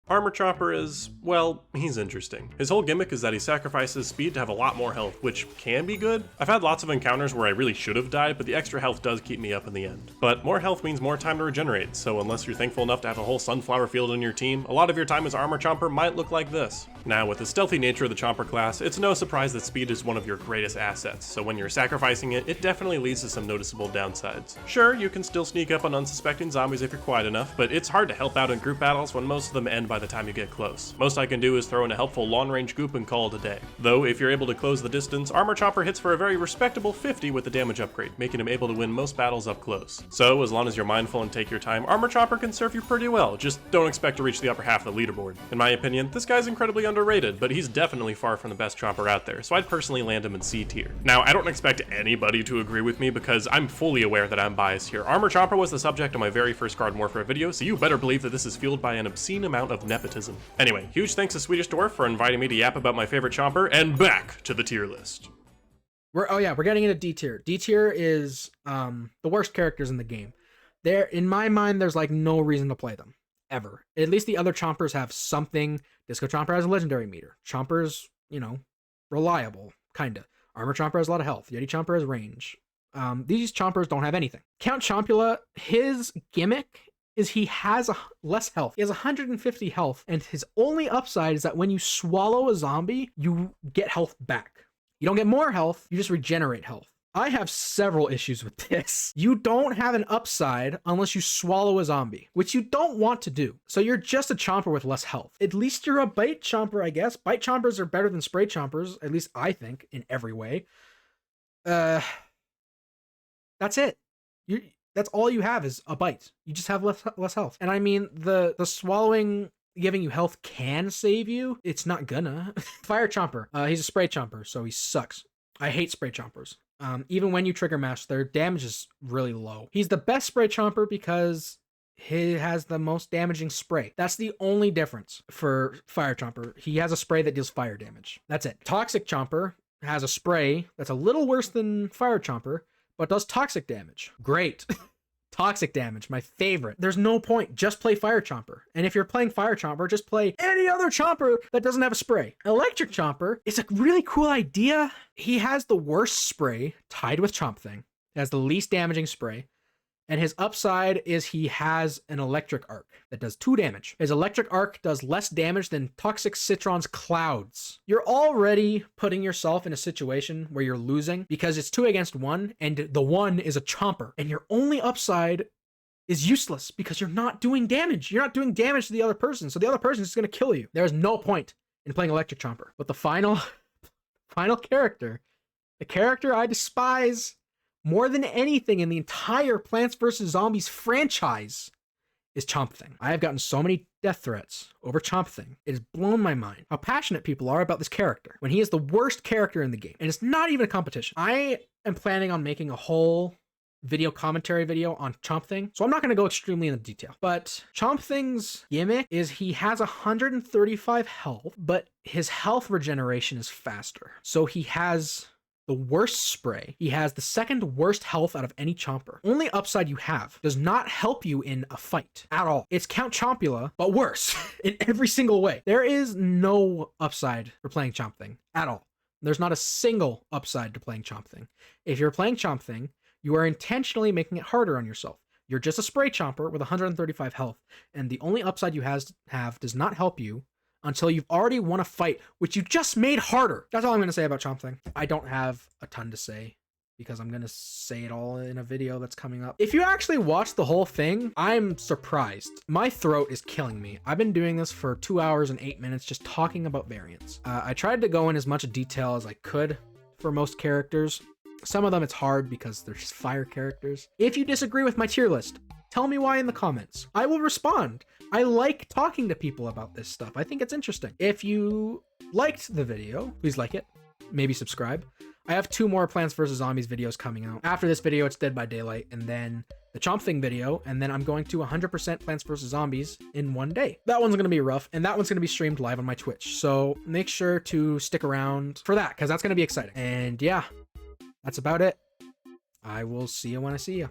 Armor Chomper is, well, he's interesting. His whole gimmick is that he sacrifices speed to have a lot more health, which can be good. I've had lots of encounters where I really should have died, but the extra health does keep me up in the end. But more health means more time to regenerate, so unless you're thankful enough to have a whole sunflower field on your team, a lot of your time as Armor Chomper might look like this. Now, with the stealthy nature of the Chomper class, it's no surprise that speed is one of your greatest assets, so when you're sacrificing it, it definitely leads to some noticeable downsides. Sure, you can still sneak up on unsuspecting zombies if you're quiet enough, but it's hard to help out in group battles when most of them end by the time you get close. Most I can do is throw in a helpful long-range goop and call it a day. Though, if you're able to close the distance, Armor Chomper hits for a very respectable 50 with the damage upgrade, making him able to win most battles up close. So, as long as you're mindful and take your time, Armor Chomper can serve you pretty well, just don't expect to reach the upper half of the leaderboard. In my opinion, this guy's incredibly underrated, but he's definitely far from the best Chomper out there, so I'd personally land him in C tier. Now, I don't expect anybody to agree with me because I'm fully aware that I'm biased here. Armor Chomper was the subject of my very first Garden Warfare video, so you better believe that this is fueled by an obscene amount of nepotism. Anyway, huge thanks to Swedish Dwarf for inviting me to yap about my favorite Chomper, and back to the tier list. We're getting into D tier. D tier is the worst characters in the game. In my mind, there's like no reason to play them. Ever. At least the other Chompers have something. Disco Chomper has a legendary meter. Chomper's, reliable, kinda. Armor Chomper has a lot of health. Yeti Chomper has range. These Chompers don't have anything. Count Chompula, his gimmick is he has less health. He has 150 health, and his only upside is that when you swallow a zombie, you get health back. You don't get more health, you just regenerate health. I have several issues with this. You don't have an upside unless you swallow a zombie, which you don't want to do. So you're just a Chomper with less health. At least you're a Bite Chomper, I guess. Bite Chompers are better than Spray Chompers, at least I think, in every way. That's it. That's all you have is a bite. You just have less health. And I mean, the swallowing giving you health can save you. It's not gonna. Fire Chomper. He's a Spray Chomper, so he sucks. I hate Spray Chompers. Even when you trigger mash, their damage is really low. He's the best Spray Chomper because he has the most damaging spray. That's the only difference for Fire Chomper. He has a spray that deals fire damage. That's it. Toxic Chomper has a spray that's a little worse than Fire Chomper, but does toxic damage. Great. Toxic damage, my favorite. There's no point. Just play Fire Chomper. And if you're playing Fire Chomper, just play any other Chomper that doesn't have a spray. Electric Chomper is a really cool idea. He has the worst spray tied with Chomp Thing. He has the least damaging spray. And his upside is he has an electric arc that does 2 damage. His electric arc does less damage than Toxic Citron's clouds. You're already putting yourself in a situation where you're losing because it's 2 against 1 and the 1 is a Chomper. And your only upside is useless because you're not doing damage. You're not doing damage to the other person. So the other person is just going to kill you. There's no point in playing Electric Chomper. But the final final character, the character I despise more than anything in the entire Plants vs. Zombies franchise, is Chomp Thing. I have gotten so many death threats over Chomp Thing. It has blown my mind how passionate people are about this character when he is the worst character in the game. And it's not even a competition. I am planning on making a whole video commentary video on Chomp Thing, so I'm not going to go extremely into detail. But Chomp Thing's gimmick is he has 135 health, but his health regeneration is faster. So he has the worst spray. He has the second worst health out of any Chomper. Only upside you have does not help you in a fight at all. It's Count Chompula, but worse in every single way. There is no upside for playing Chomp Thing at all. There's not a single upside to playing Chomp Thing. If you're playing Chomp Thing, you are intentionally making it harder on yourself. You're just a spray chomper with 135 health, and the only upside you have does not help you until you've already won a fight, which you just made harder. That's all I'm going to say about Chomp Thing. I don't have a ton to say because I'm going to say it all in a video that's coming up. If you actually watch the whole thing, I'm surprised. My throat is killing me. I've been doing this for 2 hours and 8 minutes just talking about variants. I tried to go in as much detail as I could for most characters. Some of them it's hard because they're just fire characters. If you disagree with my tier list, tell me why in the comments. I will respond. I like talking to people about this stuff. I think it's interesting. If you liked the video, please like it. Maybe subscribe. I have 2 more Plants vs. Zombies videos coming out. After this video, it's Dead by Daylight, and then the Chomp Thing video, and then I'm going to 100% Plants vs. Zombies in one day. That one's going to be rough, and that one's going to be streamed live on my Twitch. So make sure to stick around for that, because that's going to be exciting. And yeah, that's about it. I will see you when I see you.